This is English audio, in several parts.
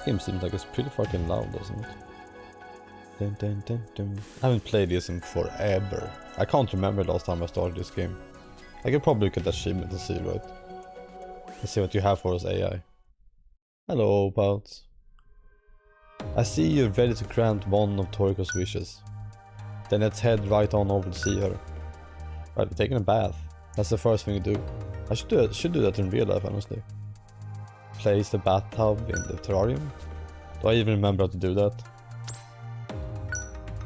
game seems like it's pretty fucking loud, doesn't it? Dun, dun, dun, dun. I haven't played this in forever. I can't remember the last time I started this game. I could probably look at the achievement and see, right? Let's see what you have for us, AI. Hello, Pouts. I see you're ready to grant one of Toriko's wishes. Then let's head right on over to see her. Right, we're taking a bath. That's the first thing you do. I should do that in real life, honestly. Place the bathtub in the terrarium. Do I even remember how to do that?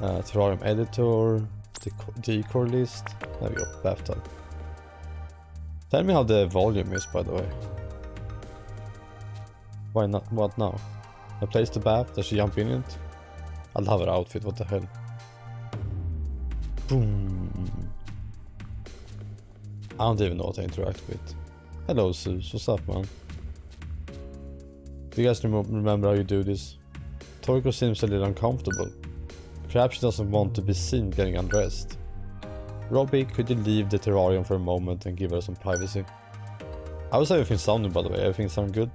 Terrarium editor, decor list. There we go, bathtub. Tell me how the volume is, by the way. Why not? What now? I place the bath, does she jump in it? I love her outfit, what the hell. Boom. I don't even know what to interact with. Hello, Zeus, what's up, man? Do you guys remember how you do this? Toriko seems a little uncomfortable. Perhaps she doesn't want to be seen getting undressed. Robbie, could you leave the terrarium for a moment and give her some privacy? How's everything sounding, by the way? Everything sound good?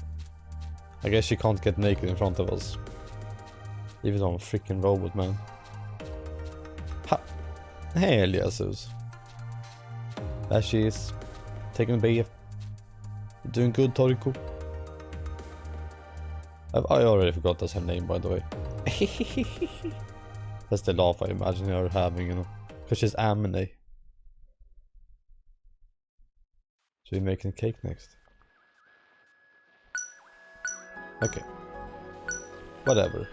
I guess she can't get naked in front of us. Even though I'm a freaking robot, man. Ha! Hell yeah, Zeus. There she is. Taking a bath. You're doing good, Toriko. I already forgot that's her name, by the way. That's the laugh I imagine her having, you know. Because she's Amine. Should we making a cake next? Okay. Whatever.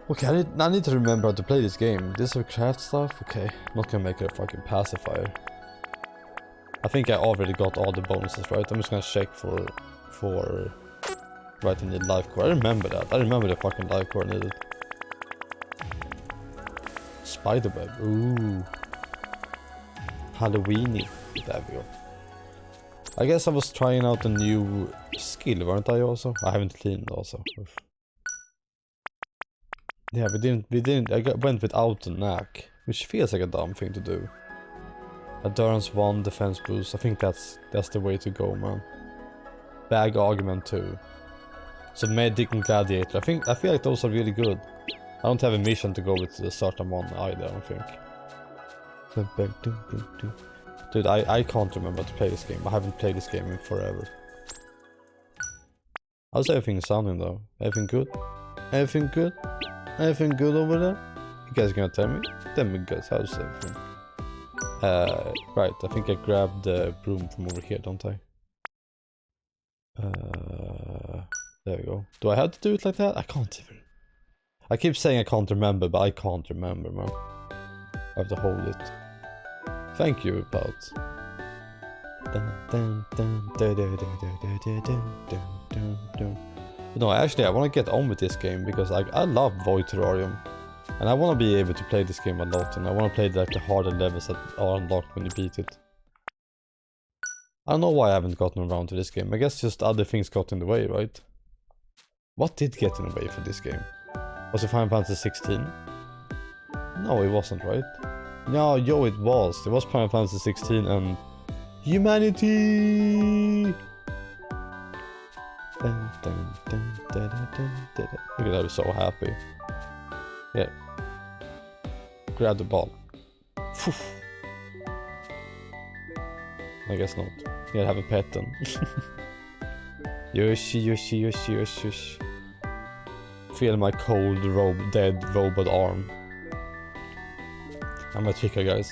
Okay, I need to remember how to play this game. This is craft stuff? Okay. Not gonna make it a fucking pacifier. I think I already got all the bonuses, right? I'm just gonna check for right, I need life core. I remember that. I remember the fucking life core needed. Spiderweb. Ooh. Halloweeny. There we go. I guess I was trying out a new skill, weren't I also? I haven't cleaned also. Oof. Yeah, we didn't, went without the knack, which feels like a dumb thing to do. Endurance 1, defense boost, I think that's the way to go, man. Bag argument 2. So medic and gladiator, I feel like those are really good. I don't have a mission to go with the certain one either, I don't think. Dude, I can't remember to play this game. I haven't played this game in forever. How's everything sounding though? Everything good? Everything good? Everything good over there? You guys gonna tell me? Tell me guys, how's everything? Right, I think I grabbed the broom from over here, don't I? There we go. Do I have to do it like that? I can't even. I keep saying I can't remember, but I can't remember, man. I have to hold it. Thank you, Pouts. No, actually, I want to get on with this game because I love Void Terrarium. And I want to be able to play this game a lot, and I want to play like the harder levels that are unlocked when you beat it. I don't know why I haven't gotten around to this game. I guess just other things got in the way, right? What did get in the way for this game? Was it Final Fantasy 16? No, it wasn't, right? No, yo, it was. It was Final Fantasy 16 and humanity. Look at that, I'm so happy. Yeah. Grab the ball. Phew. I guess not. You gotta have a pet then. Yoshi. Feel my cold, dead robot arm. I'm gonna trick her, guys.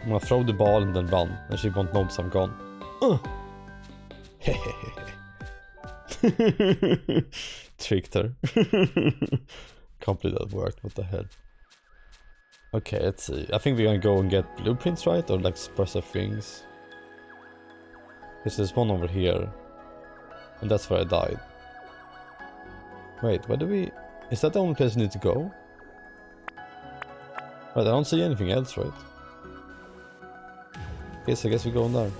I'm gonna throw the ball and then run, and she won't notice I'm gone. Tricked her. Can't believe that worked, what the hell. Okay, let's see. I think we're gonna go and get blueprints, right? Or like expressive things. There's one over here. And that's where I died. Wait, where do we... Is that the only place we need to go? Right, I don't see anything else, right? Yes, I guess we go in there.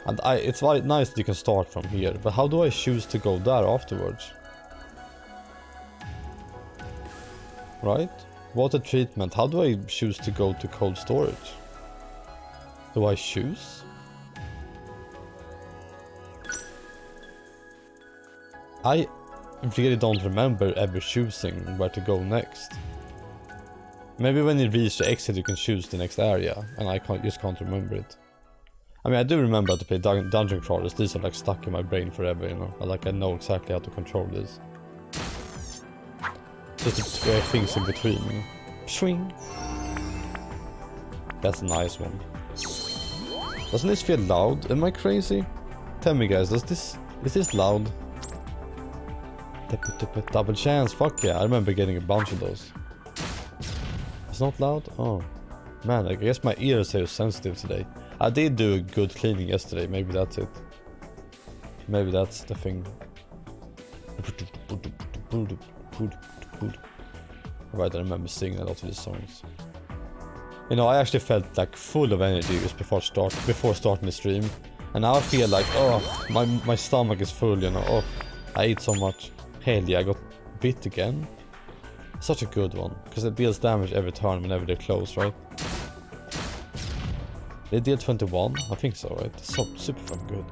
And it's nice that you can start from here, but how do I choose to go there afterwards? Right? Water treatment, how do I choose to go to cold storage? Do I choose? I really don't remember ever choosing where to go next. Maybe when you reach the exit you can choose the next area, and I just can't remember it. I mean, I do remember how to play dungeon crawlers. These are like stuck in my brain forever, you know. I know exactly how to control this. Just the things in between, you know. Swing. That's a nice one. Doesn't this feel loud? Am I crazy? Tell me guys, is this loud? Double chance, fuck yeah, I remember getting a bunch of those. It's not loud? Oh. Man, I guess my ears are sensitive today. I did do a good cleaning yesterday, maybe that's it. Maybe that's the thing. Right, I remember singing a lot of these songs. You know, I actually felt like full of energy just before starting the stream. And now I feel like, oh, my stomach is full, you know. Oh, I ate so much. Hell yeah, I got bit again. Such a good one, because it deals damage every turn whenever they're close, right? They deal 21? I think so, right? So super fucking good.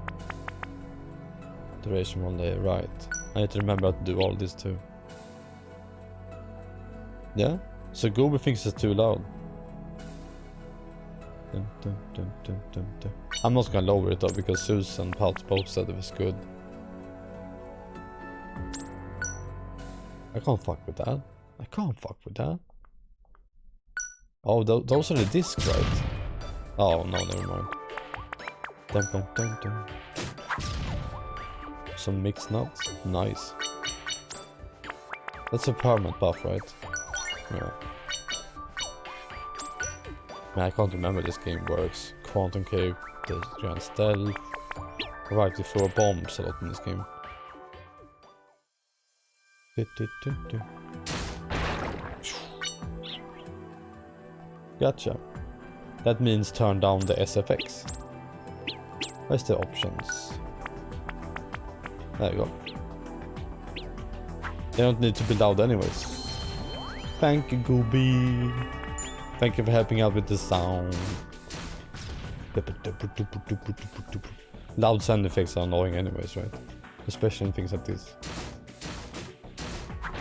Duration 1 day, right. I need to remember how to do all this too. Yeah? So Google thinks it's too loud. Dun, dun, dun, dun, dun, dun. I'm not gonna lower it though, because Susan and Pouts both said it was good. I can't fuck with that. I can't fuck with that. Oh, those are the discs, right? Oh, no, never mind. Dun, dun, dun, dun. Some mixed nuts. Nice. That's a permanent buff, right? Yeah. Man, I can't remember this game works. Quantum Cave, the Grand Stealth. Right, you throw bombs a lot in this game. Gotcha. That means turn down the SFX. Where's the options? There you go. They don't need to be loud anyways. Thank you, Gooby. Thank you for helping out with the sound. Loud sound effects are annoying anyways, right? Especially in things like this.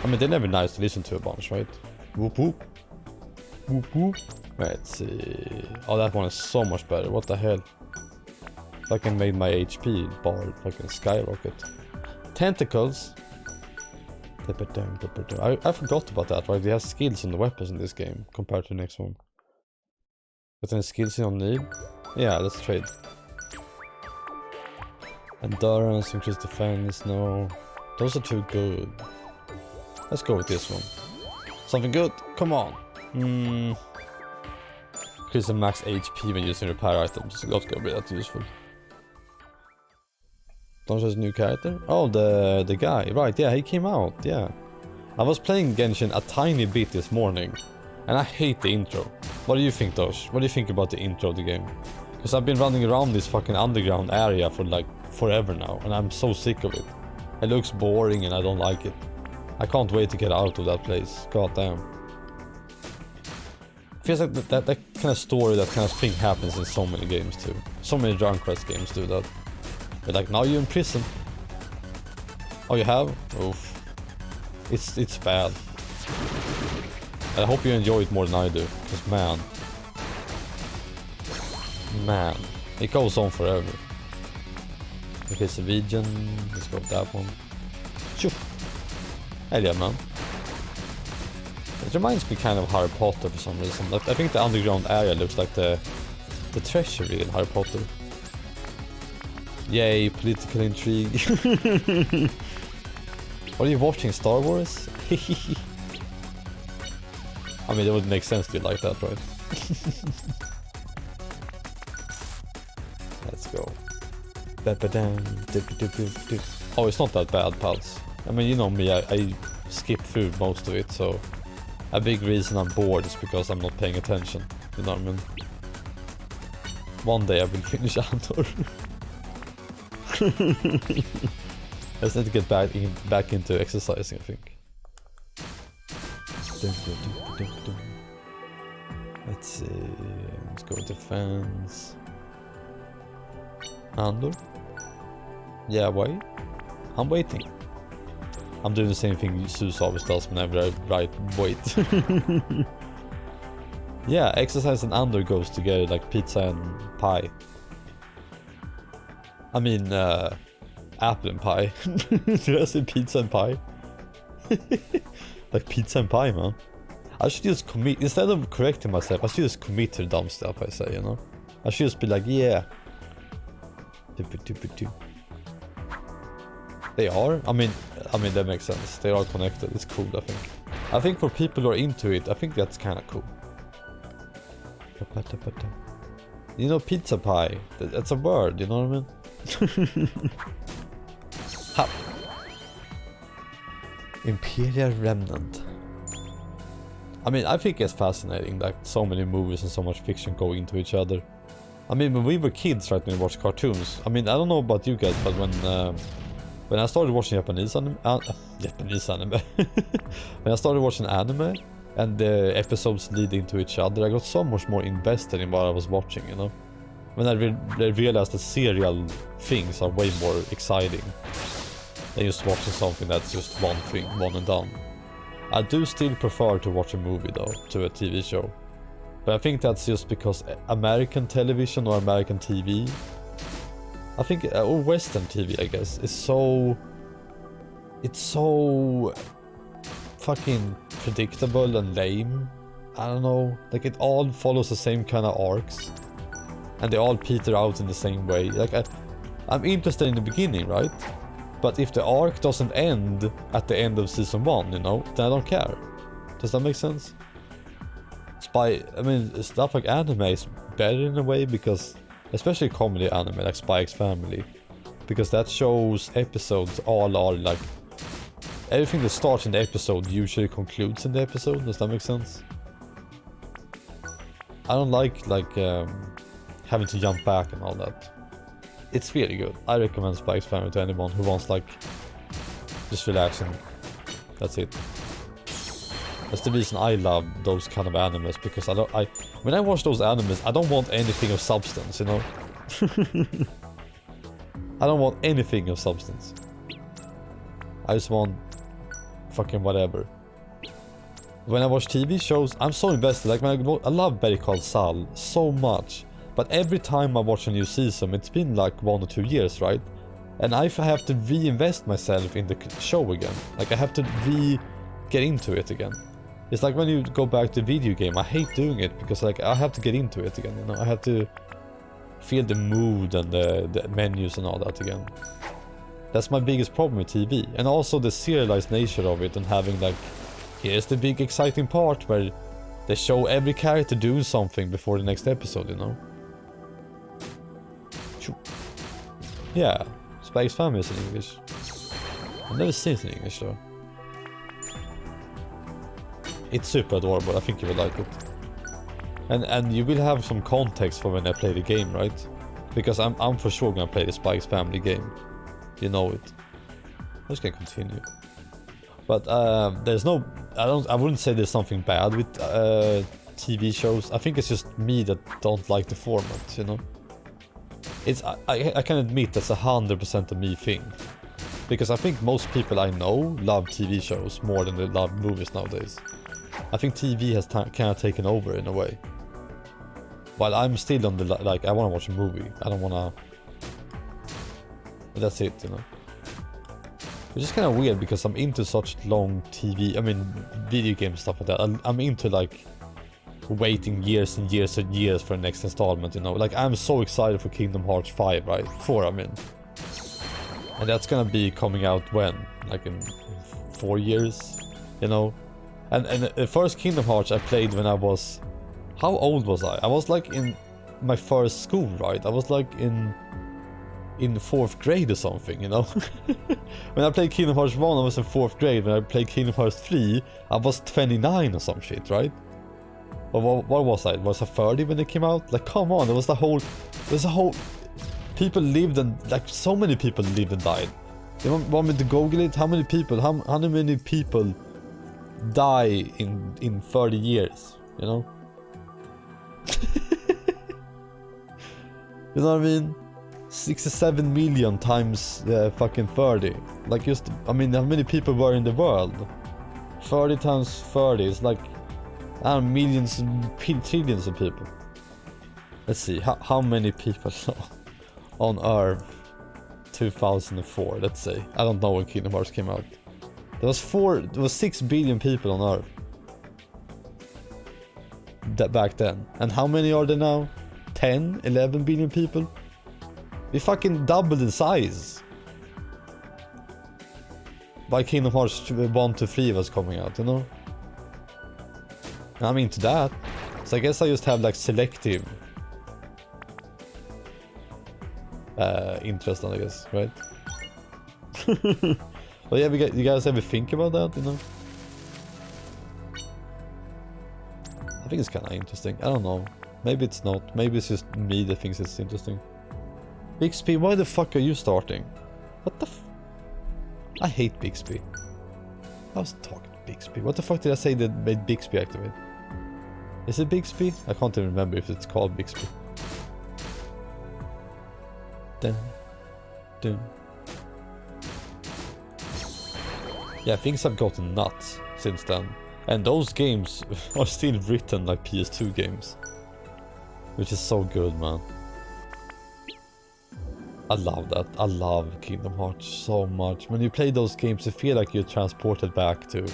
I mean, they're never nice to listen to a bunch, right? Whoop whoop. Whoop whoop. Let's see. Oh, that one is so much better. What the hell? Fucking made my HP bar fucking skyrocket. Tentacles. I forgot about that, right? They have skills on the weapons in this game compared to the next one. But any skills you don't need? Yeah, let's trade. Endurance, increased defense, no. Those are too good. Let's go with this one. Something good? Come on. Increase the max HP when using repair items. That's gonna be that useful. Don't choose a new character? Oh, the guy. Right, yeah, he came out, yeah. I was playing Genshin a tiny bit this morning. And I hate the intro. What do you think, Dosh? What do you think about the intro of the game? Because I've been running around this fucking underground area for like forever now. And I'm so sick of it. It looks boring and I don't like it. I can't wait to get out of that place. God damn. Feels like that kind of story, that kind of thing happens in so many games too. So many Dragon Quest games do that. They're like, now you're in prison. Oh, you have? Oof. It's bad. And I hope you enjoy it more than I do. Because man, it goes on forever. Okay, it's a region. Let's go with that one. Shoo. Hell yeah, man. It reminds me kind of Harry Potter for some reason. I think the underground area looks like the treasury in Harry Potter. Yay, political intrigue. Are you watching Star Wars? I mean, it would make sense to you like that, right? Let's go. Oh, it's not that bad, pals. I mean, you know me, I skip through most of it, so a big reason I'm bored is because I'm not paying attention. You know what I mean? One day I will finish Andor. I just need to get back into exercising, I think. Let's see. Let's go defense. Andor? Yeah, wait. I'm waiting. I'm doing the same thing Zeus always does whenever I write wait. Yeah, exercise and under goes together like pizza and pie. I mean, apple and pie. Did I say pizza and pie? Like pizza and pie, man. I should just commit, instead of correcting myself, I should just commit to the dumb stuff I say, you know? I should just be like, yeah. They are? I mean that makes sense. They are connected, it's cool, I think. I think for people who are into it, I think that's kinda cool. You know, pizza pie, that's a word, you know what I mean? Ha. Imperial Remnant. I mean, I think it's fascinating that so many movies and so much fiction go into each other. I mean, when we were kids, right, when we watched cartoons, I mean, I don't know about you guys, but when I started watching Japanese anime, when I started watching anime, and the episodes lead into each other, I got so much more invested in what I was watching, you know? When I realized that serial things are way more exciting than just watching something that's just one thing, one and done. I do still prefer to watch a movie though, to a TV show. But I think that's just because American television or American TV, I think, or Western TV I guess, is so... It's so... fucking predictable and lame. I don't know, like it all follows the same kind of arcs. And they all peter out in the same way. Like I'm interested in the beginning, right? But if the arc doesn't end at the end of season 1, you know, then I don't care. Does that make sense? I mean, stuff like anime is better in a way because, especially comedy anime like Spy X Family, because that shows episodes all are like, everything that starts in the episode usually concludes in the episode. Does that make sense? I don't like having to jump back and all that. It's really good. I recommend Spy X Family to anyone who wants like just relaxing. That's it. That's the reason I love those kind of animes, because when I watch those animes, I don't want anything of substance, you know? I don't want anything of substance. I just want fucking whatever. When I watch TV shows, I'm so invested. Like I love Better Call Saul so much, but every time I watch a new season, it's been like 1 or 2 years, right? And I have to reinvest myself in the show again. Like I have to get into it again. It's like when you go back to video game, I hate doing it because like I have to get into it again, you know? I have to feel the mood and the menus and all that again. That's my biggest problem with TV. And also the serialized nature of it, and having like, here's the big exciting part where they show every character doing something before the next episode, you know? Yeah, Spy X Family is in English. I've never seen it in English though. It's super adorable, I think you will like it. And you will have some context for when I play the game, right? Because I'm for sure gonna play the Spy X Family game. You know it. I'm just gonna continue. But there's no... I wouldn't say there's something bad with TV shows. I think it's just me that don't like the format, you know? I can admit that's 100% a me thing. Because I think most people I know love TV shows more than they love movies nowadays. I think TV has kind of taken over in a way. While I'm still on the, like, I want to watch a movie. I don't want to... But that's it, you know. It's just kind of weird because I'm into such long TV, I mean, video game stuff like that. I'm into, like, waiting years and years and years for the next installment, you know. Like, I'm so excited for Kingdom Hearts 5, right? 4, I mean. And that's gonna be coming out when? Like in 4 years, you know? And the first Kingdom Hearts I played when I was... How old was I? I was like in my first school, right? I was like in 4th grade or something, you know? When I played Kingdom Hearts 1, I was in 4th grade. When I played Kingdom Hearts 3, I was 29 or some shit, right? Or what was I? Was I 30 when it came out? Like, come on, there was a whole... People lived and... Like, so many people lived and died. You want me to Google it? How many people... How many people die in 30 years, you know? You know what I mean? 67 million times fucking 30. Like just, I mean, how many people were in the world? 30 times 30 is like, I don't know, millions and trillions of people. Let's see, how many people on Earth 2004, let's say. I don't know when Kingdom Hearts came out. There was 6 billion people on Earth. Back then. And how many are there now? 10, 11 billion people? We fucking doubled in size. By Kingdom Hearts 1 to 3 was coming out, you know? I'm into that. So I guess I just have like selective interest on, I guess, right? But yeah, you guys ever think about that, you know? I think it's kind of interesting. I don't know. Maybe it's not. Maybe it's just me that thinks it's interesting. Bixby, why the fuck are you starting? What the I hate Bixby. I was talking to Bixby. What the fuck did I say that made Bixby activate? Is it Bixby? I can't even remember if it's called Bixby. Dun, dun. Yeah, things have gotten nuts since then. And those games are still written like PS2 games. Which is so good, man. I love that. I love Kingdom Hearts so much. When you play those games, you feel like you're transported back to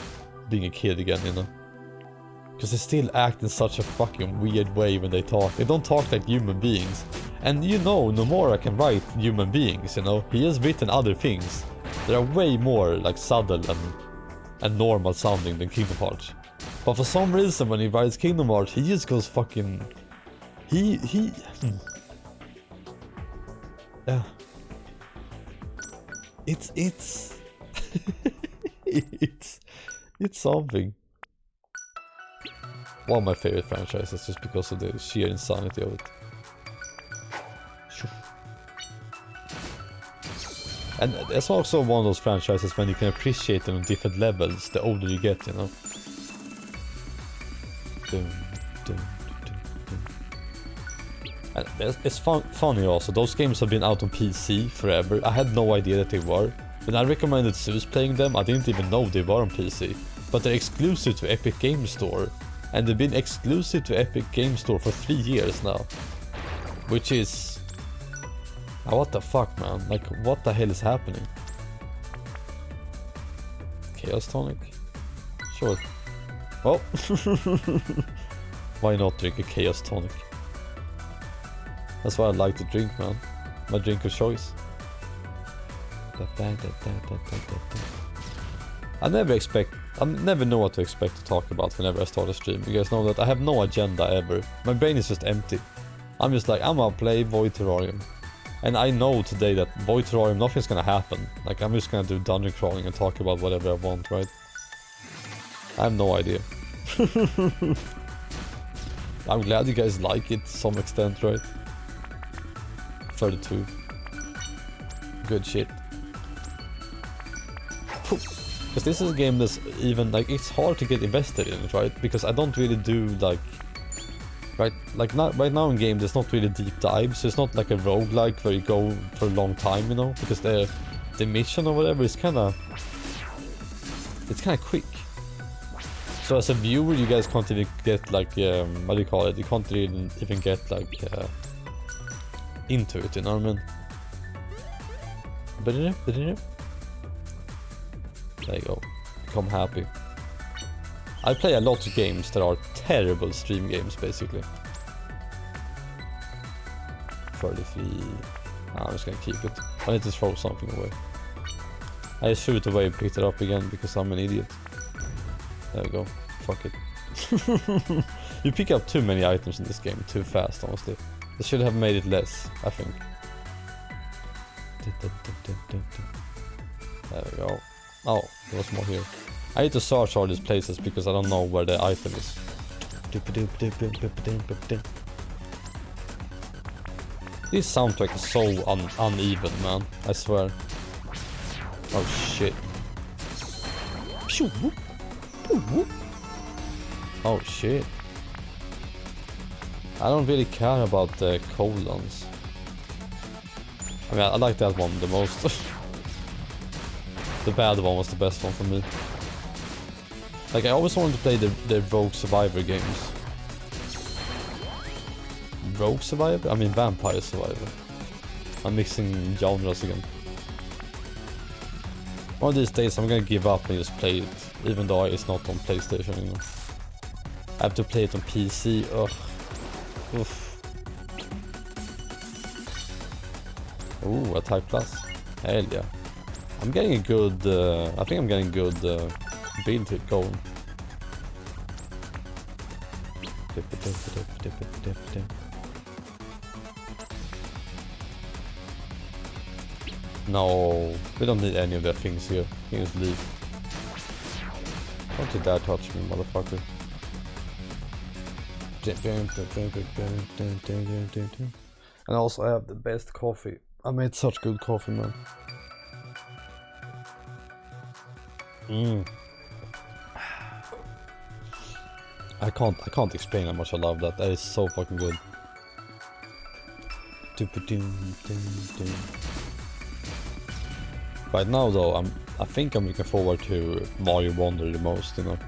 being a kid again, you know? Because they still act in such a fucking weird way when they talk. They don't talk like human beings. And you know, Nomura can write human beings, you know? He has written other things. They are way more like subtle and normal sounding than Kingdom Hearts. But for some reason when he writes Kingdom Hearts, he just goes fucking... Yeah. It's it's something. One of my favorite franchises just because of the sheer insanity of it. And it's also one of those franchises when you can appreciate them on different levels the older you get, you know. And it's funny also, those games have been out on PC forever. I had no idea that they were. When I recommended Zeus playing them, I didn't even know they were on PC. But they're exclusive to Epic Games Store. And they've been exclusive to Epic Games Store for 3 years now. Which is... Oh, what the fuck, man? Like, what the hell is happening? Chaos Tonic? Sure. Oh! Why not drink a Chaos Tonic? That's what I like to drink, man. My drink of choice. I never know what to expect to talk about whenever I start a stream. You guys know that I have no agenda ever. My brain is just empty. I'm just like, I'm gonna play Void Terrarium. And I know today that Void Terrarium, nothing's gonna happen. Like, I'm just gonna do dungeon crawling and talk about whatever I want, right? I have no idea. I'm glad you guys like it to some extent, right? 32. Good shit. Because this is a game that's even, like, it's hard to get invested in it, right? Because I don't really do, like... Right now in games, there's not really deep dives. So it's not like a roguelike where you go for a long time, you know? Because the mission or whatever is kinda... It's kinda quick. So as a viewer, you guys can't even get, like, what do you call it? You can't really even get, like, into it, you know what I mean? There you go. Become happy. I play a lot of games that are terrible stream games, basically. 33... I'm just gonna keep it. I need to throw something away. I just threw it away and picked it up again because I'm an idiot. There we go. Fuck it. You pick up too many items in this game too fast, honestly. They should have made it less, I think. There we go. Oh, there was more here. I need to search all these places because I don't know where the item is. This soundtrack is so uneven, man. I swear. Oh shit. Oh shit. I don't really care about the colons. I mean, I like that one the most. The bad one was the best one for me. Like, I always wanted to play the Rogue Survivor games. Rogue Survivor? I mean Vampire Survivor. I'm mixing genres again. One of these days I'm gonna give up and just play it, even though it's not on PlayStation anymore. I have to play it on PC, ugh. Oof. Ooh, a Type Plus. Hell yeah. I'm getting a good, I think I'm getting good build hit going. No, we don't need any of their things here. You can just leave. Don't you dare touch me, motherfucker. And also I have the best coffee. I made such good coffee, man. I can't explain how much I love that. That is so fucking good. Right now though, I think I'm looking forward to Mario Wonder the most, you know.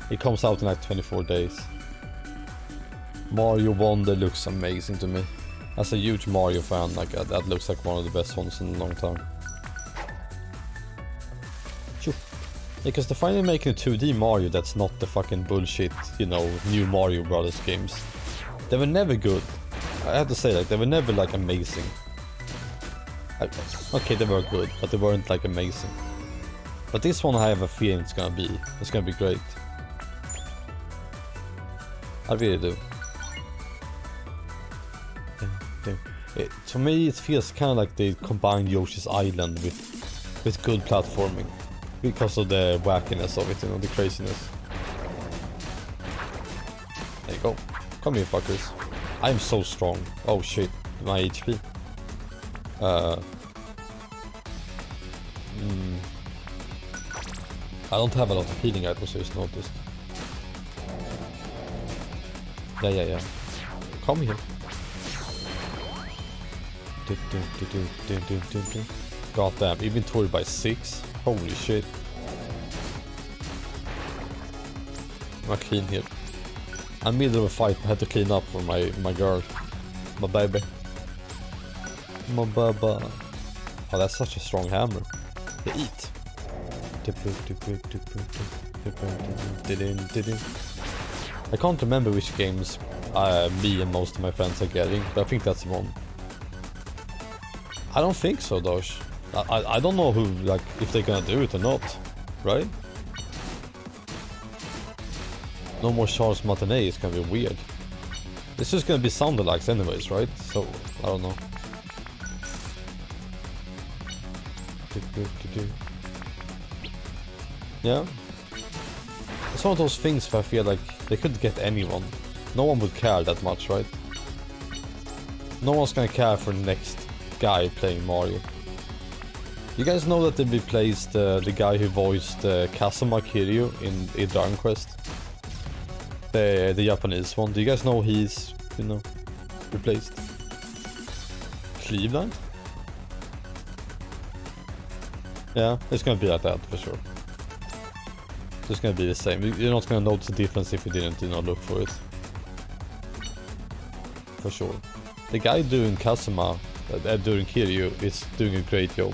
It comes out in like 24 days. Mario Wonder looks amazing to me. As a huge Mario fan, like that looks like one of the best ones in a long time. Because they're finally making a 2D Mario that's not the fucking bullshit, you know, new Mario Brothers games. They were never good. I have to say, like, they were never like amazing. Okay, they were good, but they weren't like amazing. But this one I have a feeling it's gonna be great. I really do. To me it feels kind of like they combined Yoshi's Island with good platforming. Because of the wackiness of it, you know, the craziness. There you go. Come here, fuckers. I'm so strong. Oh shit, my HP. I don't have a lot of healing items, I just noticed. Yeah. Come here. Goddamn, inventory by 6. Holy shit. I'm clean here. I'm middle of a fight, I had to clean up for my girl. My baby. My baba. Oh, that's such a strong hammer. They eat. I can't remember which games me and most of my friends are getting, but I think that's one. I don't think so, though. I don't know who, like, if they're gonna do it or not, right? No more Charles Martinet is gonna be weird. It's just gonna be sound alikes anyways, right? So, I don't know. Yeah? It's one of those things where I feel like they could get anyone. No one would care that much, right? No one's gonna care for the next guy playing Mario. You guys know that they replaced the guy who voiced Kazuma Kiryu in Dragon Quest? The Japanese one. Do you guys know he's, you know, replaced? Cleveland? Yeah, it's gonna be like that for sure. It's gonna be the same. You're not gonna notice the difference if you didn't, you know, look for it. For sure. The guy doing Kazuma, doing Kiryu, is doing a great job.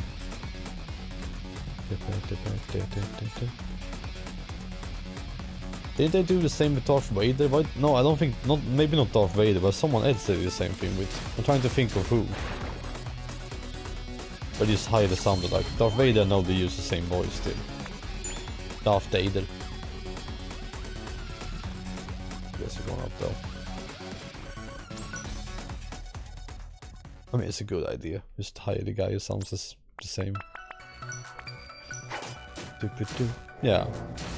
Did they do the same with Darth Vader? No, I don't think, maybe not Darth Vader, but someone else did the same thing with. I'm trying to think of who. But just hide the sound alike. Darth Vader, I know they use the same voice still. Darth Vader. Guess we're going up though. I mean, it's a good idea. Just hire the guy who sounds the same. Yeah,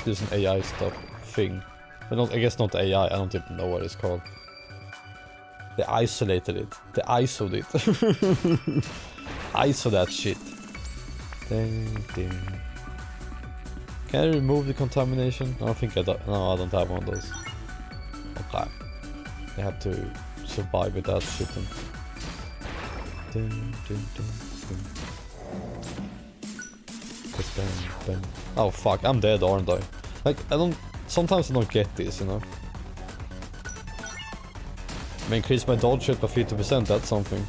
there's an AI stuff thing. But not, I guess not AI, I don't even know what it's called. They isolated it. They ISO'd it. ISO that shit. Ding, ding. Can I remove the contamination? I don't think I don't have one of those. Okay. I have to survive with that shit then. Oh fuck, I'm dead, aren't I? Like, sometimes I don't get this, you know? I mean, increase my dodge rate by 50%, that's something.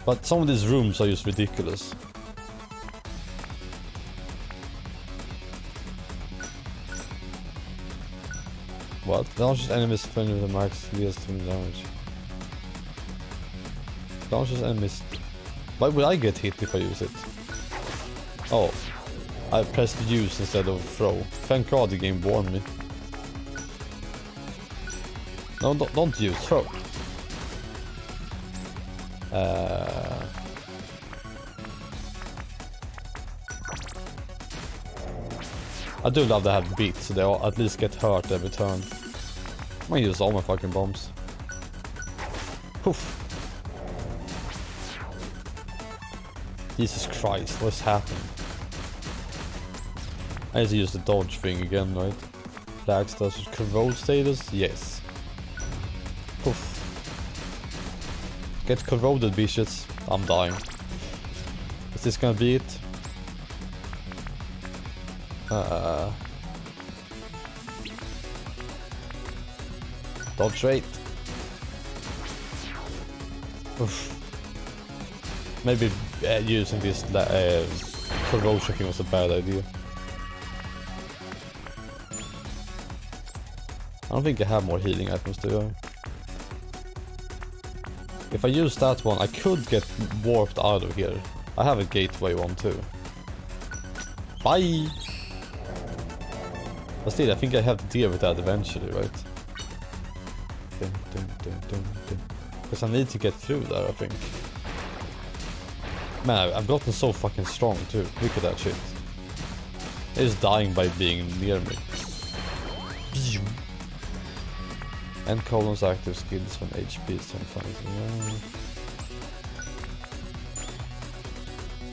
But some of these rooms are just ridiculous. What? Launches enemies friendly with the max deals to damage. Launches enemies. Why would I get hit if I use it? Oh, I pressed use instead of throw. Thank God the game warned me. No, don't use throw. I do love to have beat, so they'll at least get hurt every turn. I'm gonna use all my fucking bombs. Poof. Jesus Christ, what's happening? I need to use the dodge thing again, right? Flag status, corrode status? Yes. Poof. Get corroded, bitches. I'm dying. Is this gonna be it? Dodge rate. Oof. Maybe using this corrosion thing was a bad idea. I don't think I have more healing items, do I? If I use that one, I could get warped out of here. I have a gateway one too. Bye! But still, I think I have to deal with that eventually, right? Because I need to get through there, I think. Man, I've gotten so fucking strong too. Look at that shit. It's dying by being near me. End columns active skills when HP is 25.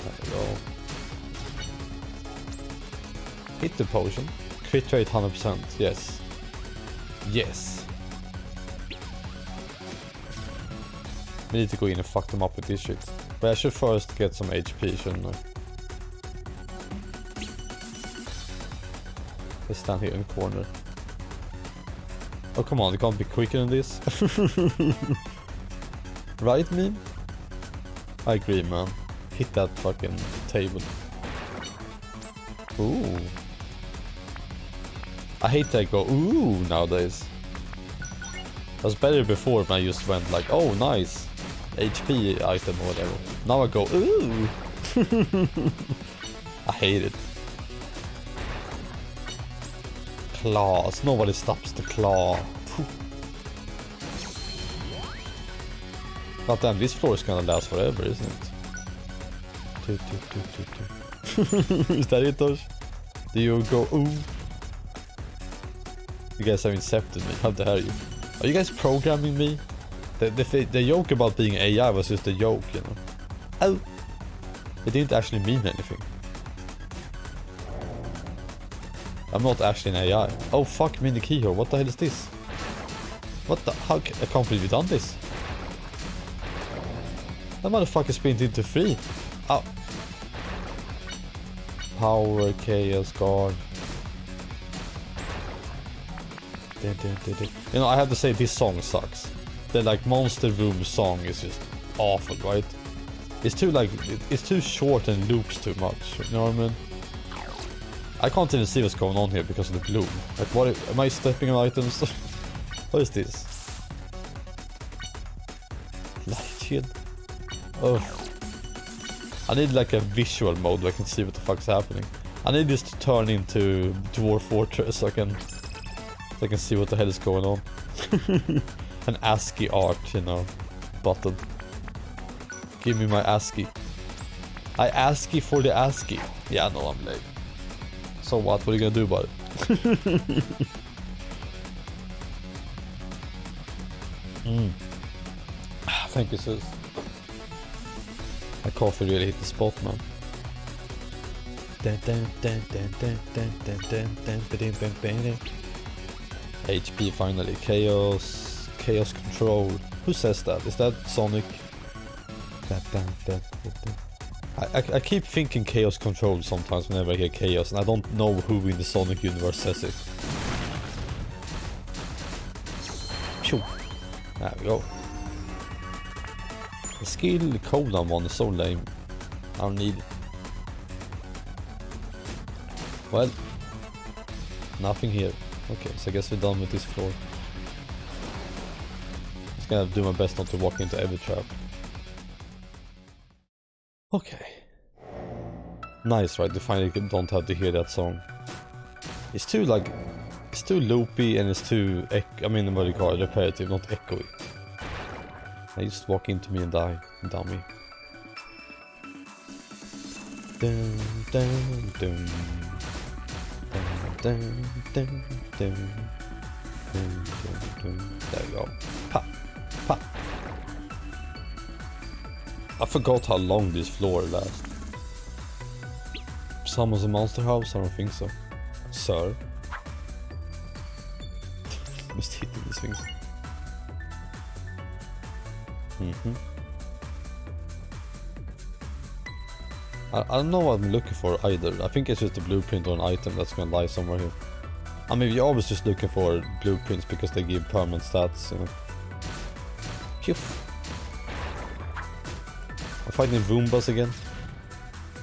There we go. Hit the potion. Crit rate 100%. Yes. Yes. We need to go in and fuck them up with this shit. But I should first get some HP, shouldn't I? Let's stand here in the corner. Oh come on, it can't be quicker than this. Right, meme? I agree, man. Hit that fucking table. Ooh. I hate that I go ooh nowadays. It was better before when I just went like, oh nice. HP item or whatever. Now I go ooh. I hate it. Claws. Nobody stops the claw. But damn, this floor is gonna last forever, isn't it? Is that it, Tosh? Do you go ooh? You guys have incepted me. How dare you? Are you guys programming me? The joke about being AI was just a joke, you know. Oh! It didn't actually mean anything. I'm not actually an AI. Oh fuck, mini keyhole. What the hell is this? What the? How? I can't believe we done this. That motherfucker spinning into 3. Ow. Power, chaos, guard. You know, I have to say this song sucks. The like Monster Room song is just awful, right? It's too like it's too short and loops too much. You know what I mean? I can't even see what's going on here because of the bloom. Like, what am I stepping on items? What is this? Light shield. Oh, I need like a visual mode where I can see what the fuck's happening. I need this to turn into Dwarf Fortress so I can see what the hell is going on. An ASCII art, you know, button. Give me my ASCII. I ASCII for the ASCII. Yeah, no, I'm late. So what? What are you gonna do about it? Thank you, sis. My coffee really hit the spot, man. HP finally. Chaos control. Who says that? Is that Sonic? I keep thinking Chaos Control sometimes whenever I hear Chaos, and I don't know who in the Sonic universe says it. Phew. There we go. The skill cooldown one is so lame. I don't need it. Well, nothing here. Okay, so I guess we're done with this floor. Just gonna do my best not to walk into every trap. Okay. Nice, right? You finally don't have to hear that song. It's too like, it's too loopy and it's too, I mean, what do you call it? Repetitive, not echoey. Now you just walk into me and die, dummy. Dun, dun, dun. Dun, dun, dun. Dun, dun, dun. There we go. Pa! Pa! I forgot how long this floor lasts. Someone's a monster house? I don't think so. Sir? Just hitting these things. I don't know what I'm looking for either. I think it's just a blueprint or an item that's gonna lie somewhere here. I mean, you're always just looking for blueprints because they give permanent stats, you know. Phew. I'm fighting Roombas again.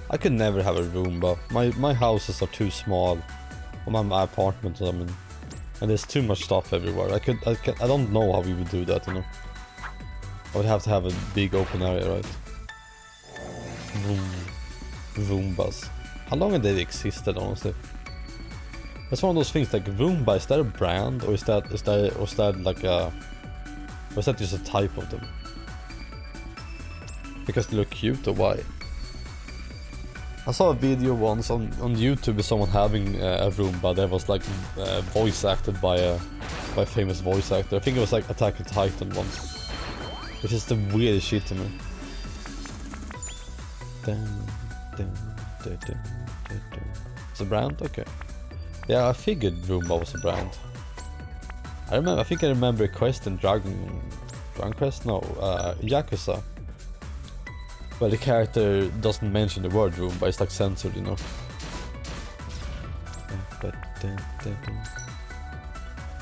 I could never have a Roomba. My houses are too small. Or my apartment, I mean. And there's too much stuff everywhere. I don't know how we would do that, you know. I would have to have a big open area, right? Roombas. How long have they existed, honestly? That's one of those things, like Roomba, is that a brand or is that like a, or is that just a type of them? Because they look cute or why? I saw a video once on YouTube of someone having a Roomba that was like voice acted by a famous voice actor. I think it was like Attack on Titan once. Which is the weirdest shit to me. It's a brand? Okay. Yeah, I figured Roomba was a brand. I think I remember a quest in Dragon Quest? No, Yakuza. Where the character doesn't mention the word Roomba, it's like censored, you know.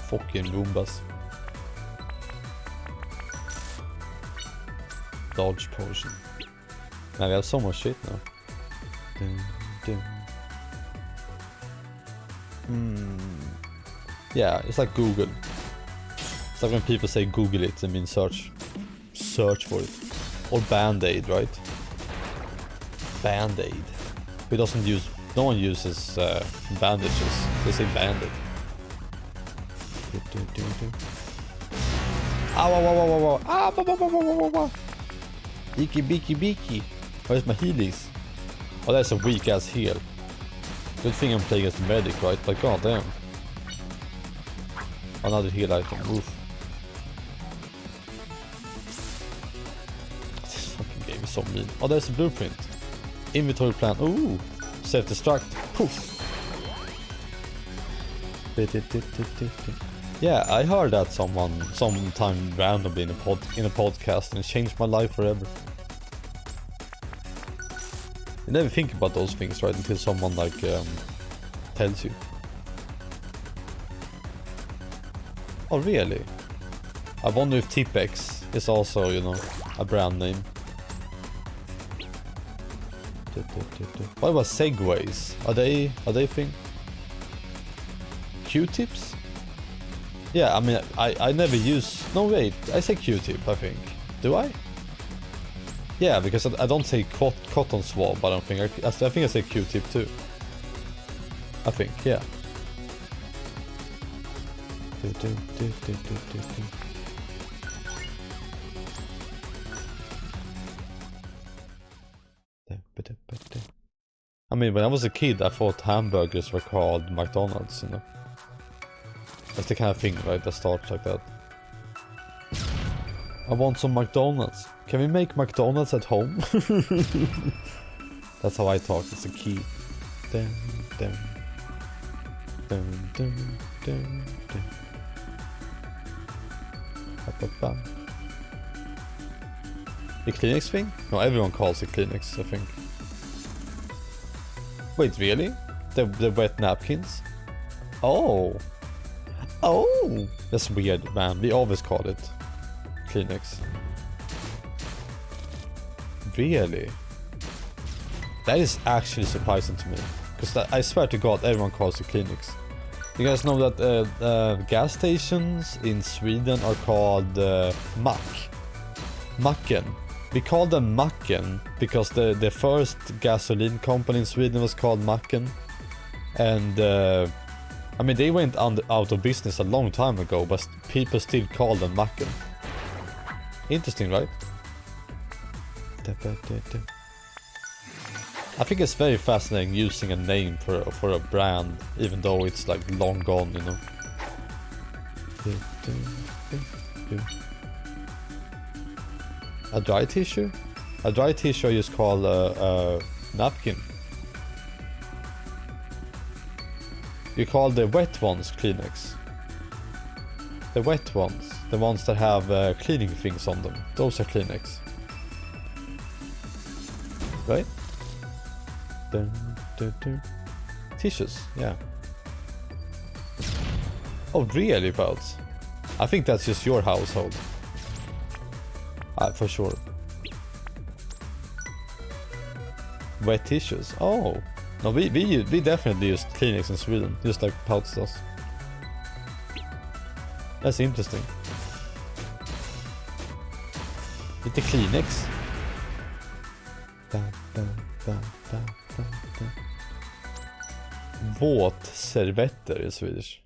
Fucking Roombas. Dodge potion. Now we have so much shit now. Yeah, it's like Google. It's like when people say Google it, I mean search for it. Or Band-Aid, right? Band-Aid. Who doesn't use? No one uses bandages. They say Band-Aid. Ow! Ah! Beaky. Where's my healies? Oh, that's a weak ass heal. Good thing I'm playing as the medic, right? Like, god damn. Another heal item. Oof. This fucking game is so mean. Oh, there's a blueprint. Inventory plan. Ooh. Self-destruct. Poof. Yeah, I heard that sometime randomly in a podcast, and it changed my life forever. You never think about those things, right? Until someone like tells you. Oh really? I wonder if Tipex is also, you know, a brand name. What about segways? Are they thing? Q-tips? Yeah, I mean, I never use... No, wait, I say Q-tip, I think. Do I? Yeah, because I don't say cotton swab, I don't think. I think I say Q-tip too. I think, yeah. I mean, when I was a kid, I thought hamburgers were called McDonald's, you know. That's the kind of thing, right, that starts like that. I want some McDonald's. Can we make McDonald's at home? That's how I talk, it's a key. Dun, dun. Dun, dun, dun, dun. Ba, ba, ba. The Kleenex thing? No, everyone calls it Kleenex, I think. Wait, really? The wet napkins? Oh. Oh! That's weird, man. We always call it Kleenex. Really? That is actually surprising to me. Because I swear to God, everyone calls it Kleenex. You guys know that gas stations in Sweden are called Macken. We call them Macken because the first gasoline company in Sweden was called Macken. And I mean, they went out of business a long time ago, but people still call them Macken. Interesting, right? I think it's very fascinating using a name for a brand, even though it's like long gone, you know. A dry tissue? A dry tissue I just call a napkin. You call the wet ones Kleenex. The wet ones, the ones that have cleaning things on them, those are Kleenex. Right? Dun, dun, dun. Tissues, yeah. Oh, really, Bouts? I think that's just your household. For sure. Wet tissues. Oh. No, we definitely use Kleenex in Sweden, just like Pouts does. That's interesting. Lite Kleenex. Våtservetter in Swedish.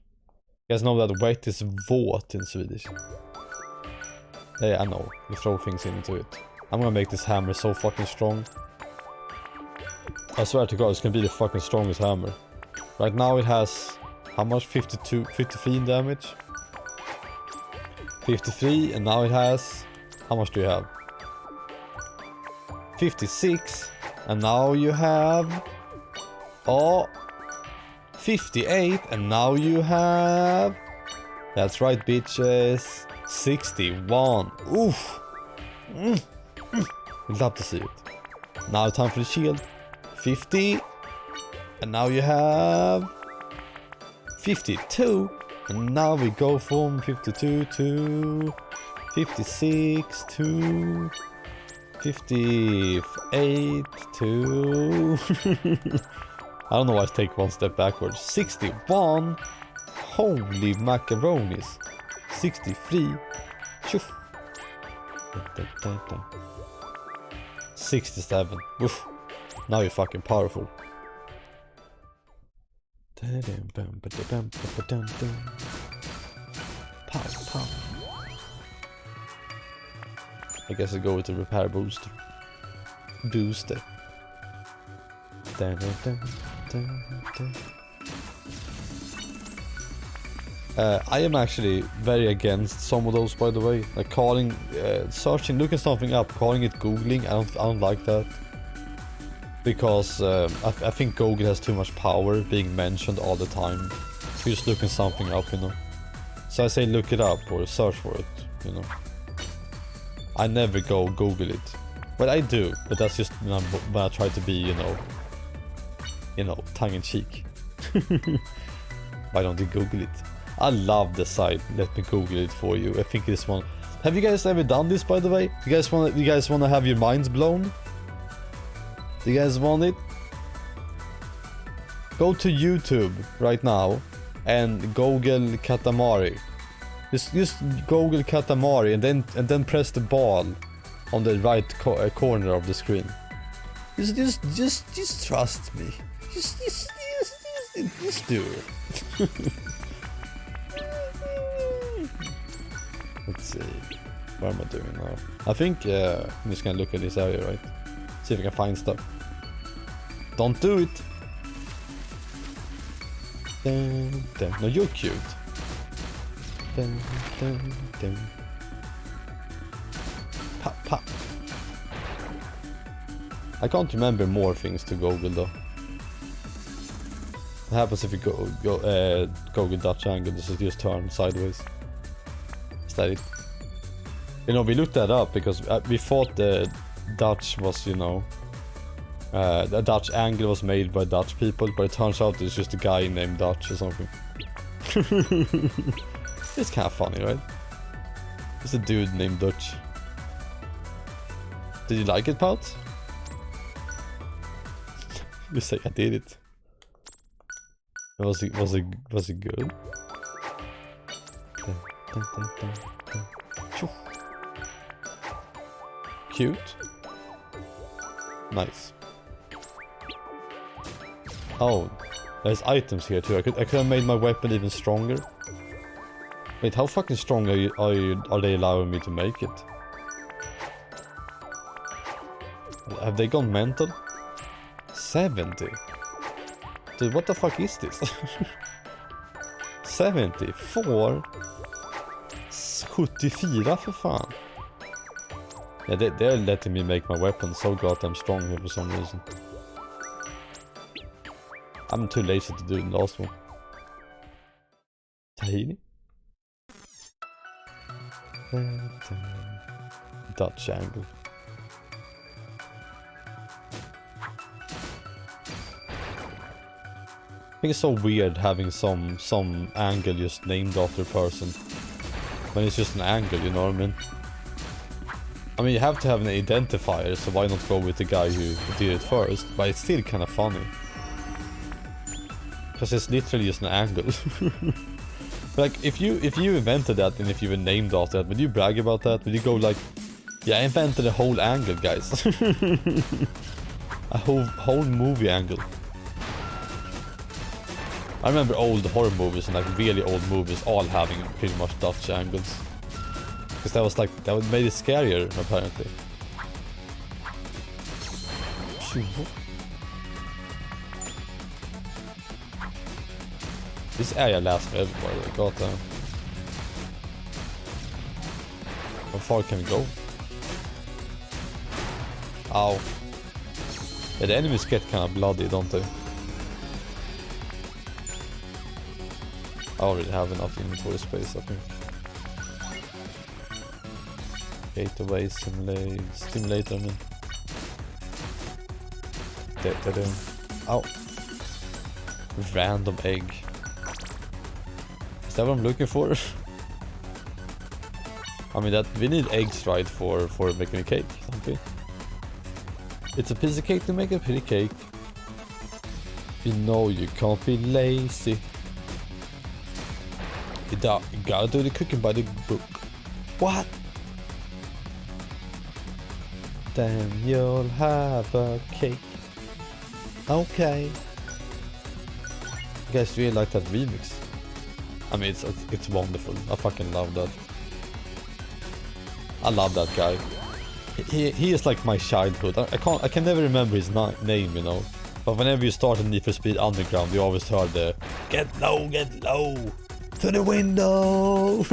You guys know that wet is våt in Swedish. I know, we throw things into it. I'm gonna make this hammer so fucking strong. I swear to God, it's gonna be the fucking strongest hammer. Right now it has, how much? 53 in damage? 53, and now it has, how much do you have? 56, and now you have, oh, 58, and now you have, that's right bitches, 61. Oof. We'd love to see it. Now time for the shield. 50, and now you have 52, and now we go from 52 to 56 to 58 to I don't know why I take one step backwards. 61. Holy macaronis. 63. Shoof. 67. Oof. Now you're fucking powerful. Pow, pow. I guess I go with the repair booster. I am actually very against some of those, by the way. Like calling, searching, looking something up, calling it googling. I don't like that. Because I think Google has too much power being mentioned all the time. You're just looking something up, you know. So I say look it up or search for it, you know. I never go Google it. Well, I do, but that's just when I try to be, you know, tongue-in-cheek. Why don't you Google it? I love the site. Let me Google it for you. I think this one. Have you guys ever done this, by the way? You guys wanna have your minds blown? Do you guys want it? Go to YouTube right now and Google Katamari. Just Google Katamari and then press the ball on the right corner of the screen. Just trust me. Just do it. Let's see. What am I doing now? I think I'm just gonna look at this area, right? See if I can find stuff. Don't do it. No, you're cute. Pop, pop. I can't remember more things to Google though. What happens if you Google Dutch angle? This is just turn sideways. Is that it? You know, we looked that up because we thought the Dutch was, you know, the Dutch angle was made by Dutch people, but it turns out it's just a guy named Dutch or something. It's kind of funny, right? It's a dude named Dutch. Did you like it, Pout? You say I did it. Was it good? Cute. Nice. Oh, there's items here too. I could have made my weapon even stronger. Wait, how fucking strong are they allowing me to make it? Have they gone mental? 70? Dude, what the fuck is this? 74? 74 för fan. Yeah, they're letting me make my weapon so goddamn strong here for some reason. I'm too lazy to do the last one. Tahini? Dutch angle. I think it's so weird having some angle just named after a person when it's just an angle, you know what I mean? I mean, you have to have an identifier, so why not go with the guy who did it first? But it's still kind of funny. Because it's literally just an angle. Like, if you invented that and if you were named after that, would you brag about that? Would you go like, yeah, I invented a whole angle, guys. A whole movie angle. I remember old horror movies and like really old movies all having pretty much Dutch angles. Because that made it scarier, apparently. This area lasts forever, by the way. God damn. How far can we go? Ow. Yeah, the enemies get kind of bloody, don't they? I already have enough inventory space up here. Gateway stimulator, I mean. Ow. Random egg. Is that what I'm looking for? I mean, we need eggs, right, for making a cake, don't we? It's a piece of cake to make a pretty cake. You know you can't be lazy. You gotta do the cooking by the book. What? Then you'll have a cake. Okay. You guys really like that remix? I mean, it's wonderful. I fucking love that. I love that guy. He is like my childhood. I can never remember his name, you know. But whenever you start a Need for Speed Underground, you always heard the get low, to the window.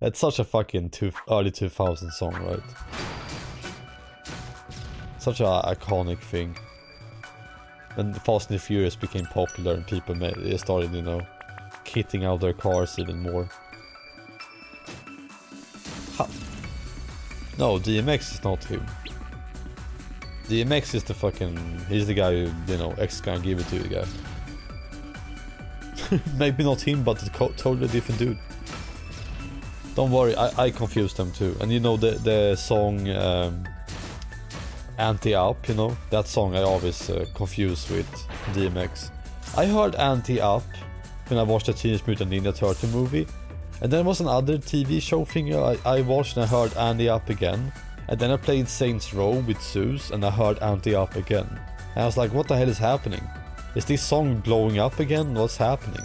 It's such a fucking early 2000s song, right? Such an iconic thing. When Fast and the Furious became popular and people started, you know, kitting out their cars even more. No, DMX is not him. DMX is the fucking... He's the guy who, you know, X can't give it to you guy. Maybe not him, but a totally different dude. Don't worry, I confused them too. And you know the song Anti-Up, you know? That song I always confuse with DMX. I heard Anti-Up when I watched the Teenage Mutant Ninja Turtle movie. And then there was another TV show thing I watched and I heard Anti-Up again. And then I played Saints Row with Zeus and I heard Anti-Up again. And I was like, what the hell is happening? Is this song blowing up again? What's happening?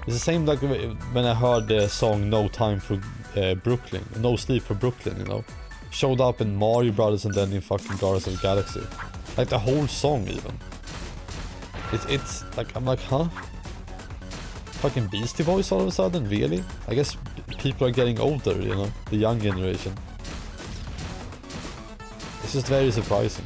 It's the same like when I heard the song No Time for Brooklyn. No Sleep for Brooklyn, you know? Showed up in Mario Brothers and then in fucking Guardians of the Galaxy. Like the whole song even. It's like, I'm like, huh? Fucking Beastie Boys all of a sudden? Really? I guess people are getting older, you know? The young generation. It's just very surprising.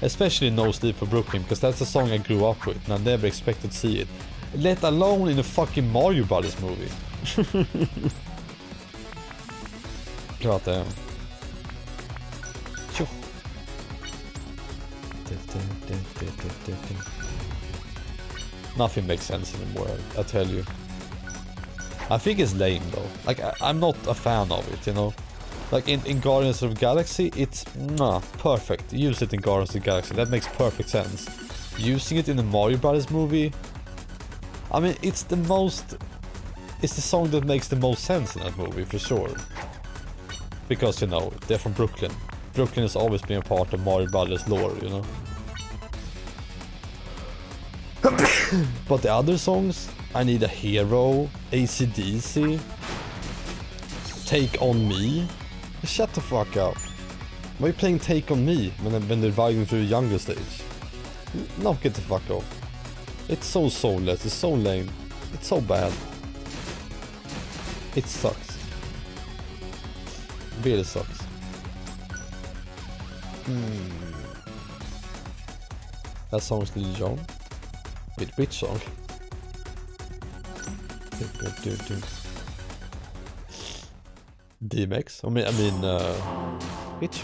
Especially No Sleep for Brooklyn, because that's the song I grew up with and I never expected to see it. Let alone in a fucking Mario Brothers movie. Klart det är. Tjoff. Nothing makes sense anymore, I tell you. I think it's lame though. Like, I'm not a fan of it, you know? Like, in Guardians of the Galaxy, it's perfect. Use it in Guardians of the Galaxy, that makes perfect sense. Using it in the Mario Brothers movie, I mean, it's the song that makes the most sense in that movie, for sure. Because, you know, they're from Brooklyn. Brooklyn has always been a part of Mario Brothers lore, you know? But the other songs, I Need a Hero, AC/DC, Take On Me. Shut the fuck up. Why are you playing Take On Me when they're vibing through the younger stage? Knock it the fuck off. It's so soulless, it's so lame, it's so bad. It sucks. It really sucks. That song's Lil Jon. With which song? DMX? I mean, which?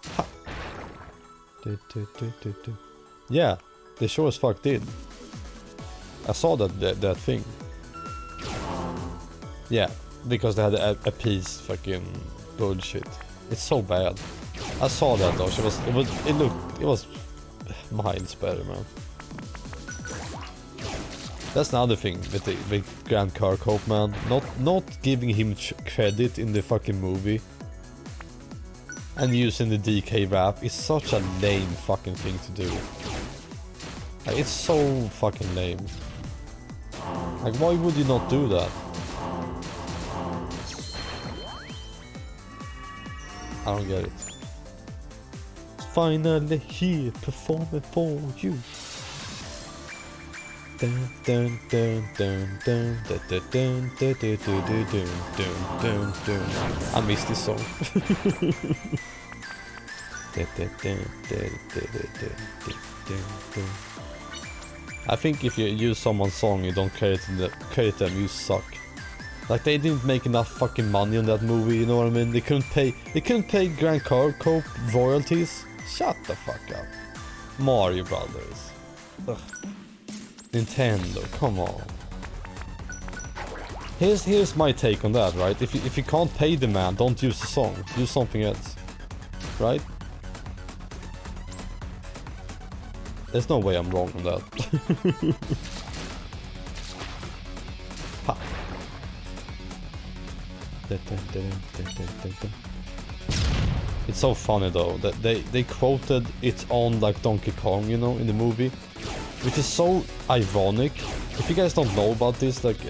Ha. Yeah, they sure as fuck did. I saw that thing. Yeah, because they had a piece fucking bullshit. It's so bad. I saw that though. It was miles better, man. That's another thing with Grant Kirkhope, man. Not giving him credit in the fucking movie and using the DK rap is such a lame fucking thing to do. Like, it's so fucking lame. Like, why would you not do that? I don't get it. Finally here, performing for you. Dun, dun, dun, dun, dun, dun, dun, dun, dun, dun, dun, dun. I miss this song. I think if you use someone's song, you don't credit them, you suck. Like, they didn't make enough fucking money on that movie, you know what I mean? They couldn't pay Grant Kirkhope royalties. Shut the fuck up. Mario Brothers. Ugh. Nintendo, come on. Here's my take on that, right? If you can't pay the man, don't use the song. Use something else. Right? There's no way I'm wrong on that. Ha. It's so funny though that they quoted its own like Donkey Kong, you know, in the movie, which is so ironic. If you guys don't know about this, like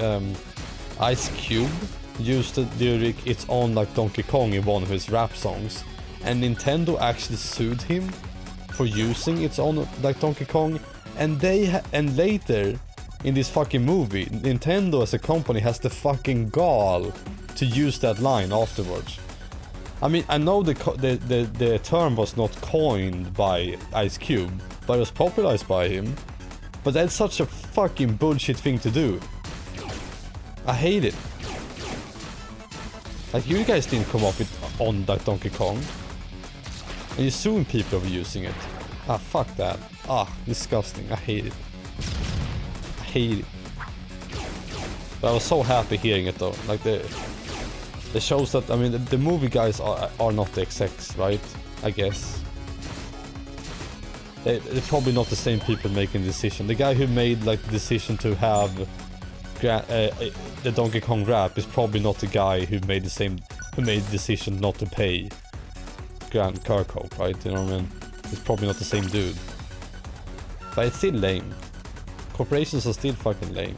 Ice Cube used the lyric "It's on like Donkey Kong" in one of his rap songs, and Nintendo actually sued him for using "It's on like Donkey Kong," and later in this fucking movie, Nintendo as a company has the fucking gall to use that line afterwards. I mean, I know the term was not coined by Ice Cube, but it was popularized by him. But that's such a fucking bullshit thing to do. I hate it. Like, you guys didn't come up with "on that Donkey Kong," and you're suing people over using it. Ah, fuck that. Ah, disgusting. I hate it. I hate it. But I was so happy hearing it though. Like, it shows that, I mean, the movie guys are not the execs, right? I guess. They're probably not the same people making the decision. The guy who made like the decision to have the Donkey Kong rap is probably not the guy who made the decision not to pay Grant Kirkhope, right? You know what I mean? It's probably not the same dude. But it's still lame. Corporations are still fucking lame.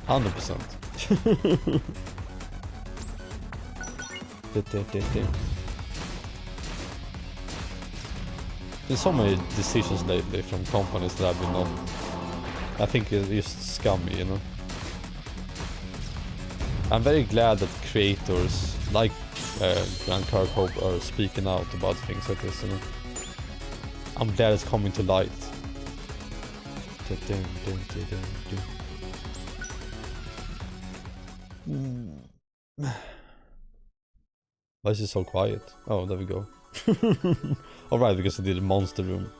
100%. There's so many decisions lately from companies that I've been on. I think it's just scummy, you know. I'm very glad that creators like Grant Kirkhope are speaking out about things like this, you know. I'm glad it's coming to light. Why is it so quiet? Oh, there we go. Alright, because I did a monster room.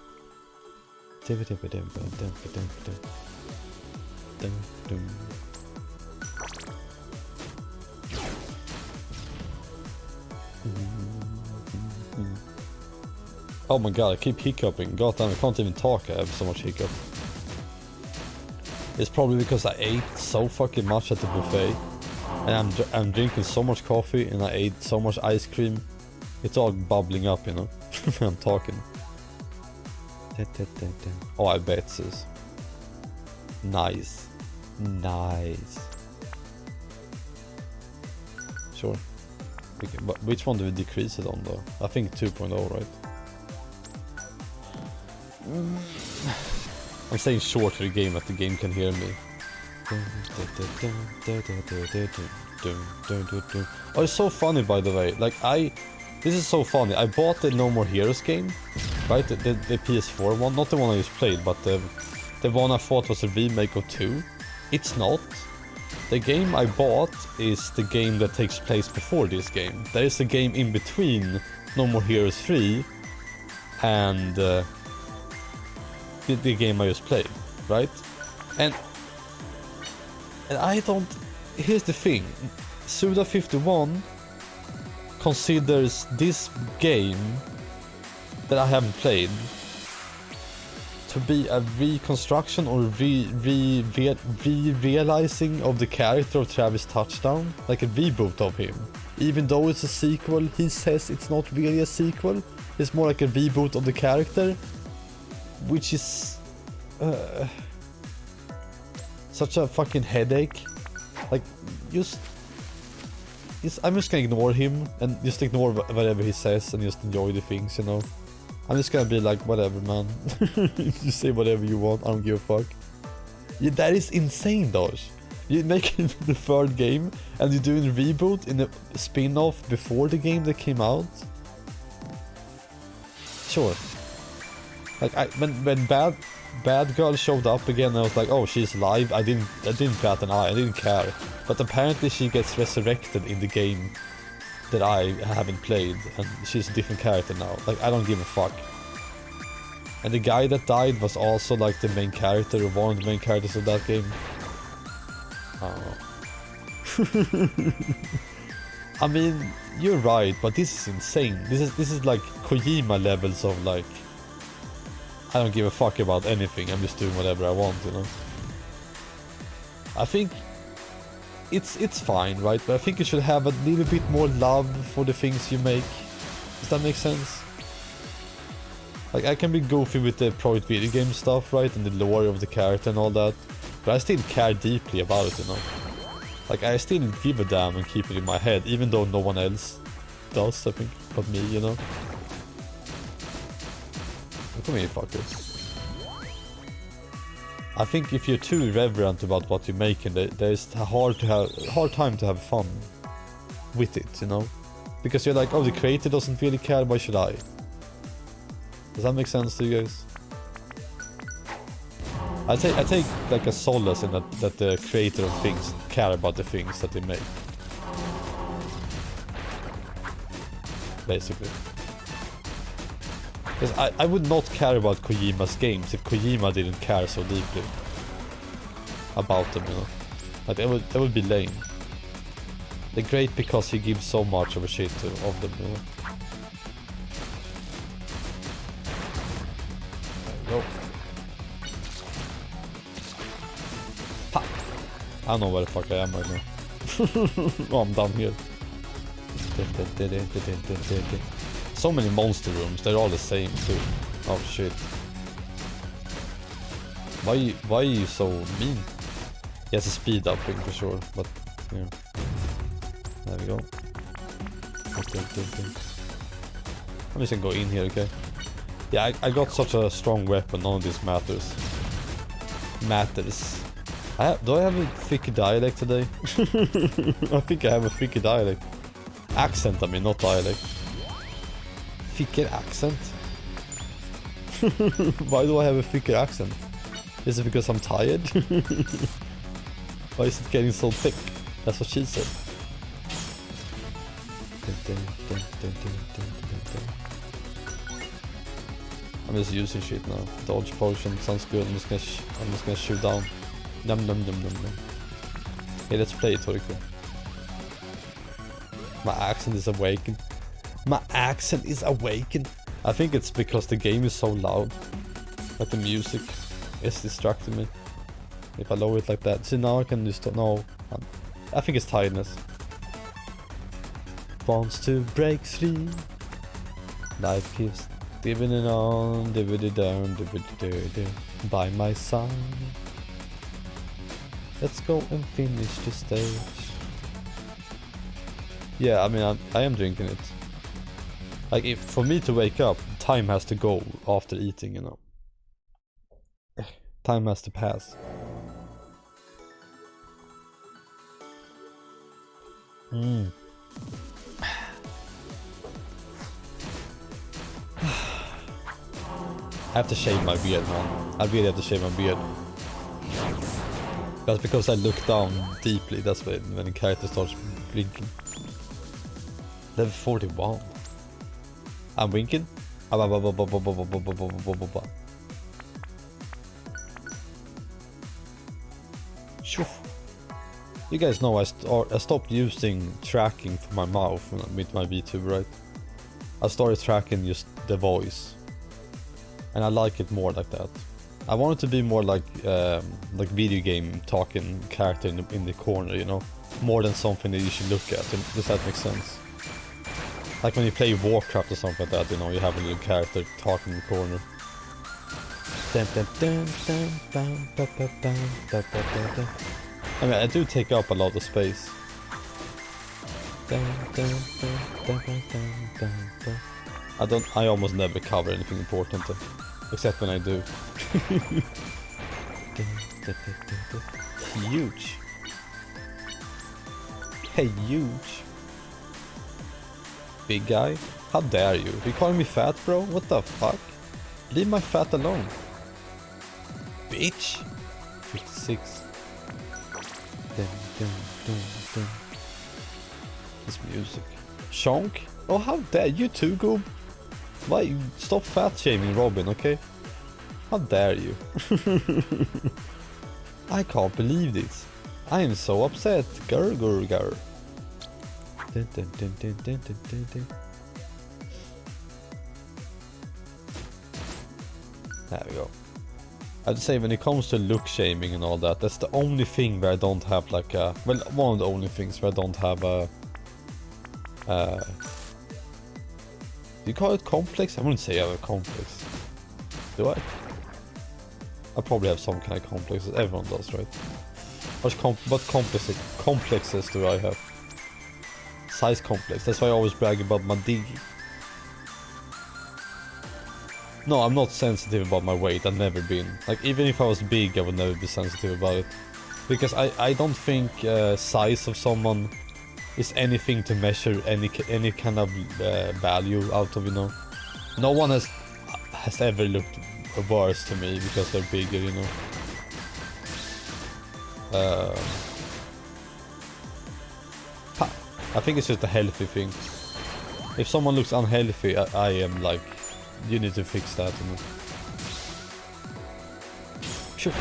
Oh my god, I keep hiccuping. God damn, I can't even talk, I have so much hiccup. It's probably because I ate so fucking much at the buffet. And I'm drinking so much coffee and I ate so much ice cream. It's all bubbling up, you know, when I'm talking. Oh, I bet this. Nice. Nice. Sure. Okay, but which one do we decrease it on though? I think 2.0, right? I'm saying short for the game that the game can hear me. Oh, it's so funny, by the way. Like, this is so funny. I bought the No More Heroes game, right? The PS4 one, not the one I just played, but the one I thought was a remake of 2. It's not. The game I bought is the game that takes place before this game. There is a game in between No More Heroes 3 and the game I just played, right? And I don't... Here's the thing. Suda51 considers this game that I haven't played to be a reconstruction or re-realizing of the character of Travis Touchdown, like a reboot of him. Even though it's a sequel, he says it's not really a sequel. It's more like a reboot of the character, which is such a fucking headache. Like, I'm just gonna ignore him and just ignore whatever he says and just enjoy the things, you know. I'm just gonna be like, whatever, man. You say whatever you want, I don't give a fuck. Yeah, that is insane, Dosh. You're making the third game and you're doing a reboot in a spin-off before the game that came out. Sure. Like, when Bad Girl showed up again, I was like, oh, she's alive. I didn't bat an eye. I didn't care. But apparently she gets resurrected in the game that I haven't played, and she's a different character now. Like, I don't give a fuck. And the guy that died was also like the main character, or one of the main characters of that game. I don't know. I mean, you're right, but this is insane. This is like Kojima levels of like, I don't give a fuck about anything, I'm just doing whatever I want, you know. I think it's fine, right? But I think you should have a little bit more love for the things you make. Does that make sense? Like, I can be goofy with the project video game stuff, right? And the lore of the character and all that. But I still care deeply about it, you know. Like, I still give a damn and keep it in my head, even though no one else does, I think, but me, you know. Come here, fucker. I think if you're too irreverent about what you're making, there's a hard time to have fun with it, you know? Because you're like, oh, the creator doesn't really care, why should I? Does that make sense to you guys? I take like a solace in that the creator of things care about the things that they make. Basically. Because I would not care about Kojima's games if Kojima didn't care so deeply about them, you know. Like, that would be lame. They're great because he gives so much of a shit of them, you know. There we go. Ha! I don't know where the fuck I am right now. Oh, I'm down here. So many monster rooms, they're all the same too. Oh shit. Why are you so mean? He has a speed up thing for sure, but yeah. There we go. Okay. I'm just gonna go in here, okay? Yeah, I got such a strong weapon, none of this matters. Do I have a thick dialect today? I think I have a thick dialect. Accent, I mean, not dialect. Thicker accent. Why do I have a thicker accent? Is it because I'm tired? Why is it getting so thick? That's what she said. I'm just using shit now. Dodge potion sounds good. I'm just gonna shoot down. Num num num num num. Hey, let's play it, Toriko. My accent is awakened. My accent is awakened. I think it's because the game is so loud. Like the music is distracting me. If I lower it like that. See, now I can just... No. I think it's tiredness. Wants to break free. Life keeps divvying it on, divvy down, divvy by my side. Let's go and finish the stage. Yeah, I mean, I am drinking it. Like, if for me to wake up, time has to go after eating, you know. Time has to pass. I have to shave my beard, man. I really have to shave my beard. That's because I look down deeply. That's when the character starts blinking. Level 41. I'm winking. You guys know I stopped using tracking for my mouth with my VTuber, right? I started tracking just the voice. And I like it more like that. I want it to be more like video game talking character in the corner, you know? More than something that you should look at. Does that make sense? Like when you play Warcraft or something like that, you know, you have a little character talking in the corner. I mean, I do take up a lot of space. I almost never cover anything important, except when I do. Huge. Hey, huge. Big guy? How dare you? You calling me fat, bro? What the fuck? Leave my fat alone. Bitch. 56. This music. Shonk? Oh, how dare you too, Goob? Why? Stop fat shaming Robin, okay? How dare you? I can't believe this. I am so upset. Grr, grr, grr. There we go. I'd say when it comes to look shaming and all that, that's the only thing where I don't have like a... Well, one of the only things where I don't have a... do you call it complex? I wouldn't say I have a complex. Do I? I probably have some kind of complexes. Everyone does, right? What complexes do I have? Size complex. That's why I always brag about my dig. No, I'm not sensitive about my weight. I've never been. Like, even if I was big, I would never be sensitive about it. Because I don't think size of someone is anything to measure any kind of value out of, you know. No one has ever looked worse to me because they're bigger, you know. I think it's just a healthy thing. If someone looks unhealthy, I am like, you need to fix that, you know. Phew.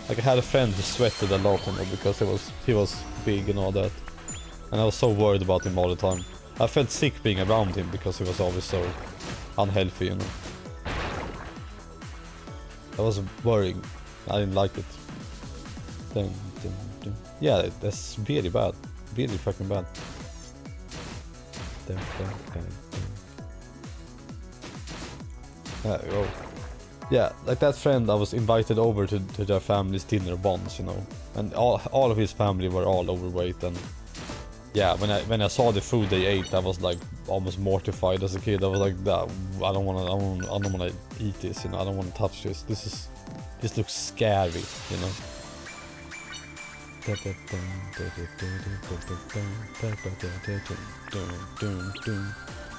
Like I had a friend who sweated a lot, you know, because he was big and all that. And I was so worried about him all the time. I felt sick being around him because he was always so unhealthy, you know. I was worrying. I didn't like it. Yeah, that's really bad. Really fucking bad. There we go. Yeah, like that friend, I was invited over to their family's dinner once, you know. And all of his family were all overweight, and yeah, when I saw the food they ate, I was like almost mortified as a kid. I was like, I don't wanna eat this, you know. I don't wanna touch this. This looks scary, you know.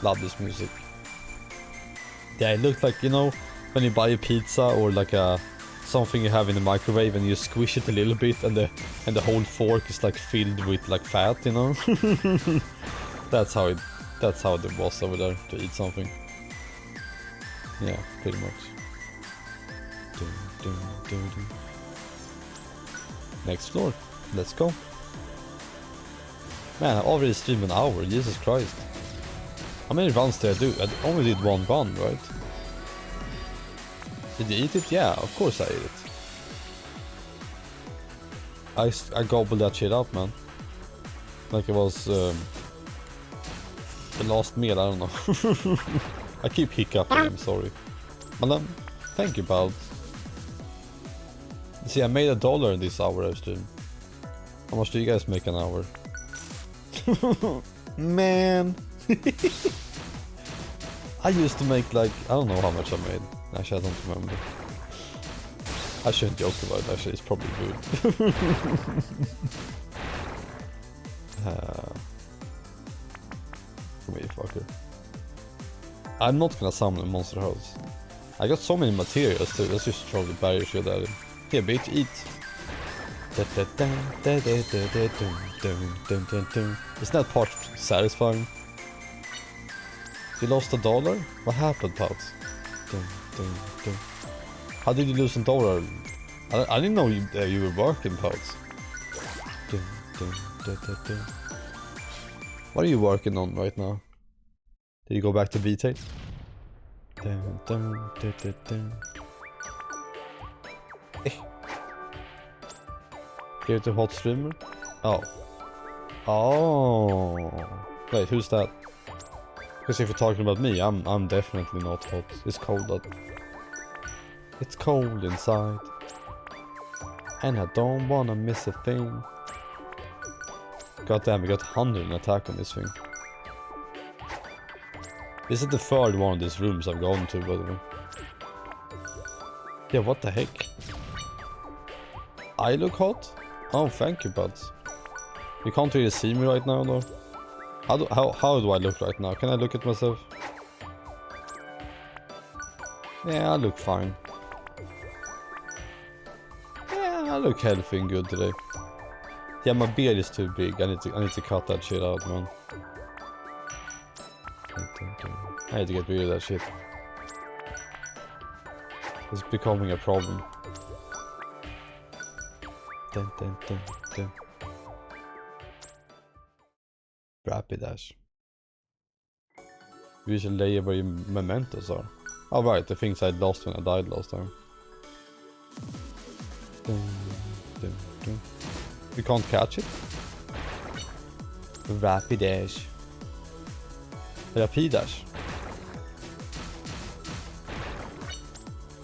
Love this music. Yeah, it looked like, you know, when you buy a pizza or like a something you have in the microwave and you squish it a little bit and the whole fork is like filled with like fat, you know? That's how it was over there to eat something. Yeah, pretty much. Next floor. Let's go. Man, I already streamed an hour, Jesus Christ. How many runs did I do? I only did one run, right? Did you eat it? Yeah, of course I ate it. I gobbled that shit up, man. Like it was the last meal, I don't know. I keep hiccuping, I'm sorry. But thank you, pal. See, I made $1 in this hour I streamed. How much do you guys make an hour? Man. I used to make like, I don't know how much I made. Actually, I don't remember. I shouldn't joke about it, actually, it's probably good. Come here, fucker. I'm not gonna summon a monster house. I got so many materials too, let's just throw the barrier shit at it. Here, bitch, eat. Isn't that part satisfying? You lost $1? What happened, Pouts? How did you lose $1? I didn't know you were working, Pouts. What are you working on right now? Did you go back to VT? Give it to hot streamer? Oh. Oh. Wait, who's that? Because if you're talking about me, I'm definitely not hot. It's cold out. It's cold inside. And I don't wanna miss a thing. God damn, we got 100 in attack on this thing. This is the third one of these rooms I've gone to, by the way. Yeah, what the heck? I look hot? Oh, thank you, buds. You can't really see me right now, though. How do I look right now? Can I look at myself? Yeah, I look fine. Yeah, I look healthy and good today. Yeah, my beard is too big. I need to cut that shit out, man. I need to get rid of that shit. It's becoming a problem. Rapid dash. We should lay where your mementos are. Oh right, the things I lost when I died last time. You can't catch it? Rapid dash. Rapid dash.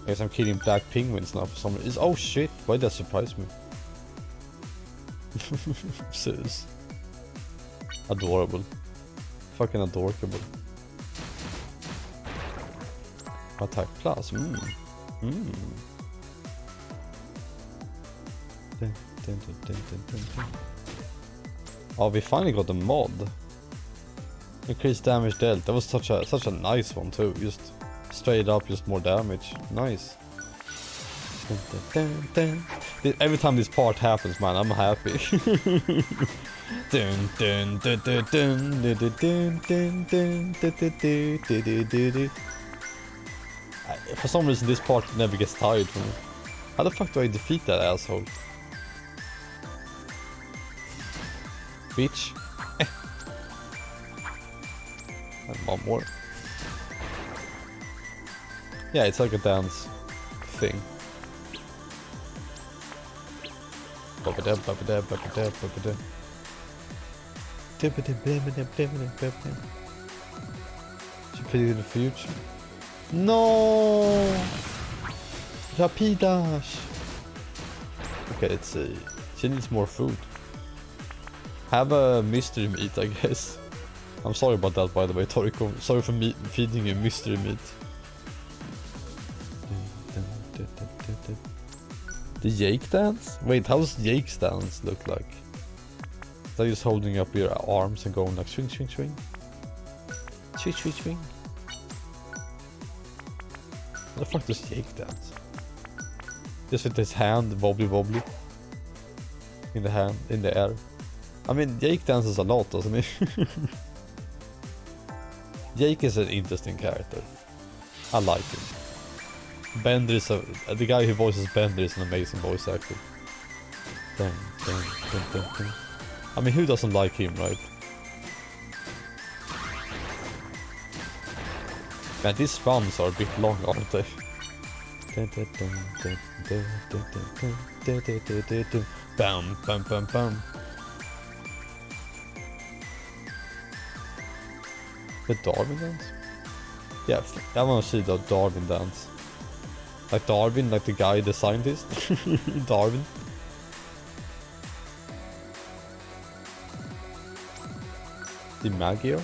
I guess I'm killing black penguins now for some reason. Oh shit, why did that surprise me? Serious. Adorable. Fucking adorable. Attack plus. Oh, we finally got the mod. Increased damage dealt. That was such a nice one too. Just straight up, just more damage. Nice. Every time this part happens, man, I'm happy. For some reason, this part never gets tired for me. How the fuck do I defeat that asshole? Bitch. And one more. Yeah, it's like a dance thing. Should put it in the future. No! Rapidash! Okay, let's see. She needs more food. Have a mystery meat, I guess. I'm sorry about that, by the way, Toriko. Sorry for me feeding you mystery meat. The Jake dance? Wait, how does Jake's dance look like? Is that just holding up your arms and going like swing, swing, swing? Swing, swing, swing. the fuck does Jake dance? Just with his hand wobbly in the air. I mean, Jake dances a lot, doesn't he? Jake is an interesting character. I like him. Bender is the guy who voices Bender is an amazing voice actor. Dun, dun, dun, dun, dun. I mean, who doesn't like him, right? Man, these runs are a bit long, aren't they? Bam, bam, bam, bam. The Darwin dance? Yeah, I want to see the Darwin dance. Like Darwin, like the guy, the scientist. Darwin. The Magio?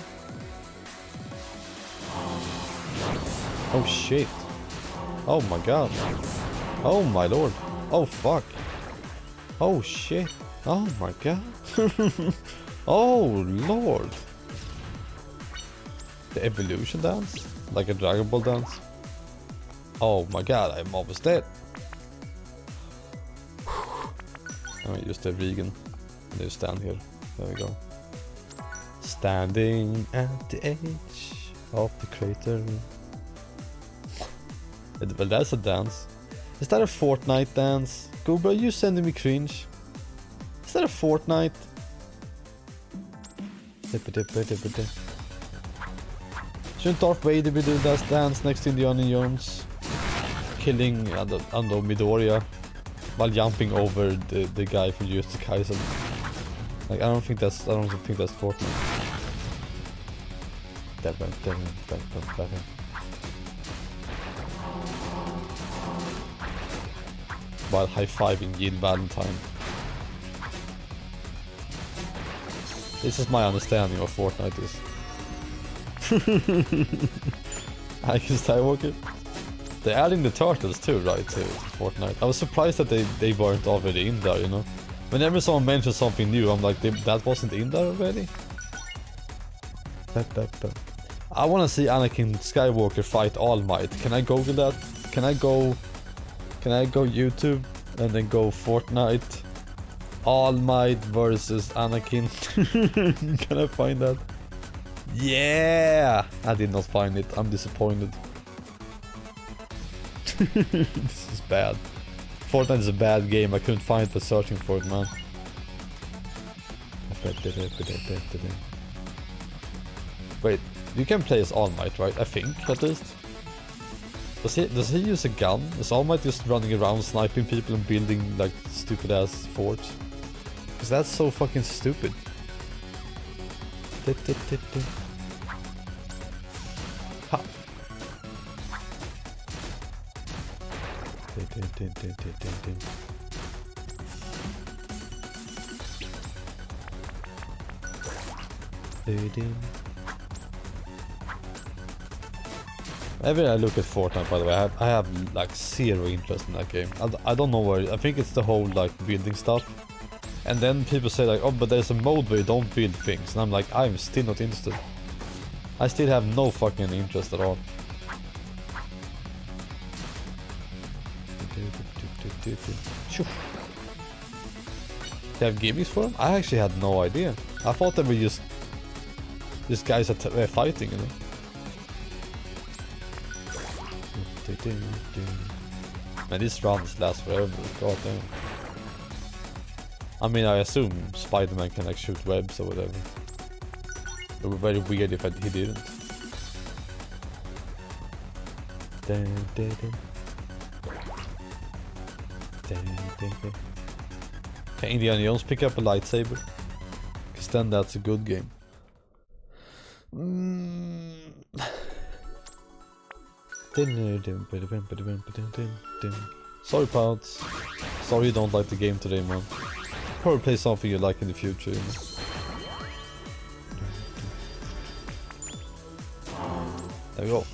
Oh shit. Oh my god. Oh my lord. Oh fuck. Oh shit. Oh my god. Oh lord. The evolution dance? Like a Dragon Ball dance? Oh my god, I'm almost dead. I'm gonna use the vegan. And just stand here. There we go. Standing at the edge of the crater. Well, that's a dance. Is that a Fortnite dance? Goober, are you sending me cringe? Is that a Fortnite? Shouldn't Darth Vader be doing that dance next to Indiana Jones? Killing Ando Midoriya while jumping over the guy from Jujutsu Kaisen. Like, I don't think that's Fortnite. While high-fiving Jill Valentine. This is my understanding of Fortnite is. Anakin Skywalker. They're adding the turtles too, right, to Fortnite. I was surprised that they weren't already in there, you know. Whenever someone mentions something new, I'm like, that wasn't in there already? I wanna see Anakin Skywalker fight All Might. Can I Google that? Can I go YouTube and then go Fortnite All Might versus Anakin? Can I find that? Yeah! I did not find it. I'm disappointed. This is bad. Fortnite is a bad game. I couldn't find it by searching for it, man. Wait, you can play as All Might, right? I think, at least. Does he use a gun? Is All Might just running around sniping people and building like stupid ass forts? Cause that's so fucking stupid. Ha. Every I look at Fortnite, by the way, I have like zero interest in that game. I don't know where. I think it's the whole like building stuff. And then people say like, oh, but there's a mode where you don't build things, and I'm like, I'm still not interested. I still have no fucking interest at all. They have gimmicks for them? I actually had no idea. I thought they were just guys that were fighting, you know. Man, these runs last forever. God damn. I mean, I assume Spider-Man can like shoot webs or whatever. It would be very weird if he didn't. Can Indiana Jones pick up a lightsaber? Cause then that's a good game. Sorry, Pouts. Sorry you don't like the game today, man. Probably play something you like in the future, you know? There we go.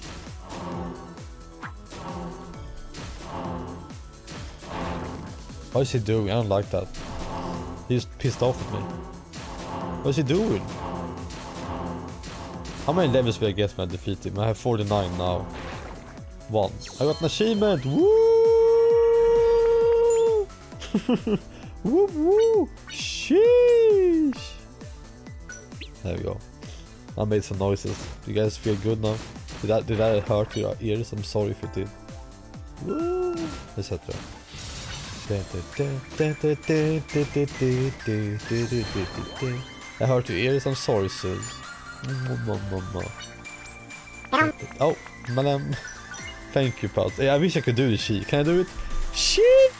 What is he doing? I don't like that. He's pissed off at me. What is he doing? How many levels will I get when I defeat him? I have 49 now. 1. I got an achievement! Woo! Woo woo! Sheesh! There we go. I made some noises. Do you guys feel good now? Did I hurt your ears? I'm sorry if it did. Woo! Etc. I hurt your ears, I'm sorry, sis. Oh, madam. Thank you, pal. I wish I could do the she. Can I do it? Shit!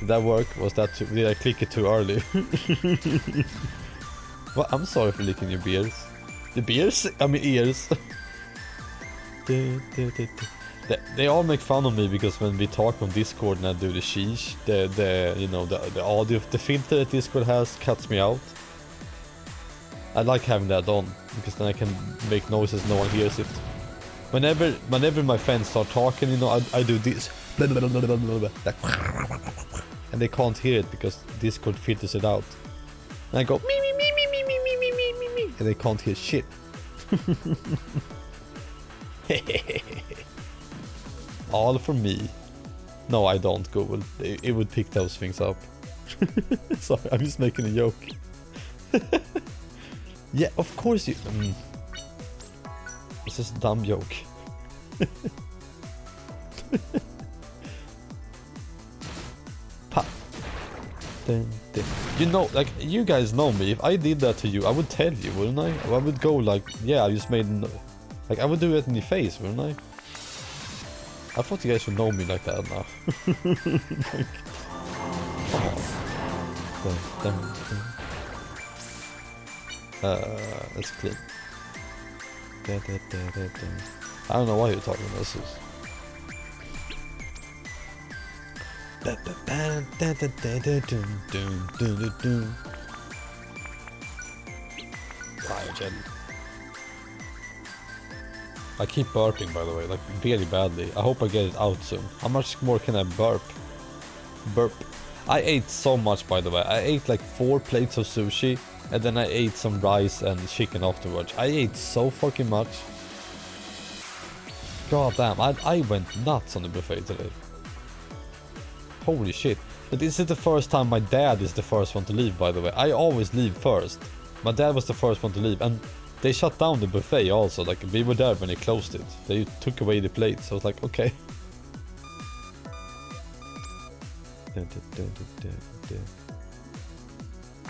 Did that work? Did I click it too early? Well, I'm sorry for licking your beers. The beers? I mean ears. They all make fun of me because when we talk on Discord and I do the sheesh, the audio, the filter that Discord has cuts me out. I like having that on because then I can make noises no one hears it. Whenever my friends start talking, I do this, and they can't hear it because Discord filters it out. And I go me me me me me me me me me me me, and they can't hear shit. All for me. No, I don't, Google. It would pick those things up. Sorry, I'm just making a joke. Yeah, of course you... It's just a dumb joke. Pa. You know, like, you guys know me. If I did that to you, I would tell you, wouldn't I? I would go like, yeah, I just made... Like, I would do it in your face, wouldn't I? I thought you guys would know me like that now. Like, let's click. I don't know why you're talking about this. I keep burping, by the way, like really badly. I hope I get it out soon. How much more can I burp? I ate so much, by the way. I ate like 4 plates of sushi, and then I ate some rice and chicken afterwards. I ate so fucking much. God damn, I went nuts on the buffet today. Holy shit. But this is the first time my dad is the first one to leave, by the way. I always leave first. My dad was the first one to leave, and they shut down the buffet also. Like, we were there when they closed it. They took away the plates, so I was like, okay.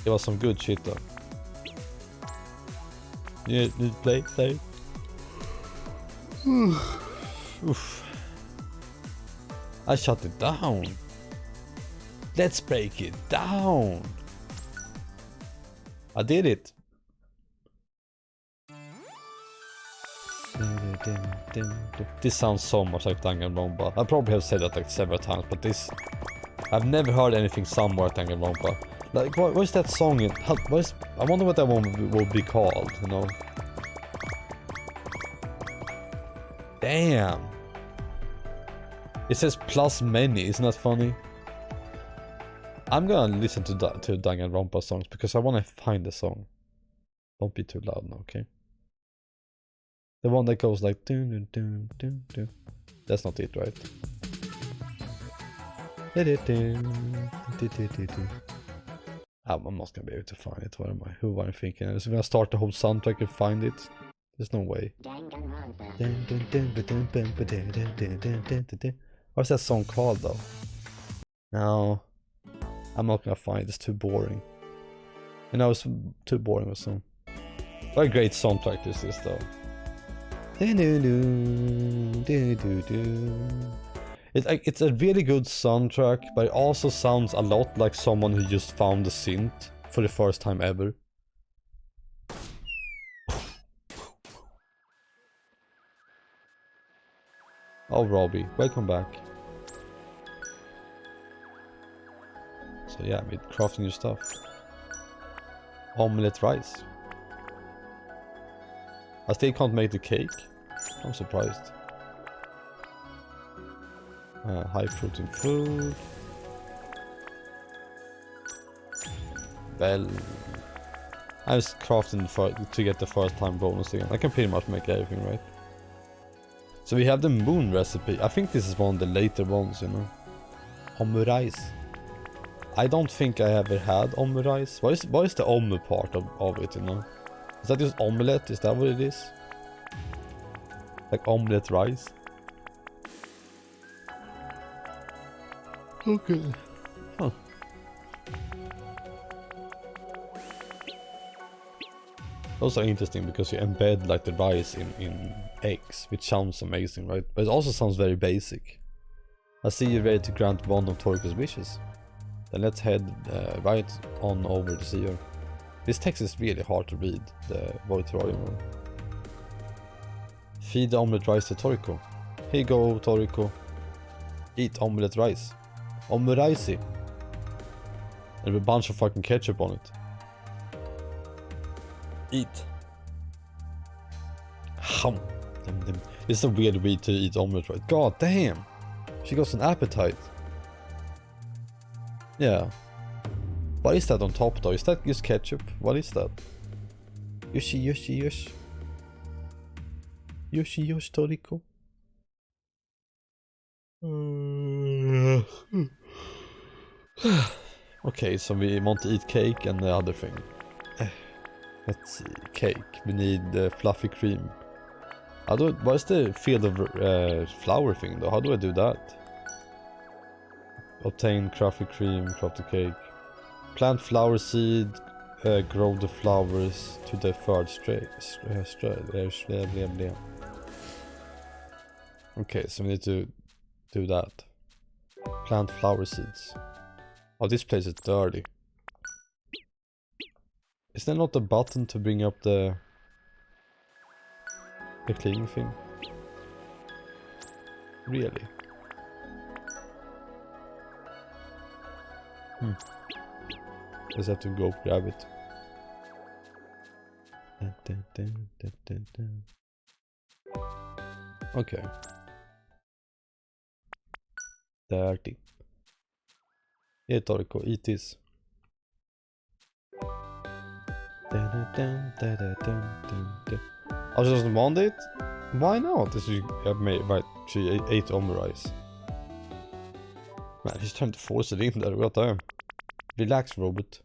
It was some good shit though. Yeah, play. Oof. I shut it down. Let's break it down. I did it. This sounds so much like Danganronpa. I probably have said that like several times, but this... I've never heard anything sound more like Danganronpa. Like, what's that song in... I wonder what that one will be called, you know? Damn! It says plus many, isn't that funny? I'm gonna listen to Danganronpa songs because I wanna find the song. Don't be too loud now, okay? The one that goes like dun dun dun dun dun. That's not it, right? I'm not gonna be able to find it. What am I? Who am I thinking? I'm just gonna start the whole soundtrack and find it. There's no way. What's that song called though? No, I'm not gonna find it. It's too boring. You know, it's too boring or something. What a great soundtrack this is though. It's a really good soundtrack, but it also sounds a lot like someone who just found the synth for the first time ever. Oh, Robbie, welcome back. So yeah, we're crafting your stuff. Omelette rice. I still can't make the cake. I'm surprised. High protein food. Well, I was crafting to get the first time bonus again. I can pretty much make everything, right? So we have the moon recipe. I think this is one of the later ones, you know. Omurice. I don't think I ever had omurice. What is the omu part of it, you know? Is that just omelette? Is that what it is? Like omelette rice? Okay. Huh. Those are interesting because you embed like the rice in eggs, which sounds amazing, right? But it also sounds very basic. I see you're ready to grant one of Toriko's wishes. Then let's head right on over to Seer. This text is really hard to read, the Terrarium one. Feed the omelette rice to Toriko. Here you go, Toriko. Eat omelette rice. Omurice. And a bunch of fucking ketchup on it. Eat. Hum. This is a weird way to eat omelette rice. God damn. She got an appetite. Yeah. What is that on top though? Is that just ketchup? What is that? Yoshi, yoshi, yoshi. Yoshi, yoshi, Toriko. Okay, so we want to eat cake and the other thing. Let's see, cake. We need fluffy cream. What is the field of flour thing though? How do I do that? Obtain fluffy cream, craft the cake. Plant flower seed, grow the flowers to the third Okay, so we need to do that. Plant flower seeds. Oh, this place is dirty. Is there not a button to bring up the cleaning thing? Really? Just have to go grab it. Okay. Dirty. Here, Toriko, eat this. I just want it? Why not? This is right, she ate omurice. Man, he's trying to force it in there, what damn. Relax, robot.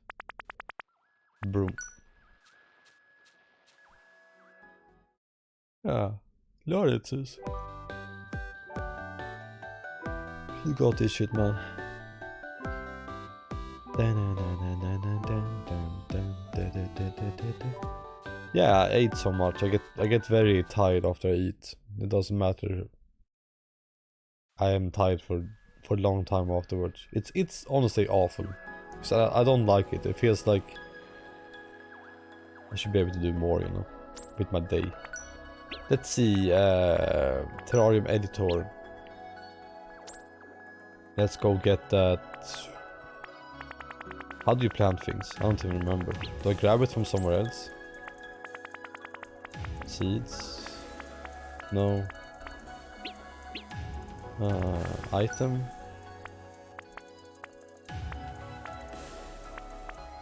Broom. Ja, gör det sus. You got this shit, man. Yeah, I ate so much. I get very tired after I eat. It doesn't matter. I am tired for a long time afterwards. It's honestly awful. So I don't like it. It feels like I should be able to do more, you know, with my day. Let's see, Terrarium editor. Let's go get that. How do you plant things? I don't even remember. Do I grab it from somewhere else? Seeds? No. Item?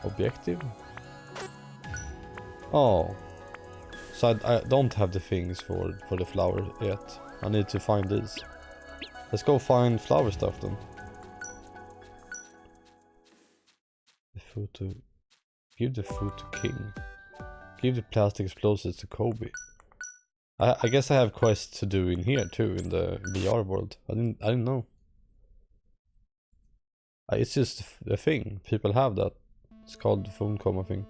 Objective? Oh. So I don't have the things for the flower yet. I need to find these. Let's go find flower stuff then. The food to... Give the food to King. Give the plastic explosives to Kobe. I guess I have quests to do in here too, in the VR world. I didn't know. It's just a thing. People have that. It's called the phone coma thing.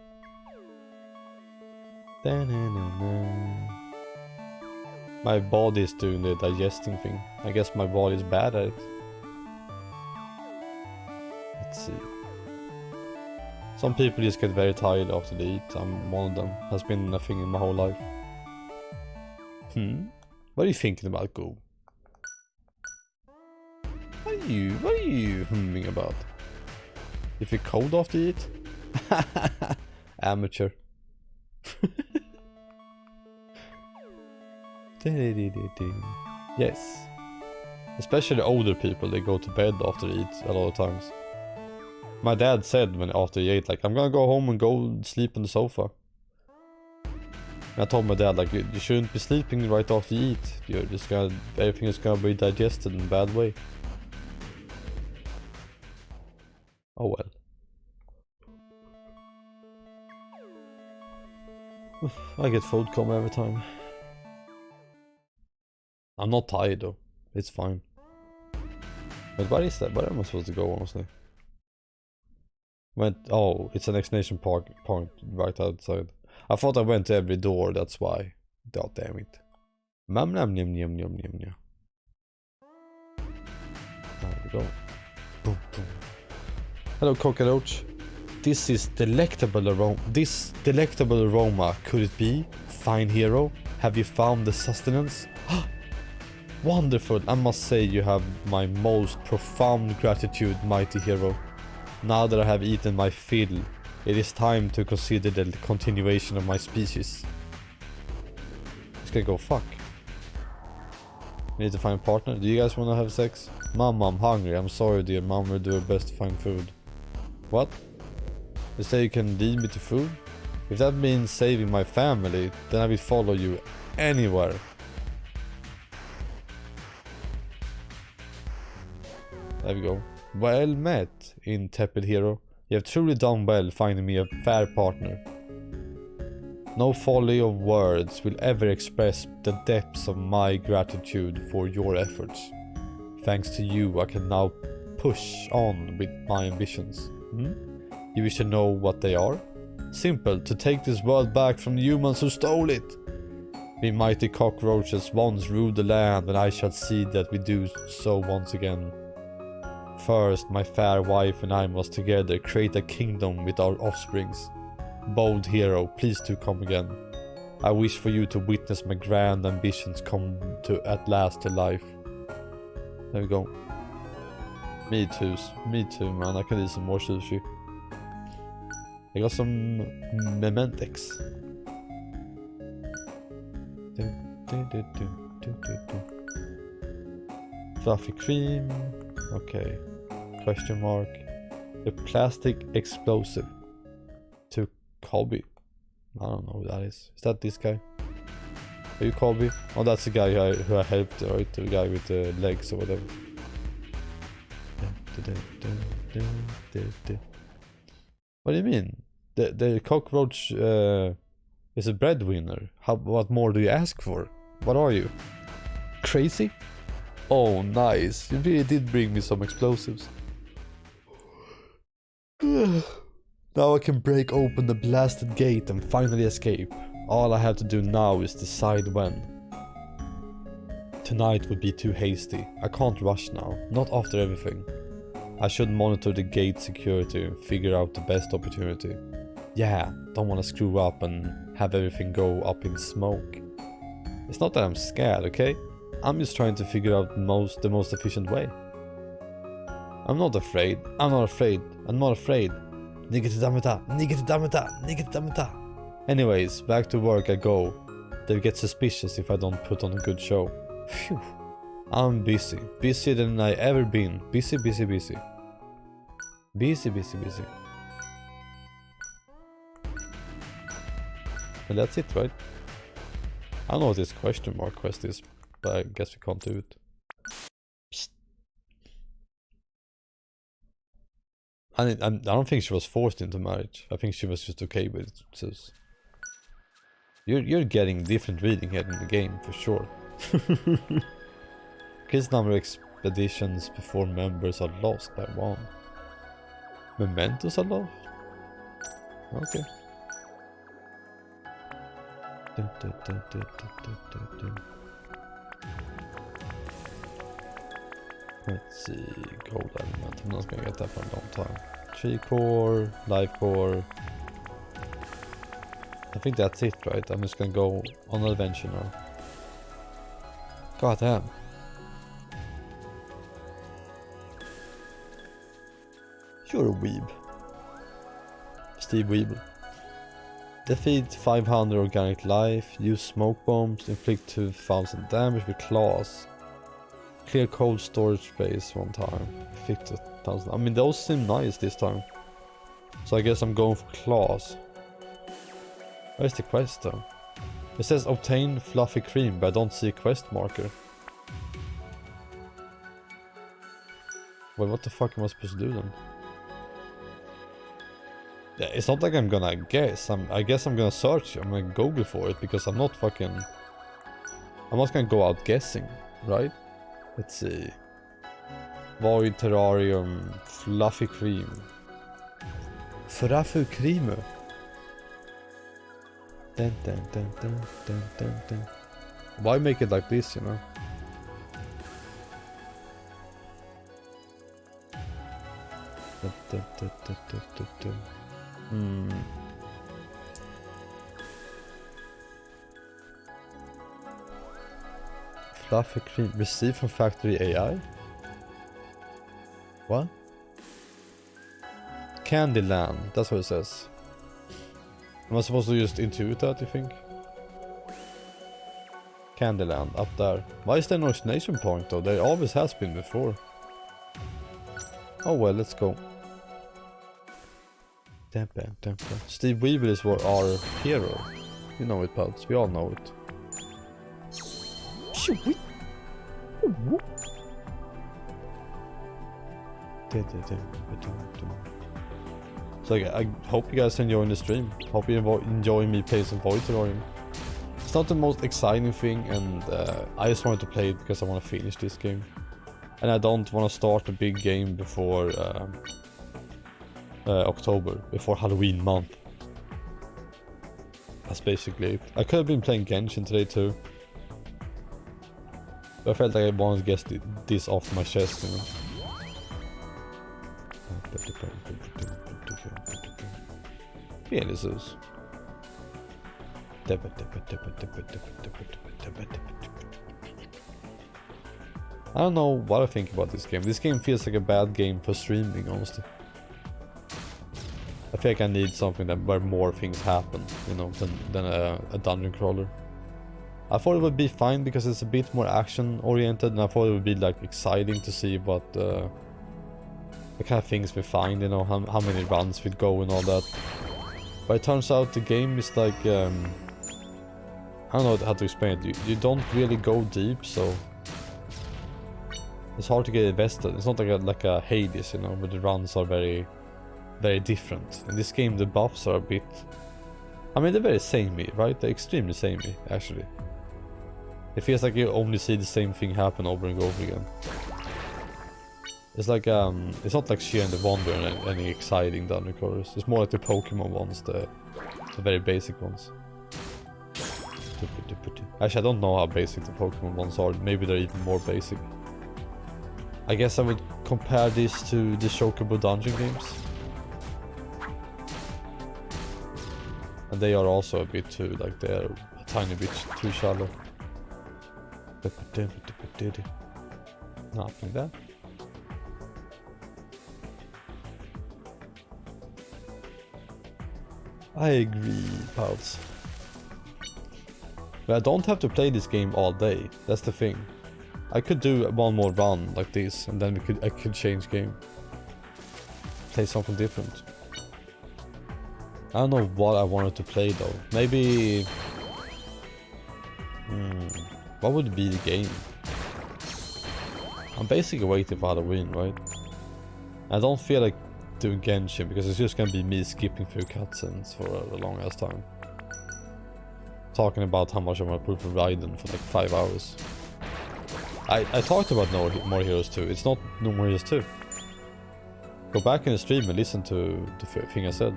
My body is doing the digesting thing. I guess my body is bad at it. Let's see. Some people just get very tired after they eat. I'm one of them. Has been a thing in my whole life. What are you thinking about, Go? What are you humming about? You feel cold after you eat? Amateur. Yes. Especially older people, they go to bed after they eat a lot of times. My dad said after he ate, like, I'm gonna go home and go sleep on the sofa. I told my dad, like, you shouldn't be sleeping right after you eat. You're just gonna, everything is gonna be digested in a bad way. Oh well. I get food coma every time. I'm not tired though. It's fine. But what is that? Where am I supposed to go, honestly? Oh, it's an destination point right outside. I thought I went to every door, that's why. God damn it. Mam nam nyam nyam nyam nyam nyam. There we go. Boom boom. Hello cockroach. This delectable aroma, could it be? Fine hero, have you found the sustenance? Wonderful, I must say you have my most profound gratitude, mighty hero. Now that I have eaten my fill, it is time to consider the continuation of my species. Just gonna go fuck. Need to find a partner. Do you guys wanna have sex? Mom, I'm hungry. I'm sorry dear, mom will do her best to find food. What? You say you can lead me to food? If that means saving my family, then I will follow you anywhere. There we go. Well met, intrepid hero. You have truly done well finding me a fair partner. No folly of words will ever express the depths of my gratitude for your efforts. Thanks to you, I can now push on with my ambitions. You wish to know what they are? Simple, to take this world back from the humans who stole it. We mighty cockroaches once ruled the land, and I shall see that we do so once again. First, my fair wife and I must together create a kingdom with our offsprings. Bold hero, please do come again. I wish for you to witness my grand ambitions come to at last to life. There we go. Me too, man. I can eat some more sushi. I got some Mementex. Fluffy cream. Okay. Question mark. A plastic explosive. To Kobe. I don't know who that is. Is that this guy? Are you Kobe? Oh, that's the guy who I helped, right? The guy with the legs or whatever. What do you mean? The cockroach is a breadwinner. What more do you ask for? What are you? Crazy? Oh, nice. You really did bring me some explosives. Now I can break open the blasted gate and finally escape. All I have to do now is decide when. Tonight would be too hasty. I can't rush now, not after everything. I should monitor the gate security and figure out the best opportunity. Yeah, don't want to screw up and have everything go up in smoke. It's not that I'm scared, okay? I'm just trying to figure out the most efficient way. I'm not afraid. Anyways, back to work I go. They'll get suspicious if I don't put on a good show. Phew. I'm busy. Busier than I ever been. Busy. And that's it, right? I don't know what this question mark quest is, but I guess we can't do it. Psst. I don't think she was forced into marriage. I think she was just okay with it. So you're getting different reading here in the game for sure. Increase number of expeditions before members are lost by 1. Mementos are lost? Okay. Let's see, gold element. I'm not gonna get that for a long time. Tree core, life core. I think that's it, right? I'm just gonna go on an adventure now. God damn. You're a weeb. Steve Weeble. Defeat 500 organic life, use smoke bombs, inflict 2000 damage with claws. Clear cold storage space one time. 50,000. I mean, those seem nice this time. So I guess I'm going for claws. Where's the quest though? It says obtain fluffy cream, but I don't see a quest marker. Well, what the fuck am I supposed to do then? Yeah, it's not like I'm gonna guess. I guess I'm gonna search. I'm gonna Google for it because I'm not fucking... I'm not gonna go out guessing, right? Let's see. Void, terrarium, fluffy cream. Fluffy cream. Dun, dun, dun, dun, dun, dun, dun. Why make it like this, you know? Dun, dun, dun, dun, dun, dun, dun. Fluffy cream. Received from factory AI? What? Candyland. That's what it says. Am I supposed to just intuit that, you think? Candyland, up there. Why is there no exclamation point though? There always has been before. Oh well, let's go. Steve Weaver is our hero. You know it, pals. We all know it. So I hope you guys are enjoying the stream. Hope you enjoy me playing some Void Terrarium. It's not the most exciting thing, and I just wanted to play it because I want to finish this game. And I don't want to start a big game before October, before Halloween month. That's basically it. I could have been playing Genshin today too. But I felt like I wanted to get this off my chest, you know. Penises. I don't know what I think about this game. This game feels like a bad game for streaming, honestly. I feel like I need something where more things happen, you know, than a dungeon crawler. I thought it would be fine because it's a bit more action oriented, and I thought it would be like exciting to see what kind of things we find, you know, how many runs we'd go and all that. But it turns out the game is like, I don't know how to explain it. You don't really go deep, so it's hard to get invested. It's not like a Hades, you know, where the runs are very, very different. In this game, the buffs are a bit... I mean, they're very samey, right? They're extremely samey, actually. It feels like you only see the same thing happen over and over again. It's like, it's not like Sheer and the Wonder and any exciting dungeon crawlers. It's more like the Pokemon ones, the very basic ones. Actually, I don't know how basic the Pokemon ones are. Maybe they're even more basic. I guess I would compare this to the Chocobo dungeon games. And they are also a bit too, like they're a tiny bit too shallow. Nothing there. I agree, pals. But I don't have to play this game all day. That's the thing. I could do one more run like this, and then I could change game. Play something different. I don't know what I wanted to play though. Maybe... what would be the game? I'm basically waiting for Halloween, right? I don't feel like doing Genshin because it's just gonna be me skipping through cutscenes for a long ass time. Talking about how much I want to put for Raiden for like 5 hours. I talked about No More Heroes 2. It's not No More Heroes 2. Go back in the stream and listen to the thing I said.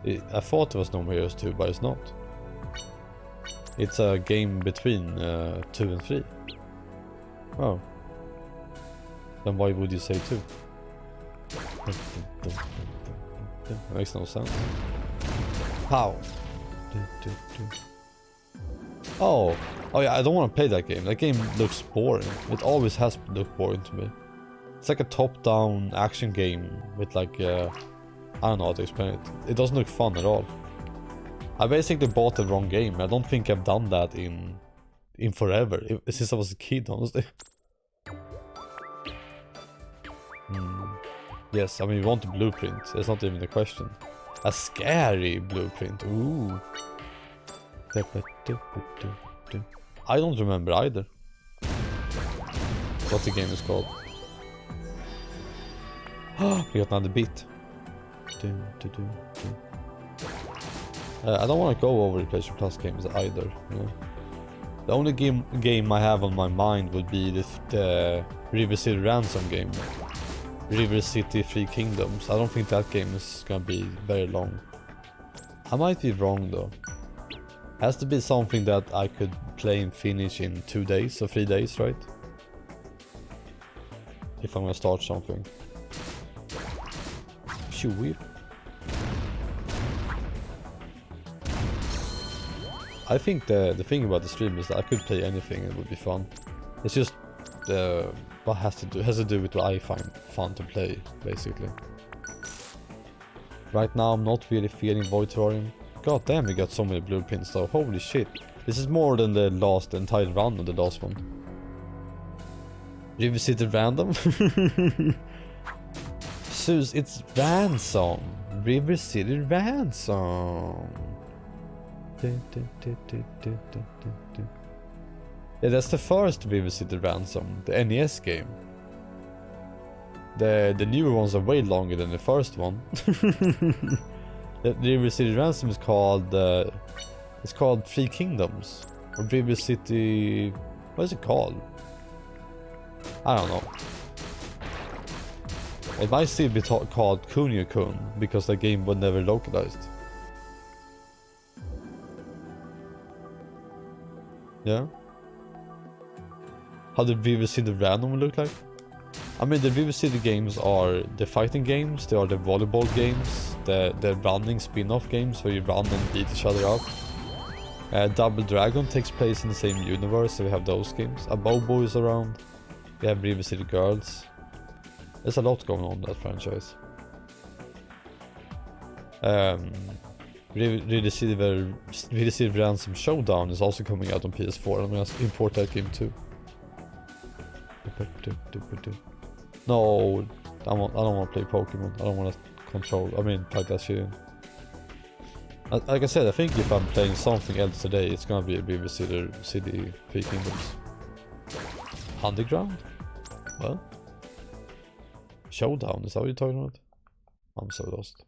I thought it was No More Heroes 2, but it's not. It's a game between 2 and 3. Oh. Then why would you say 2? That makes no sense. How? Oh yeah, I don't want to play that game. That game looks boring. It always has looked boring to me. It's like a top-down action game with like, I don't know how to explain it. It doesn't look fun at all. I basically bought the wrong game. I don't think I've done that in forever, since I was a kid, honestly. Yes, I mean, we want the blueprint. It's not even a question. A scary blueprint. Ooh. I don't remember either what the game is called. We got another beat. I don't want to go over the PlayStation Plus games either, you know. The only game I have on my mind would be the River City Ransom game. River City Three Kingdoms. I don't think that game is gonna be very long. I might be wrong though. Has to be something that I could play and finish in 2 days or 3 days, right? If I'm gonna start something. Weird. I think the thing about the stream is that I could play anything and it would be fun. It's just what has to do with what I find fun to play, basically. Right now I'm not really feeling Void Terrarium. God damn, we got so many blueprints though. Holy shit. This is more than the entire run of the last one. River City Random? Sus, it's Ransom. River City Ransom. Yeah, that's the first River City Ransom, the NES game. The newer ones are way longer than the first one. The River City Ransom is called it's called Three Kingdoms. Or River City, what is it called? I don't know. It might still be called Kunio-kun because the game was never localized. Yeah. How did River City Random look like? I mean, the River City games are the fighting games, they are the volleyball games, the running spin-off games where you run and beat each other up. Double Dragon takes place in the same universe, so we have those games. A Bobo is around. We have River City Girls. There's a lot going on in that franchise. River City Ransom Showdown is also coming out on PS4. I'm gonna import that game too. No, I don't want to play Pokemon. I don't want to control. I mean, type that shit in. Like I said, I think if I'm playing something else today, it's gonna be a River City Three Kingdoms. Underground? What? Showdown, is that what you're talking about? I'm so lost.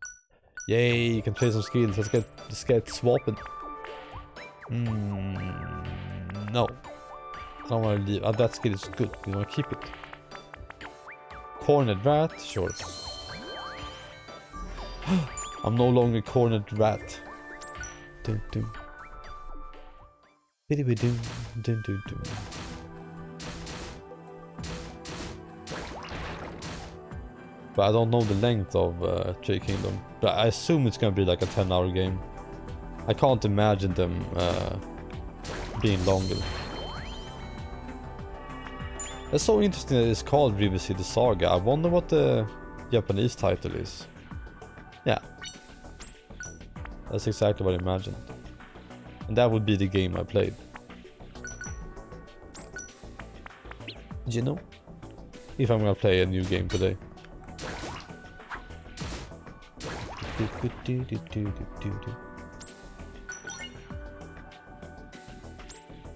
Yay, you can play some skills. Let's get swapping. No. I don't want to leave. That skill is good. We want to keep it. Cornered rat? Sure. I'm no longer cornered rat. Dun, dun. Dun, dun, dun, dun. But I don't know the length of Three Kingdom. But I assume it's gonna be like a 10-hour game. I can't imagine them being longer. It's so interesting that it's called River City Saga. I wonder what the Japanese title is. Yeah. That's exactly what I imagined. And that would be the game I played. You know? If I'm gonna play a new game today.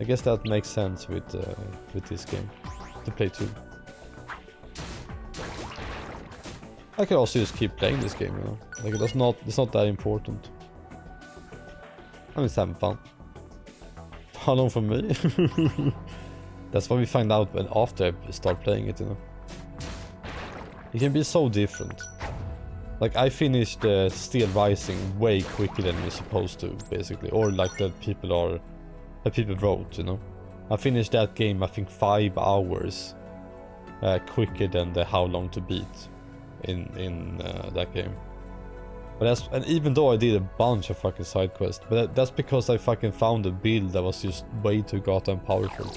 I guess that makes sense with this game to play too. I could also just keep playing this game, you know. Like it's not that important. I'm just having fun. Fun for me. That's what we find out when after I start playing it, you know. It can be so different. Like I finished Steel Rising way quicker than you're supposed to, basically, or like that people wrote, you know. I finished that game, I think 5 hours quicker than the how long to beat in that game. But and even though I did a bunch of fucking side quests, but that's because I fucking found a build that was just way too goddamn powerful.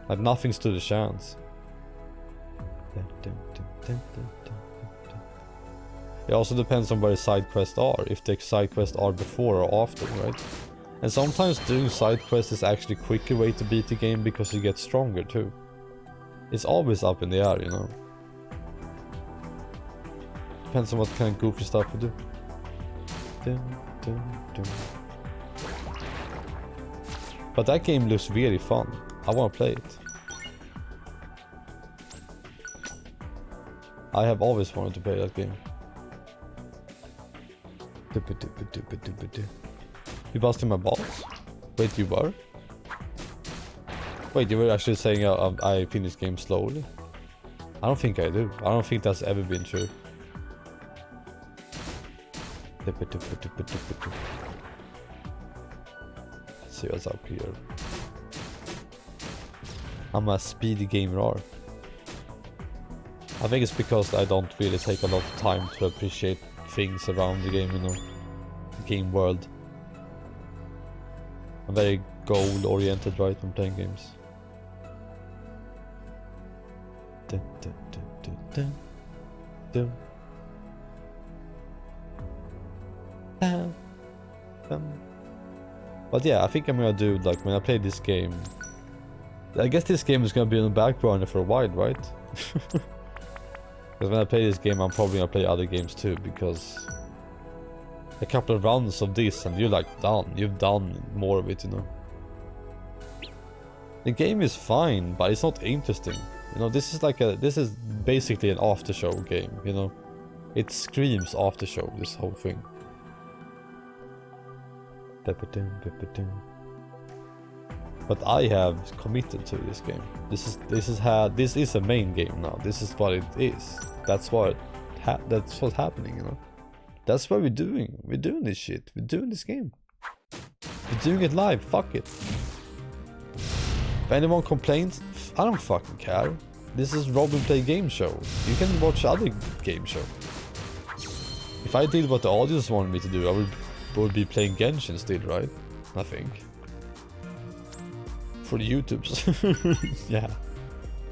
Like nothing stood a chance. It also depends on where the side quests are, if the side quests are before or after, right? And sometimes doing side quests is actually a quicker way to beat the game because you get stronger too. It's always up in the air, you know. Depends on what kind of goofy stuff you do. But that game looks very fun. I want to play it. I have always wanted to play that game. You busting my balls? Wait, you were? Wait, you were actually saying I finish games slowly? I don't think I do. I don't think that's ever been true. Let's see what's up here. I'm a speedy gamer. I think it's because I don't really take a lot of time to appreciate things around the game, you know. The game world. I'm very goal oriented, right, when playing games. Dun, dun, dun, dun, dun. Dun. Dun. Dun. But yeah, I think I'm gonna do, like, when I play this game, I guess this game is gonna be on the back burner for a while, right? Because when I play this game, I'm probably gonna play other games too, because a couple of rounds of this and you're like done. You've done more of it, you know. The game is fine, but it's not interesting. You know, this is basically an after show game, you know. It screams after show, this whole thing. But I have committed to this game. This is a main game now. This is what it is. That's what's happening, you know. That's what we're doing. We're doing this shit. We're doing this game. We're doing it live. Fuck it. If anyone complains, I don't fucking care. This is role-play game show. You can watch other game show. If I did what the audience wanted me to do, I would be playing Genshin still, right? I think. For the YouTubes. Yeah.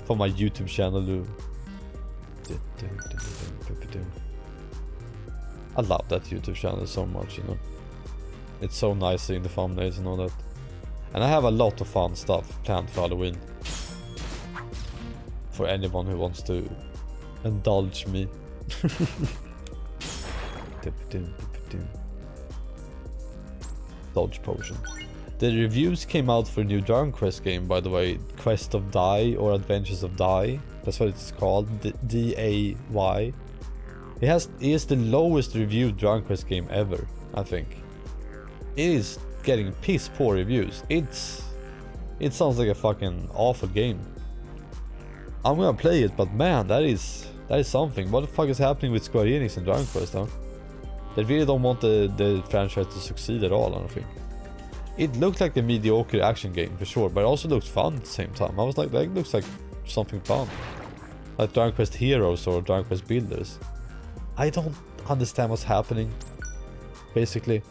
For my YouTube channel, too. I love that YouTube channel so much, you know. It's so nice seeing the thumbnails and all that. And I have a lot of fun stuff planned for Halloween. For anyone who wants to indulge me. Dodge potion. The reviews came out for a new Dragon Quest game, by the way. Quest of Dai or Adventures of Dai. That's what it's called. D-A-Y. It is the lowest reviewed Dragon Quest game ever, I think. It is getting piss poor reviews. It sounds like a fucking awful game. I'm gonna play it, but man, that is something. What the fuck is happening with Square Enix and Dragon Quest, huh? They really don't want the franchise to succeed at all, I don't think. It looked like a mediocre action game for sure, but it also looked fun at the same time. I was like, that looks like something fun. Like Dragon Quest Heroes or Dragon Quest Builders. I don't understand what's happening, basically.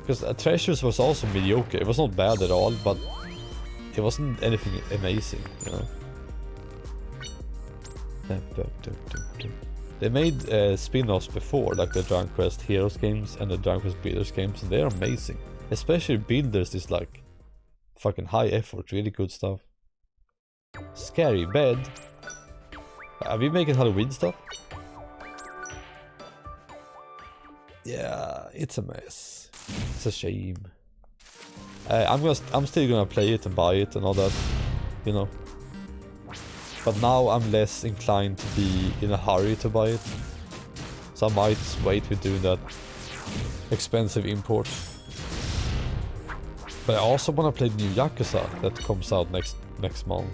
Because Treasures was also mediocre. It was not bad at all, but it wasn't anything amazing, you know. They made spin-offs before, like the Dragon Quest Heroes games and the Dragon Quest Builders games, and they're amazing. Especially Builders is like fucking high effort, really good stuff. Scary bed. Are we making Halloween stuff? Yeah, it's a mess. It's a shame. I'm still gonna play it and buy it and all that, you know. But now I'm less inclined to be in a hurry to buy it. So I might wait with doing that expensive import. But I also wanna play the new Yakuza that comes out next month.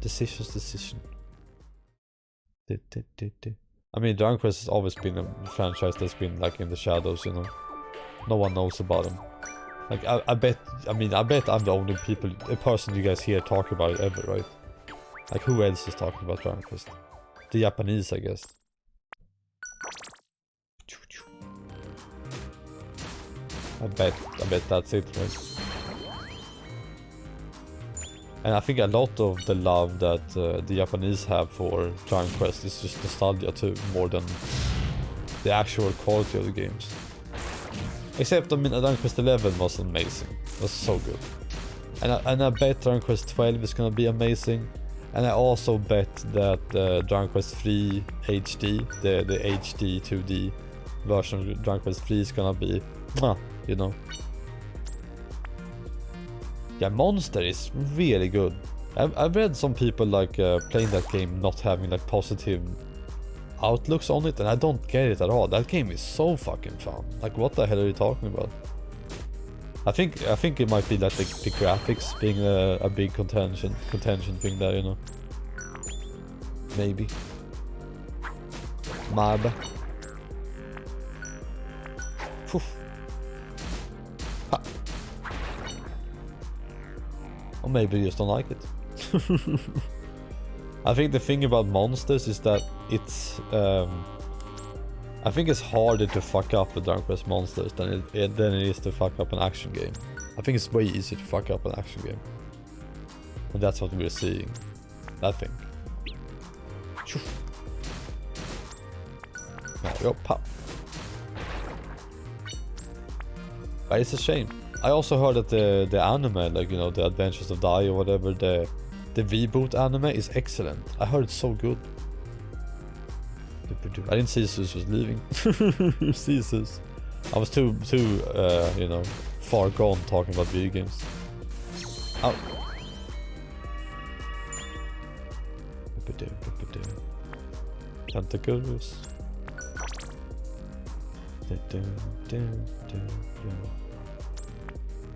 Decision. I mean, Dragon Quest has always been a franchise that's been like in the shadows, you know. No one knows about them. Like I bet I'm the only person you guys hear talk about it ever, right? Like who else is talking about Dragon Quest? The Japanese, I guess. I bet that's it, right? And I think a lot of the love that the Japanese have for Dragon Quest is just nostalgia too, more than the actual quality of the games. Except, I mean, Dragon Quest 11 was amazing. It was so good. And I bet Dragon Quest 12 is gonna be amazing. And I also bet that Dragon Quest 3 HD, the HD 2D version of Dragon Quest 3 is gonna be, you know. Yeah, Monster is really good. I've read some people like playing that game not having like positive outlooks on it, and I don't get it at all. That game is so fucking fun. Like, what the hell are you talking about? I think it might be like the graphics being a big contention thing there, you know. Maybe. Maybe. Phew. Ha. Or maybe you just don't like it. I think the thing about monsters is that it's I think it's harder to fuck up with Dragon Quest Monsters than it is to fuck up an action game. I think it's way easier to fuck up an action game. And that's what we're seeing. I think. There we go, pop. But it's a shame. I also heard that the anime, like, you know, the Adventures of Dai or whatever, the reboot anime is excellent. I heard it's so good. I didn't see Sus was leaving. Jesus. I was too you know, far gone talking about video games. Ow. Tentacles.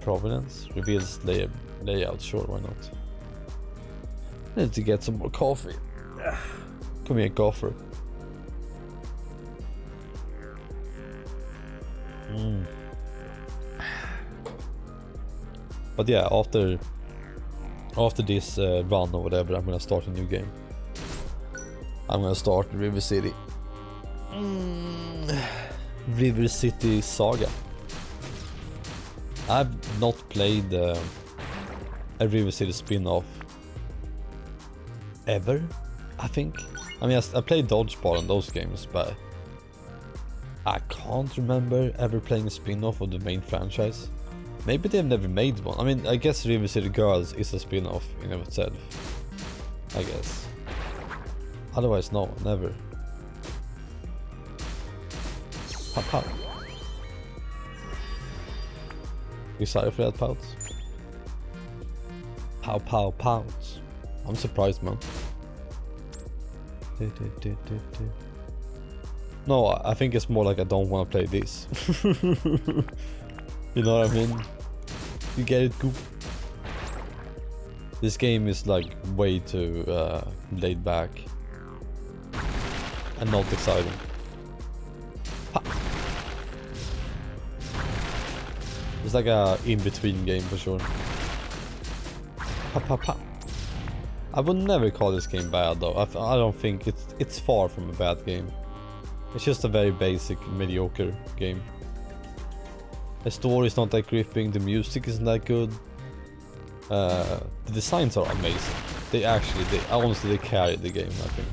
Provenance reveals layout. Sure, why not? I need to get some more coffee. Come here, gopher. But yeah, after this run or whatever, I'm gonna start a new game. I'm gonna start River City. River City Saga. I've not played a River City spin-off ever, I think. I mean, I played Dodgeball in those games, but I can't remember ever playing a spin-off of the main franchise. Maybe they've never made one. I mean, I guess River City Girls is a spin-off in of itself, I guess. Otherwise, no, never. Pow pow. You sorry for that, Pouts? Pow pow Pouts. I'm surprised, man. No, I think it's more like I don't want to play this. You know what I mean? You get it, Goop? This game is like way too laid back and not exciting. Ha. It's like a in-between game for sure. Pa pa pa. I would never call this game bad though. I don't think it's far from a bad game. It's just a very basic, mediocre game. The story is not that gripping, the music isn't that good. The designs are amazing. Honestly, they carry the game, I think.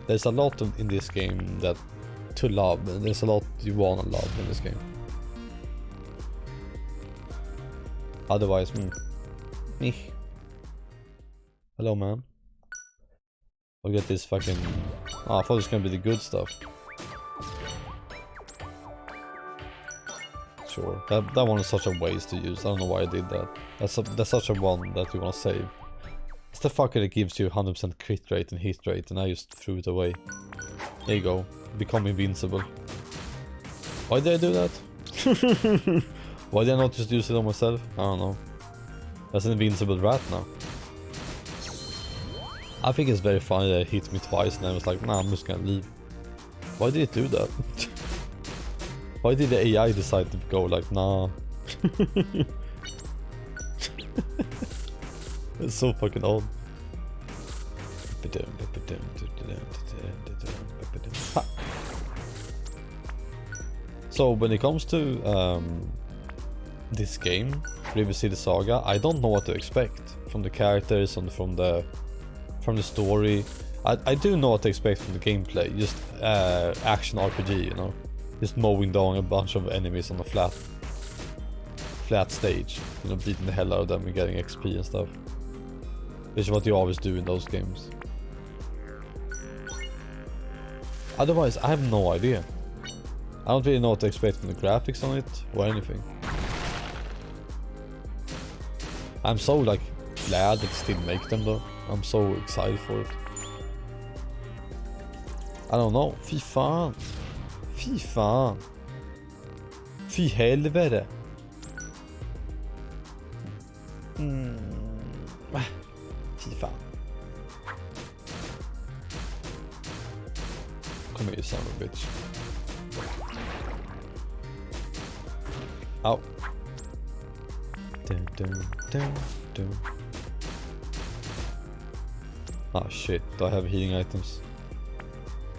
There's a lot in this game that to love, and there's a lot you wanna love in this game. Otherwise, meh. Hello, man. I'll get this fucking... Oh, I thought it was gonna be the good stuff. Sure, that one is such a waste to use. I don't know why I did that. That's such a one that you wanna save. It's the fucker that gives you 100% crit rate and hit rate, and I just threw it away. There you go. Become invincible. Why did I do that? Why did I not just use it on myself? I don't know. That's an invincible rat now. I think it's very funny that it hit me twice and I was like, nah, I'm just gonna leave. Why did it do that? Why did the AI decide to go like, nah? It's so fucking old. So when it comes to this game, River City Saga, I don't know what to expect from the characters and from the story. I do know what to expect from the gameplay, just action RPG, you know, just mowing down a bunch of enemies on a flat stage, you know, beating the hell out of them and getting XP and stuff, which is what you always do in those games. Otherwise, I have no idea. I don't really know what to expect from the graphics on it or anything. I'm so like glad that still make them though. I'm so excited for it. I don't know. Fy fan. Fy fan. Fy helvete. Fy fan. Come here, you son of a bitch. Ow. Dun, dun, dun, dun. Oh shit, do I have healing items?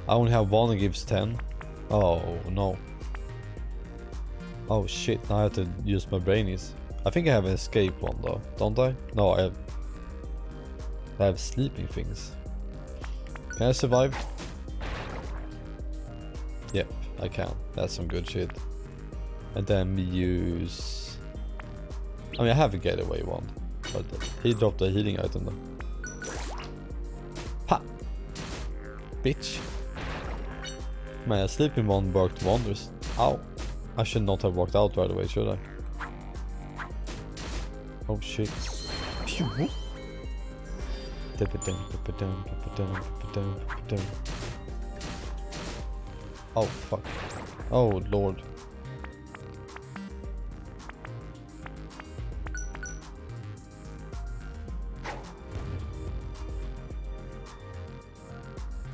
I only have one that gives 10. Oh no. Oh shit, now I have to use my brainies. I think I have an escape one though, don't I? No, I have sleeping things. Can I survive? Yep, I can. That's some good shit. And then we use... I mean, I have a getaway one. But he dropped a healing item though. Ha! Bitch. Man, a sleeping one worked wonders. Ow. I should not have walked out right away, should I? Oh shit. Phew. Oh fuck. Oh lord.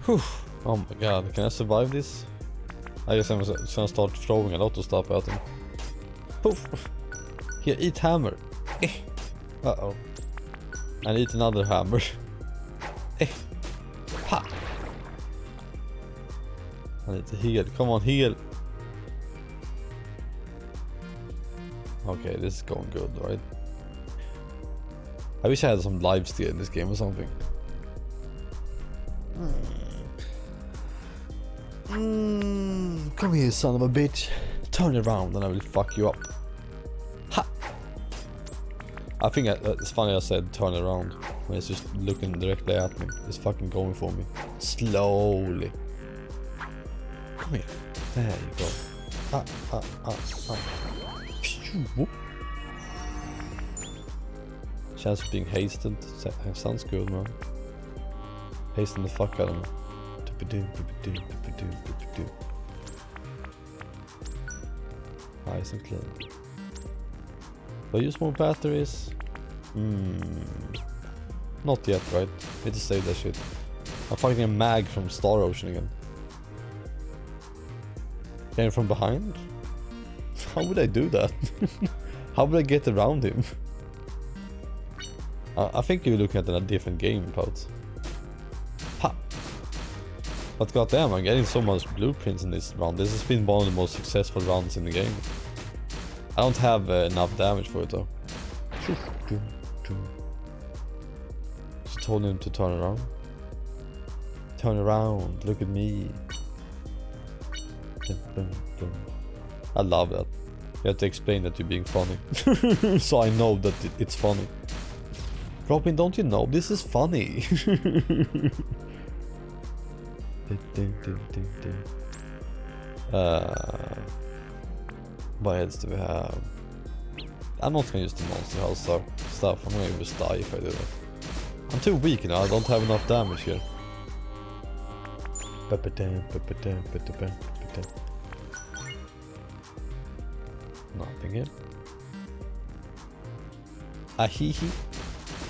Whew. Oh my god, can I survive this? I guess I'm gonna start throwing a lot of stuff at him. Poof! Here, eat hammer! Uh-oh. And eat another hammer. Ha! I need to heal. Come on, heal! Okay, this is going good, right? I wish I had some lifesteal in this game or something. Come here, son of a bitch. Turn around and I will fuck you up. Ha! I think it's funny I said turn around when it's just looking directly at me. It's fucking going for me. Slowly. Come here. There you go. Phew. Chance of being hasted. Sounds good, man. Hasting the fuck out of me. Nice and clean. Do I use more batteries? Not yet, right? Need to save that shit. I'm fighting a mag from Star Ocean again. Came from behind? How would I do that? How would I get around him? I think you're looking at a different game, Pout. Ha! But goddamn, I'm getting so much blueprints in this round. This has been one of the most successful rounds in the game. I don't have enough damage for it though. Just told him to turn around. Turn around, look at me. I love that. You have to explain that you're being funny. So I know that it's funny. Robin, don't you know this is funny? What else do we have? I'm not gonna use the monster house stuff. I'm gonna just die if I do that. I'm too weak now. I don't have enough damage here. Nothing here. Ahihi.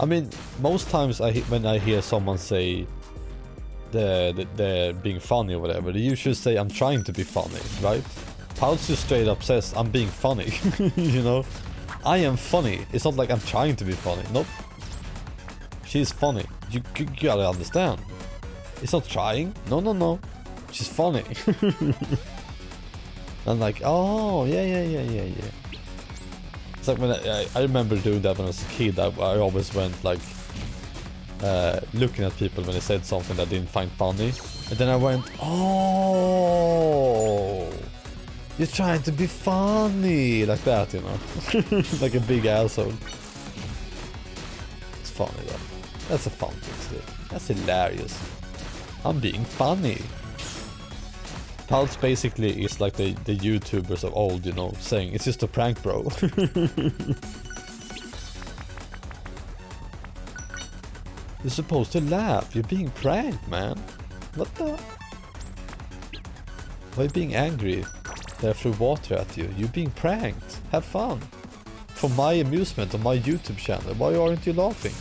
I mean, most times when I hear someone say they're being funny or whatever, they usually say I'm trying to be funny, right? Pout's just straight up says I'm being funny. You know, I am funny. It's not like I'm trying to be funny. Nope. She's funny. You gotta understand. It's not trying. No. She's funny. I'm like, oh yeah. It's like when I remember doing that when I was a kid. I always went like looking at people when they said something that I didn't find funny, and then I went, oh, you're trying to be funny, like that, you know. Like a big asshole. It's funny though. That's a fun thing to do. That's hilarious. I'm being funny. Pulse basically is like the YouTubers of old, you know, saying it's just a prank, bro. You're supposed to laugh. You're being pranked, man. What the? Why are you being angry? They threw water at you. You're being pranked. Have fun. For my amusement on my YouTube channel. Why aren't you laughing?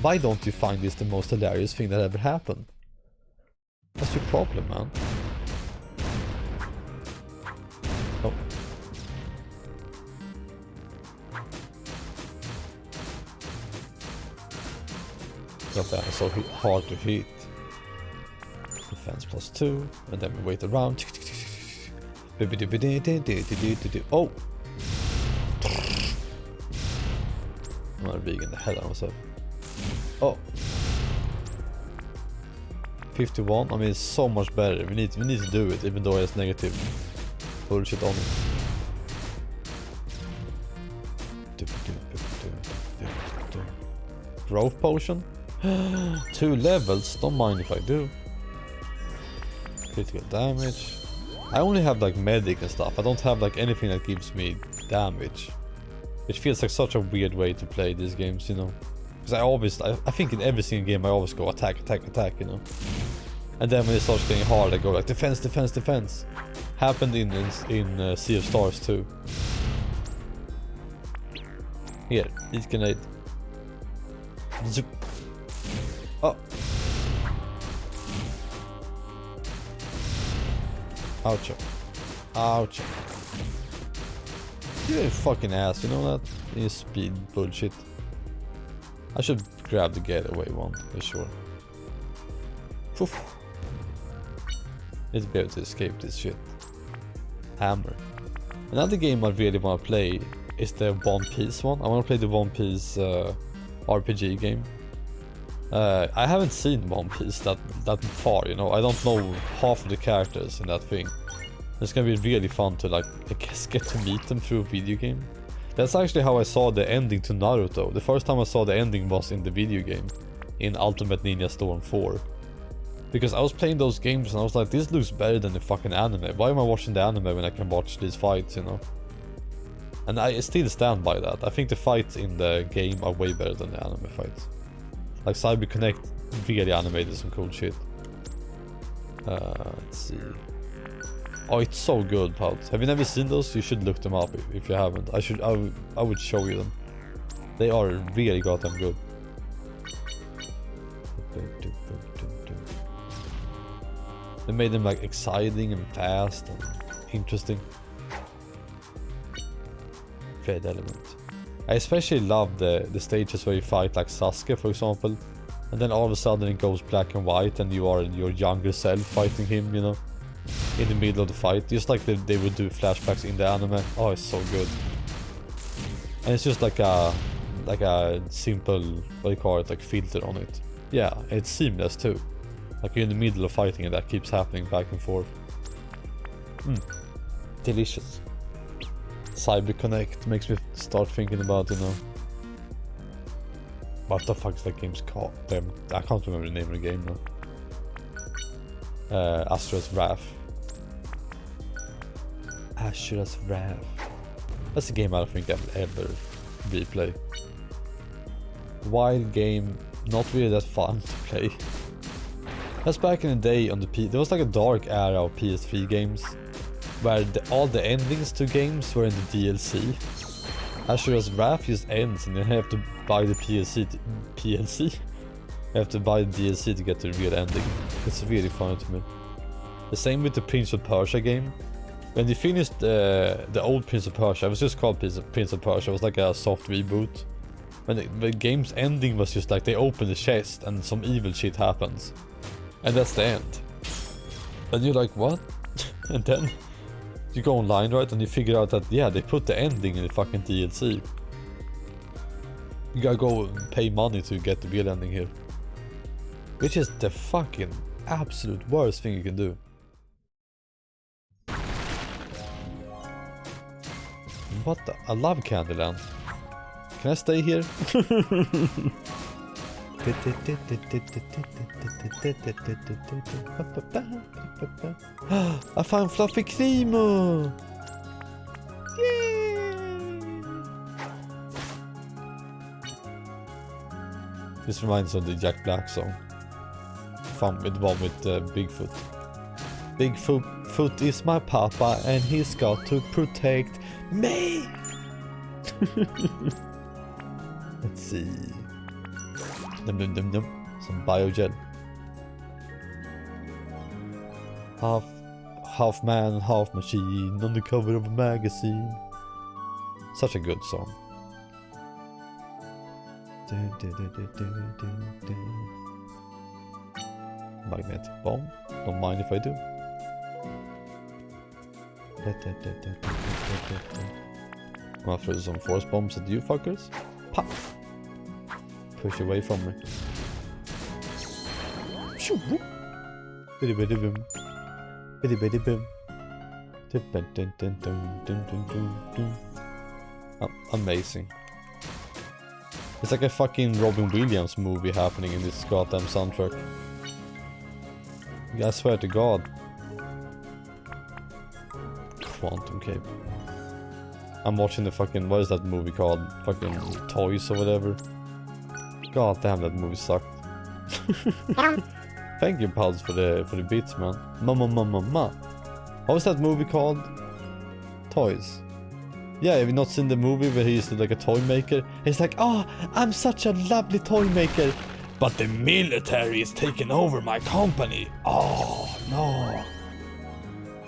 Why don't you find this the most hilarious thing that ever happened? What's your problem, man? Oh. That is so hard to hit. Defense +2, and then we wait around. Oh! I'm gonna vegan the hell out of myself. Oh! 51, I mean it's so much better. We need to do it, even though it has negative bullshit on it. Growth potion? 2 levels, don't mind if I do. Critical damage. I only have like medic and stuff. I don't have like anything that gives me damage. Which feels like such a weird way to play these games, you know. Because I think in every single game I always go attack, attack, attack, you know. And then when it starts getting hard I go like defense, defense, defense. Happened in Sea of Stars too. Here, eat grenade. Oh. Ouch. Ouch. You're a fucking ass, you know that? You speed bullshit. I should grab the getaway one, for sure. Poof. Need to be able to escape this shit. Hammer. Another game I really want to play is the One Piece one. I want to play the One Piece RPG game. I haven't seen One Piece that far, you know. I don't know half of the characters in that thing. It's gonna be really fun to like, I guess, get to meet them through a video game. That's actually how I saw the ending to Naruto. The first time I saw the ending was in the video game, in Ultimate Ninja Storm 4. Because I was playing those games and I was like, this looks better than the fucking anime. Why am I watching the anime when I can watch these fights, you know? And I still stand by that. I think the fights in the game are way better than the anime fights. Like Cyber Connect really animated some cool shit. Let's see. Oh, it's so good, Pout. Have you never seen those? You should look them up if you haven't. I would show you them. They are really goddamn good. They made them like exciting and fast and interesting. Fade element. I especially love the stages where you fight like Sasuke, for example, and then all of a sudden it goes black and white and you are your younger self fighting him, you know, in the middle of the fight, just like they would do flashbacks in the anime. Oh, it's so good. And it's just like a simple, what do you call it, like filter on it. Yeah, it's seamless too. Like you're in the middle of fighting and that keeps happening back and forth. Delicious. Cyber Connect makes me start thinking about, you know, what the fuck is that game's called? Damn, I can't remember the name of the game now. Asura's Wrath. Asura's Wrath. That's a game I don't think I've ever replayed. Wild game, not really that fun to play. That's back in the day on the there was like a dark era of PS3 games where all the endings to games were in the DLC. Asura's Wrath just ends and you have to buy the PLC. You have to buy the DLC to get the real ending. It's really funny to me. The same with the Prince of Persia game. When you finished the old Prince of Persia, it was just called Prince of Persia, it was like a soft reboot. When the game's ending was just like they open the chest and some evil shit happens. And that's the end. And you're like, what? And then you go online, right, and you figure out that, yeah, they put the ending in the fucking DLC. You gotta go and pay money to get the real ending here. Which is the fucking absolute worst thing you can do. What the? I love Candyland. Can I stay here? I found Fluffy Creamer! Yay! This reminds me of the Jack Black song. Fun with the one with Bigfoot. Bigfoot is my papa and he's got to protect me. Let's see. Num num num num. Some biogel. Half man, half machine on the cover of a magazine. Such a good song. Magnetic bomb. Don't mind if I do. I'm gonna throw some force bombs at you fuckers. Pop! Push away from me. Bitty bitty boom. Bitty bitty boom. Amazing. It's like a fucking Robin Williams movie happening in this goddamn soundtrack. I swear to God. Quantum Cape. I'm watching the fucking, what is that movie called? Fucking Toys or whatever. God damn, that movie sucked. Thank you, Pals, for the beats, man. Ma. What was that movie called? Toys. Yeah, have you not seen the movie where he's like a toy maker? He's like, oh, I'm such a lovely toy maker, but the military is taking over my company. Oh, no.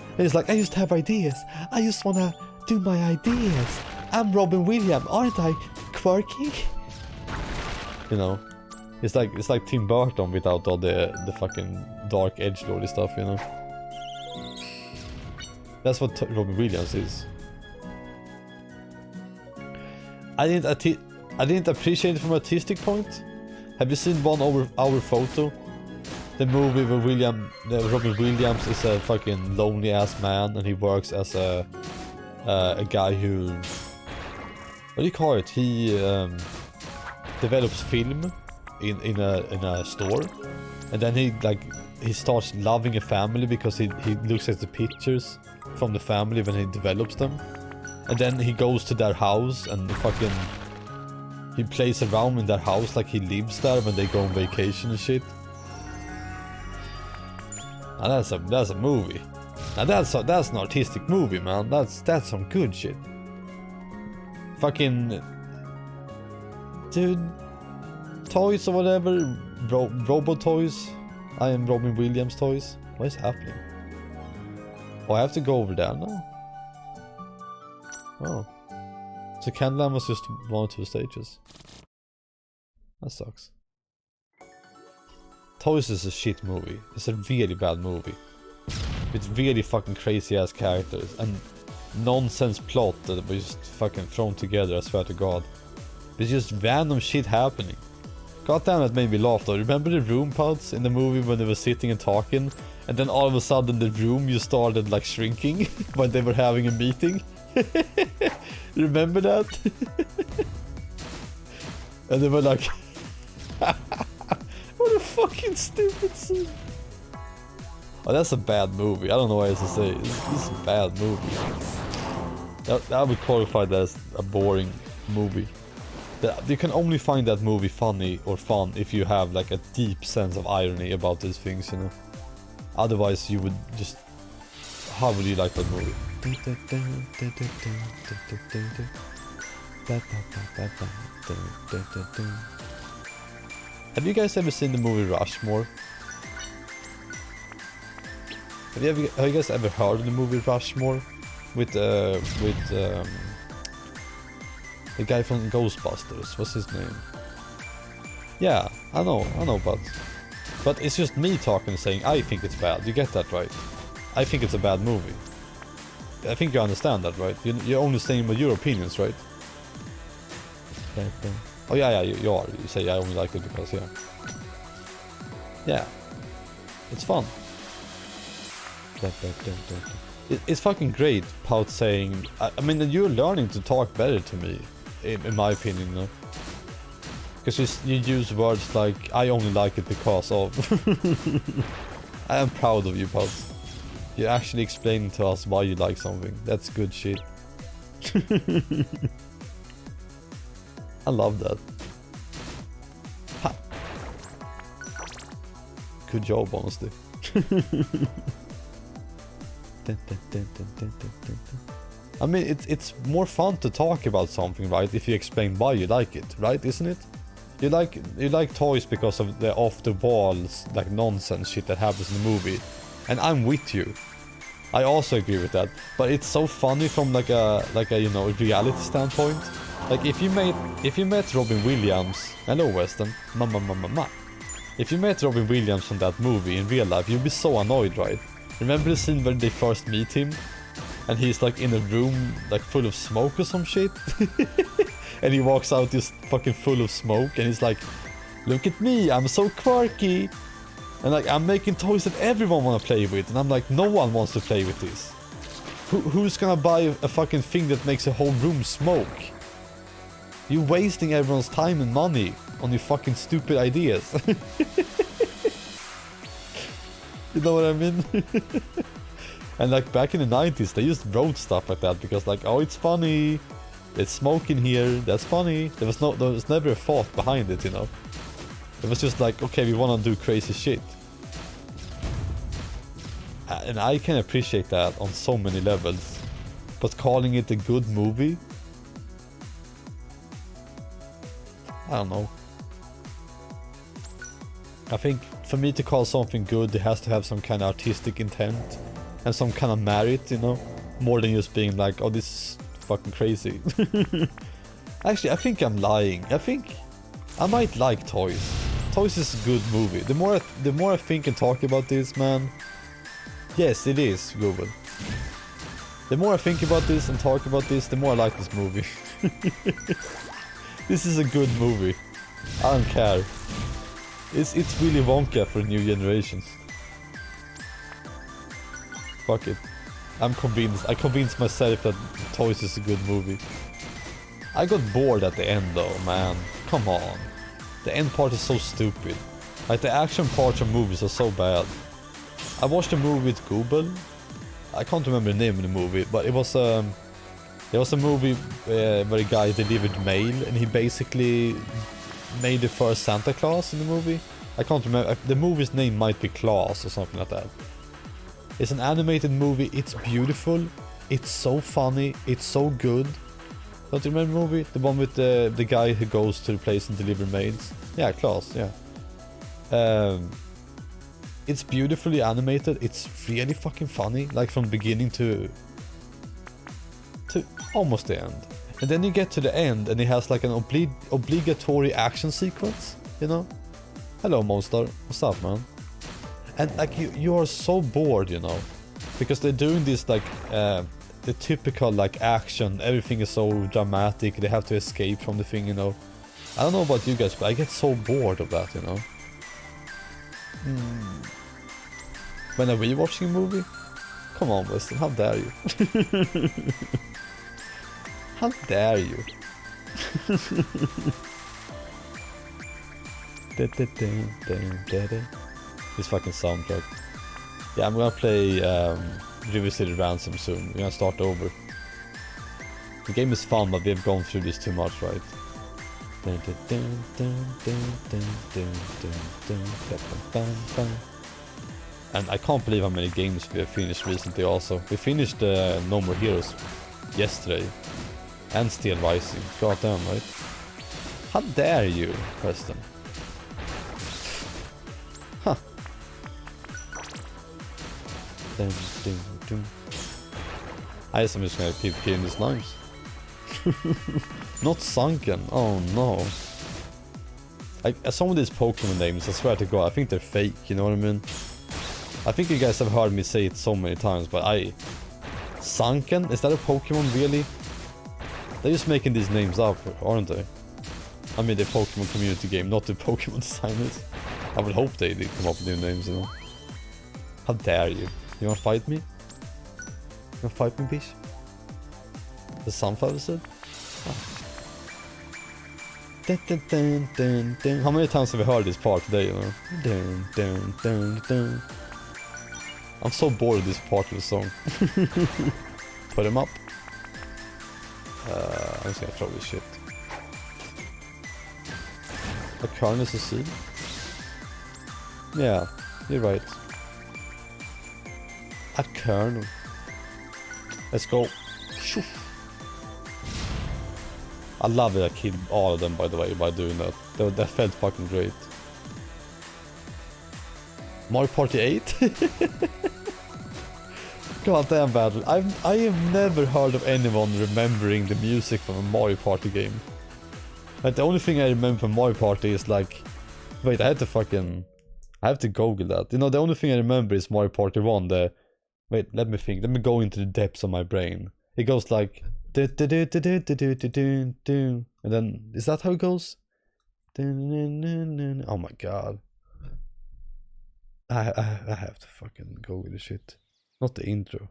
And he's like, I used to have ideas. I just wanna do my ideas. I'm Robin Williams, aren't I quirky? You know, it's like Tim Burton without all the fucking dark edgelordy stuff, you know. That's what Robin Williams is. I didn't appreciate it from an artistic point. Have you seen One Hour Photo? The movie where Robin Williams is a fucking lonely ass man and he works as a guy who, what do you call it? He develops film in a store, and then he starts loving a family because he looks at the pictures from the family when he develops them. And then he goes to their house and he plays around in their house like he lives there when they go on vacation and shit. And that's a movie. And that's an artistic movie, man. That's some good shit. Fucking dude, toys or whatever, Robo Toys. I am Robin Williams toys. What is happening? Oh, I have to go over there now. Oh. So Candyland was just 1 or 2 stages. That sucks. Toys is a shit movie. It's a really bad movie. With really fucking crazy ass characters and nonsense plot that was just fucking thrown together, I swear to God. There's just random shit happening. God damn, that made me laugh though. Remember the room pods in the movie when they were sitting and talking? And then all of a sudden the room just started like shrinking when they were having a meeting? Remember that? And they were like, what a fucking stupid scene. Oh, that's a bad movie. I don't know what else to say. This is a bad movie. I would qualify that as a boring movie. You can only find that movie funny or fun if you have like a deep sense of irony about these things, you know. Otherwise you would just... How would you like that movie? Have you guys ever seen the movie Rushmore? Have you guys ever heard of the movie Rushmore? With the guy from Ghostbusters, what's his name? Yeah, I know, but it's just me talking saying I think it's bad. You get that, right? I think it's a bad movie. I think you understand that, right? You're only saying about your opinions, right? Oh yeah, you are. You say I only like it because, yeah. Yeah. It's fun. It's fucking great, Pout saying... I mean, you're learning to talk better to me, in my opinion, you know? Because you use words like, I only like it because of... I am proud of you, Pout. You're actually explaining to us why you like something. That's good shit. I love that. Ha. good job, honestly. I mean, it's more fun to talk about something, right? If you explain why you like it, right? Isn't it? You like toys because of the off-the-walls, like, nonsense shit that happens in the movie, and I'm with you. I also agree with that. But it's so funny from like a you know, reality standpoint. Like if you met Robin Williams, hello Weston, ma. If you met Robin Williams from that movie in real life, you'd be so annoyed, right? Remember the scene where they first meet him? And he's like in a room like full of smoke or some shit? And he walks out just fucking full of smoke and he's like, look at me, I'm so quirky. And like, I'm making toys that everyone wanna play with. And I'm like, no one wants to play with this. Who's gonna buy a fucking thing that makes a whole room smoke? You're wasting everyone's time and money on your fucking stupid ideas. You know what I mean? And like back in the 90s, they just wrote stuff like that because like, oh, it's funny. It's smoke in here. That's funny. There was never a thought behind it, you know. It was just like, okay, we want to do crazy shit. And I can appreciate that on so many levels. But calling it a good movie? I don't know. I think for me to call something good, it has to have some kind of artistic intent. And some kind of merit, you know? More than just being like, oh, this is fucking crazy. Actually, I think I'm lying. I think I might like Toys. Toys is a good movie. The more I think and talk about this, man. Yes, it is, Google. The more I think about this and talk about this, the more I like this movie. This is a good movie. I don't care. It's Willy Wonka for new generations. Fuck it. I'm convinced. I convinced myself that Toys is a good movie. I got bored at the end though, man. Come on. The end part is so stupid. Like the action parts of movies are so bad. I watched a movie with Google. I can't remember the name of the movie, but it was a movie where a guy delivered mail and he basically made the first Santa Claus in the movie. I can't remember. The movie's name might be Claus or something like that. It's an animated movie. It's beautiful. It's so funny. It's so good. Don't you remember the movie? The one with the guy who goes to the place and delivers mails? Yeah, Claus, yeah. It's beautifully animated. It's really fucking funny. Like from beginning to almost the end. And then you get to the end and it has like an obligatory action sequence, you know? Hello, Monster. What's up, man? And like you are so bored, you know? Because they're doing this like the typical like action. Everything is so dramatic. They have to escape from the thing, you know? I don't know about you guys, but I get so bored of that, you know? When are we watching a movie? Come on, Weston, how dare you? How dare you? This fucking soundtrack. Yeah, I'm gonna play Revisited Ransom soon. We're gonna start over. The game is fun, but we've gone through this too much, right? And I can't believe how many games we have finished recently also. We finished No More Heroes yesterday. And Still Rising. God damn, right? How dare you, Preston? Huh. I guess I'm just gonna keep killing these slimes. Not sunken. Oh no. Some of these Pokemon names, I swear to God, I think they're fake, you know what I mean? I think you guys have heard me say it so many times, but Sunken? Is that a Pokemon really? They're just making these names up, aren't they? I mean the Pokemon community game, not the Pokemon designers. I would hope they did come up with new names, you know? How dare you? You wanna fight me? You wanna fight me, bitch? The Sunflower said? Oh. Dun, dun, dun, dun, dun. How many times have we heard this part today, you know? Dun, dun, dun, dun. I'm so bored of this part of the song. Put him up. I'm just gonna throw this shit. A Carnus a seed? Yeah. You're right. A kernel. Let's go. Shoo. I love it. I killed all of them, by the way, by doing that. That felt fucking great. Mario Party 8? God damn battle. I have never heard of anyone remembering the music from a Mario Party game. Like, the only thing I remember from Mario Party is like... Wait, I have to Google that. You know, the only thing I remember is Mario Party 1, Wait, let me think. Let me go into the depths of my brain. It goes like... And then, is that how it goes? Oh my god. I have to fucking Google this shit. Not the intro.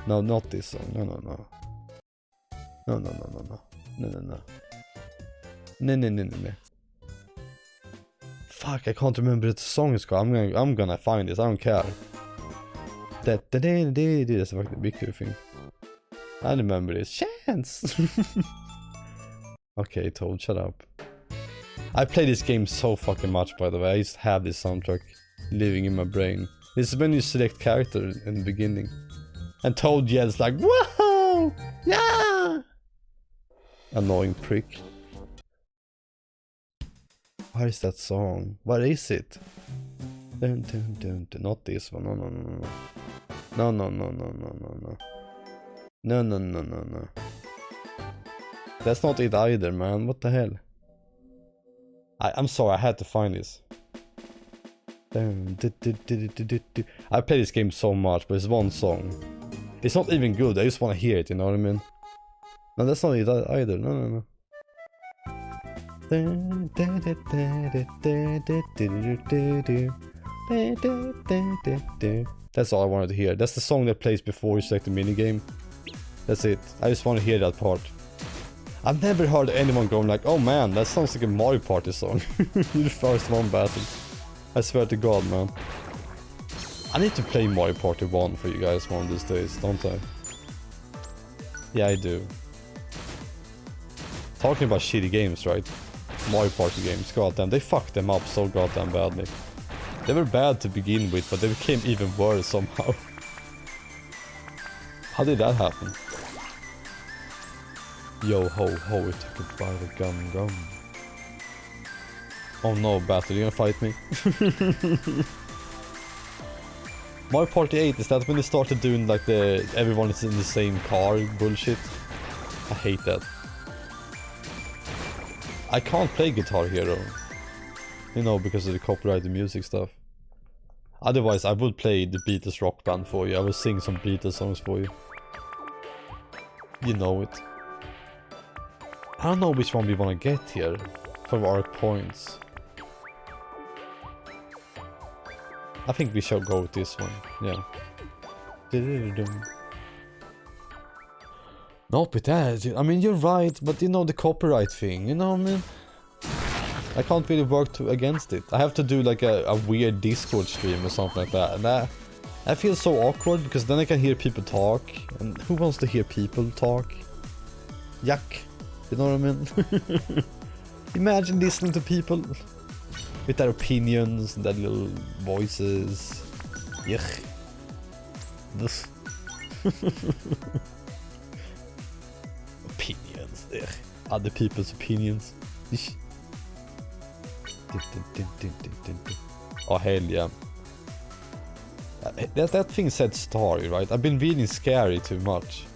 No, not this song. No. No. Fuck, I can't remember what the song is called. I'm gonna find this. I don't care. That's a fucking big thing. I remember this. Chance! Okay, Toad, shut up. I play this game so fucking much, by the way. I used to have this soundtrack living in my brain. This is when you select character in the beginning. And Toad yells like, whoa! Yeah! Annoying prick. Where is that song? Where is it? Dun, dun, dun, dun. Not this one. No. No. That's not it either, man. What the hell? I'm sorry, I had to find this. I play this game so much, but it's one song. It's not even good, I just want to hear it, you know what I mean? No, that's not it either. No. That's all I wanted to hear. That's the song that plays before you select the minigame. That's it. I just want to hear that part. I've never heard anyone going like, oh man, that sounds like a Mario Party song. You're the first one battle. I swear to god, man. I need to play Mario Party 1 for you guys one of these days, don't I? Yeah, I do. Talking about shitty games, right? Mario Party games, goddamn, they fucked them up so goddamn badly. They were bad to begin with, but they became even worse somehow. How did that happen? Yo ho ho, it took it by the gum. Oh no, Battle, you gonna fight me? Mario Party 8, is that when they started doing like the everyone is in the same car bullshit? I hate that. I can't play Guitar Hero. You know, because of the copyrighted music stuff. Otherwise, I would play the Beatles Rock Band for you. I will sing some Beatles songs for you. You know it. I don't know which one we want to get here for our points. I think we shall go with this one, yeah. Not with that, I mean you're right, but you know the copyright thing, you know what I mean? I can't really work against it. I have to do like a weird Discord stream or something like that, and I feel so awkward because then I can hear people talk, and who wants to hear people talk? Yuck. You know what I mean? Imagine listening to people with their opinions and their little voices. Yuck. This. Opinions. Ugh. Other people's opinions. Oh hell yeah. That thing said story, right? I've been reading scary too much.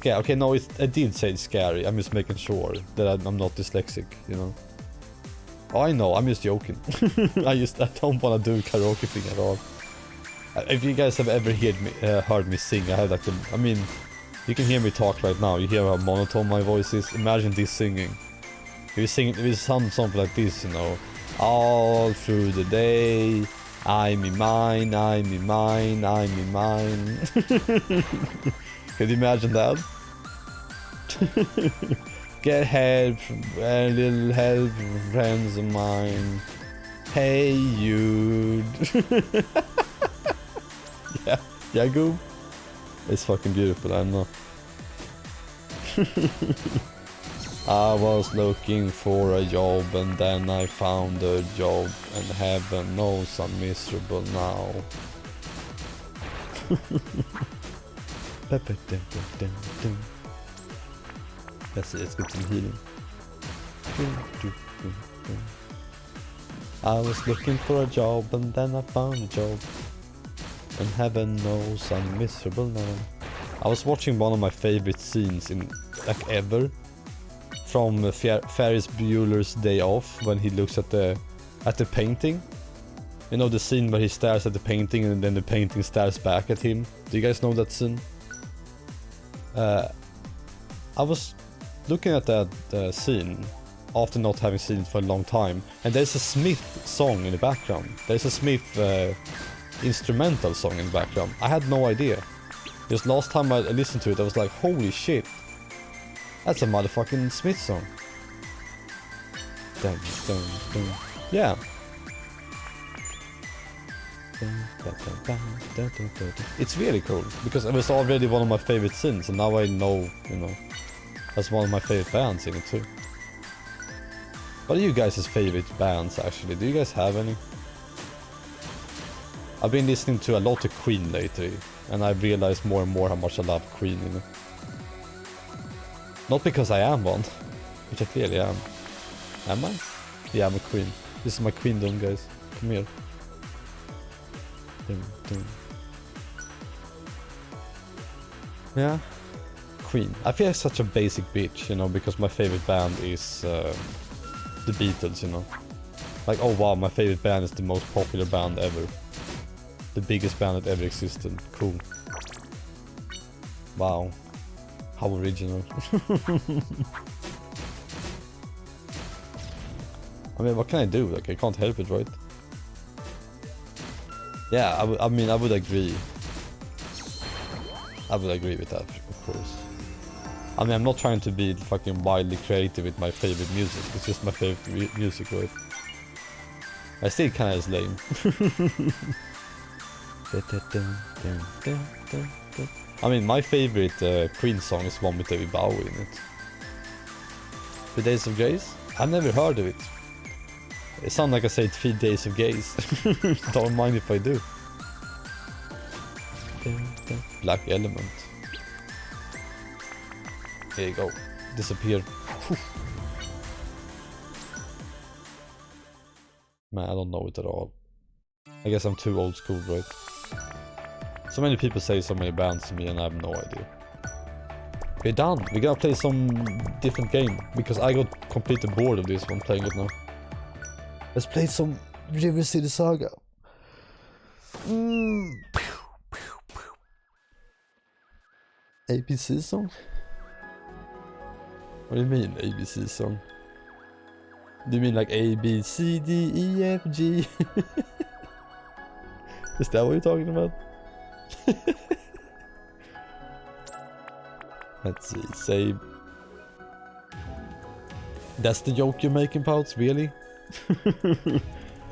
Okay, no, I did say scary. I'm just making sure that I'm not dyslexic, you know. Oh, I know, I'm just joking. I don't want to do karaoke thing at all. If you guys have ever heard me sing, I have like I mean, you can hear me talk right now. You hear how monotone my voice is. Imagine this singing. If you sound something like this, you know, all through the day, I'm in mine. Could you imagine that? Get help from a little help from friends of mine. Hey, you. Yeah, go. It's fucking beautiful, I know. I was looking for a job and then I found a job, and heaven knows I'm miserable now. Let's see, let's get some healing. I was looking for a job and then I found a job, and heaven knows I'm miserable now. I was watching one of my favorite scenes in like ever from Ferris Bueller's Day Off, when he looks at the painting. You know, the scene where he stares at the painting and then the painting stares back at him. Do you guys know that scene? I was looking at that scene after not having seen it for a long time, and there's a Smith song in the background. There's a Smith instrumental song in the background. I had no idea. Just last time I listened to it, I was like, holy shit. That's a motherfucking Smith song. Dun, dun, dun. Yeah. It's really cool, because it was already one of my favorite scenes, and now I know, you know, that's one of my favorite bands in it too. What are you guys' favorite bands actually? Do you guys have any? I've been listening to a lot of Queen lately, and I've realized more and more how much I love Queen, you know. Not because I am one, which I clearly am. Am I? Yeah, I'm a queen. This is my queendom, guys. Come here. Dun, dun. Yeah. Queen. I feel like such a basic bitch, you know, because my favorite band is the Beatles, you know. Like, oh wow, my favorite band is the most popular band ever. The biggest band that ever existed. Cool. Wow. How original. I mean, what can I do? Like, I can't help it, right? Yeah, I mean, I would agree. I would agree with that, of course. I mean, I'm not trying to be fucking wildly creative with my favorite music. It's just my favorite music, right? I still kinda is lame. I mean, my favorite Queen song is one with David Bowie in it. 3 Days of Grace? I've never heard of it. It sounds like I said 3 Days of Gaze. Don't mind if I do. Black Element. Here you go. Disappear. Man, I don't know it at all. I guess I'm too old school, right? So many people say so many bands to me and I have no idea. We're done. We're gonna play some different game, because I got completely bored of this one playing it now. Let's play some River City Saga. ABC song? What do you mean ABC song? Do you mean like A, B, C, D, E, F, G? Is that what you're talking about? Let's see, say... That's the joke you're making, Pouts? Really?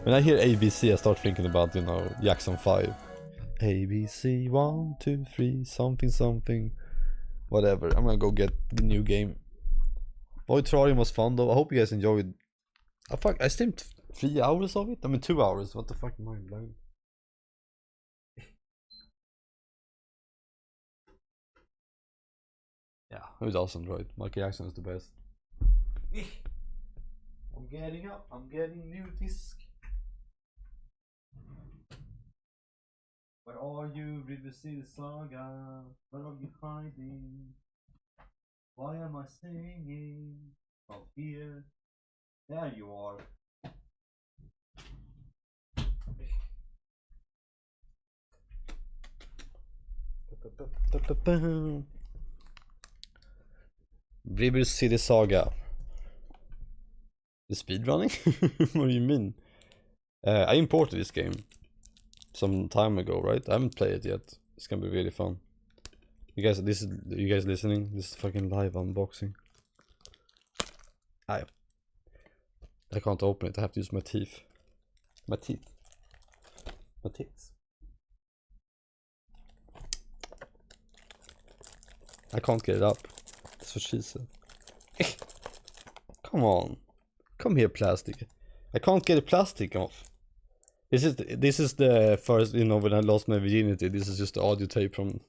When I hear ABC, I start thinking about, you know, Jackson 5. ABC 1, 2, 3, something, something. Whatever, I'm gonna go get the new game. Boy, Terrarium was fun though. I hope you guys enjoyed. Oh fuck, I streamed 3 hours of it? I mean 2 hours, what the fuck am I blind? Yeah, it was awesome, right? Michael Jackson is the best. I'm getting up, I'm getting new disc. Where are you, River City Saga? Where are you hiding? Why am I singing? Oh, here. There you are. River City Saga. The speedrunning? What do you mean? I imported this game some time ago, right? I haven't played it yet. It's gonna be really fun. You guys listening? This is fucking live unboxing. I can't open it. I have to use my teeth. My teeth. My teeth. I can't get it up. That's what she said. Come on. Come here, plastic. I can't get the plastic off. This is the first, you know, when I lost my virginity, this is just the audio tape from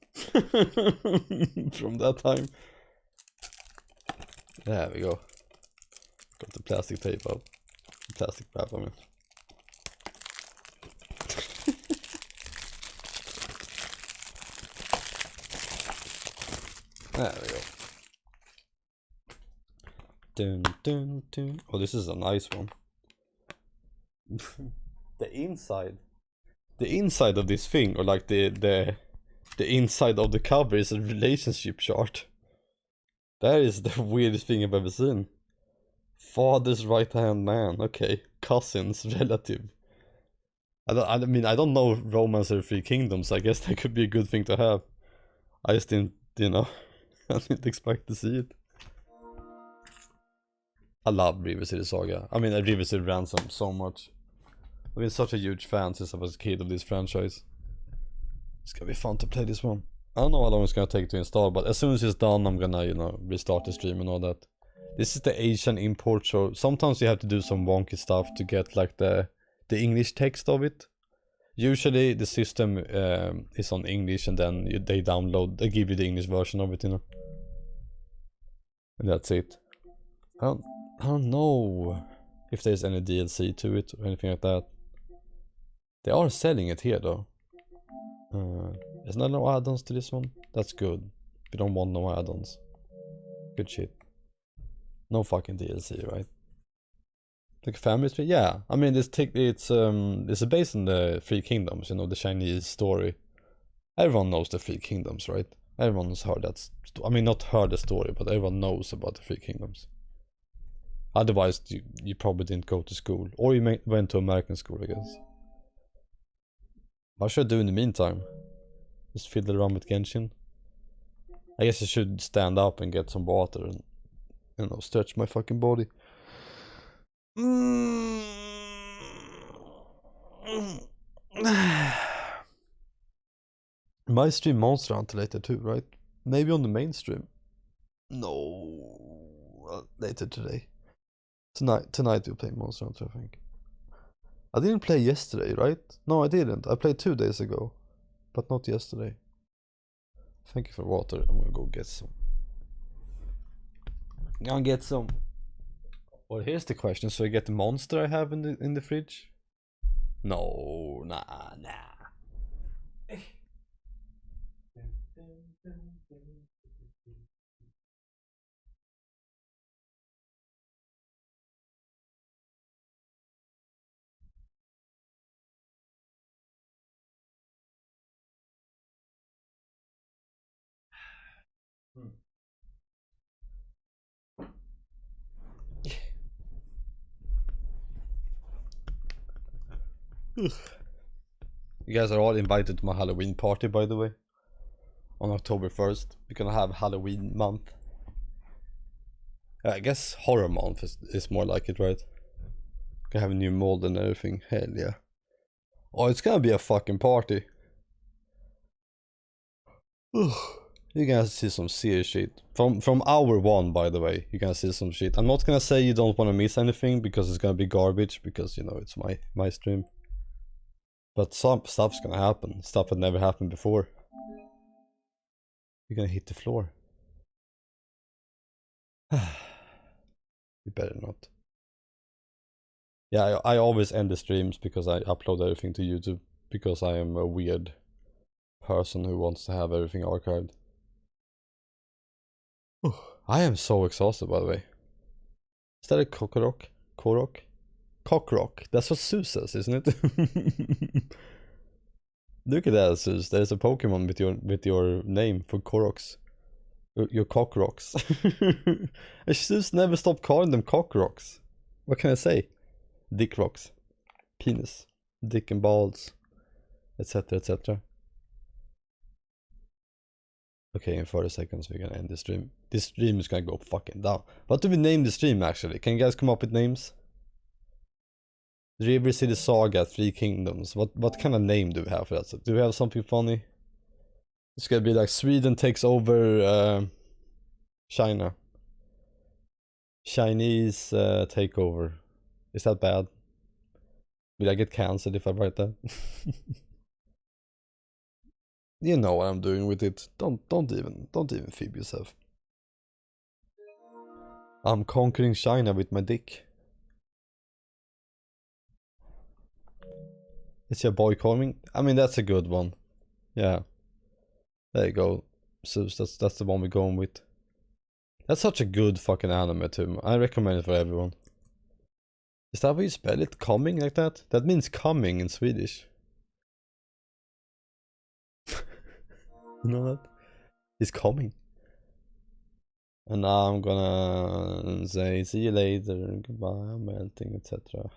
from that time. There we go. Got the plastic tape out. Plastic wrap, I mean. There we go. Dun, dun, dun. Oh, this is a nice one. The inside of this thing, or like the inside of the cover is a relationship chart. That is the weirdest thing I've ever seen. Father's right hand man. Okay, cousins, relative. I mean, I don't know Romance or Three Kingdoms. I guess that could be a good thing to have. I just didn't, you know, I didn't expect to see it. I love River City Saga. I mean, River City Ransom so much. I've been such a huge fan since I was a kid of this franchise. It's gonna be fun to play this one. I don't know how long it's gonna take to install, but as soon as it's done, I'm gonna, you know, restart the stream and all that. This is the Asian import, so sometimes you have to do some wonky stuff to get like the English text of it. Usually the system is on English, and then they give you the English version of it, you know. And that's it. I don't know if there's any DLC to it or anything like that. They are selling it here though. There's no add-ons to this one. That's good. We don't want no add-ons. Good shit. No fucking DLC, right? Like family tree? Yeah. I mean, it's based on the Three Kingdoms, you know, the Chinese story. Everyone knows the Three Kingdoms, right? Everyone's heard that. I mean, not heard the story, but everyone knows about the Three Kingdoms. Otherwise, you probably didn't go to school, or you went to American school, I guess. What should I do in the meantime? Just fiddle around with Genshin? I guess I should stand up and get some water and, you know, stretch my fucking body. My stream Monster Hunter later too, right? Maybe on the main stream. No, later today. Tonight we'll play Monster Hunter, I think. I didn't play yesterday, right? No, I didn't. I played 2 days ago, but not yesterday. Thank you for water. I'm gonna go get some. I'm gonna get some. Well, here's the question. So I get the monster I have in the fridge? No, nah. You guys are all invited to my Halloween party, by the way. On October 1st. We're gonna have Halloween month. I guess horror month is more like it, right? Gonna have a new mold and everything. Hell yeah. Oh, it's gonna be a fucking party. You're gonna see some serious shit. From hour 1, by the way, you're gonna see some shit. I'm not gonna say you don't wanna miss anything, because it's gonna be garbage, because, you know, it's my stream. But some stuff's gonna happen. Stuff that never happened before. You're gonna hit the floor. You better not. Yeah, I always end the streams because I upload everything to YouTube, because I am a weird person who wants to have everything archived. I am so exhausted, by the way. Is that a cockroach? Cockroach. That's what Sue says, isn't it? Look at that, Sue. There's a Pokemon with your name for Koroks. Your Cockrocks. And Sue's never stopped calling them Cockrocks. What can I say? Dick rocks. Penis. Dick and balls. Etc, etc. Okay, in 40 seconds we're gonna end the stream. This stream is gonna go fucking down. What do we name the stream, actually? Can you guys come up with names? River City Saga, Three Kingdoms. What kind of name do we have for that? Do we have something funny? It's gonna be like Sweden takes over China. Chinese takeover. Is that bad? Will I get cancelled if I write that? You know what I'm doing with it. Don't even fib yourself. I'm conquering China with my dick. Is your boy coming? I mean, that's a good one. Yeah. There you go. So that's the one we're going with. That's such a good fucking anime too. I recommend it for everyone. Is that how you spell it? Coming like that? That means coming in Swedish. You know that? He's coming. And now I'm gonna say see you later, goodbye, I'm melting, etc.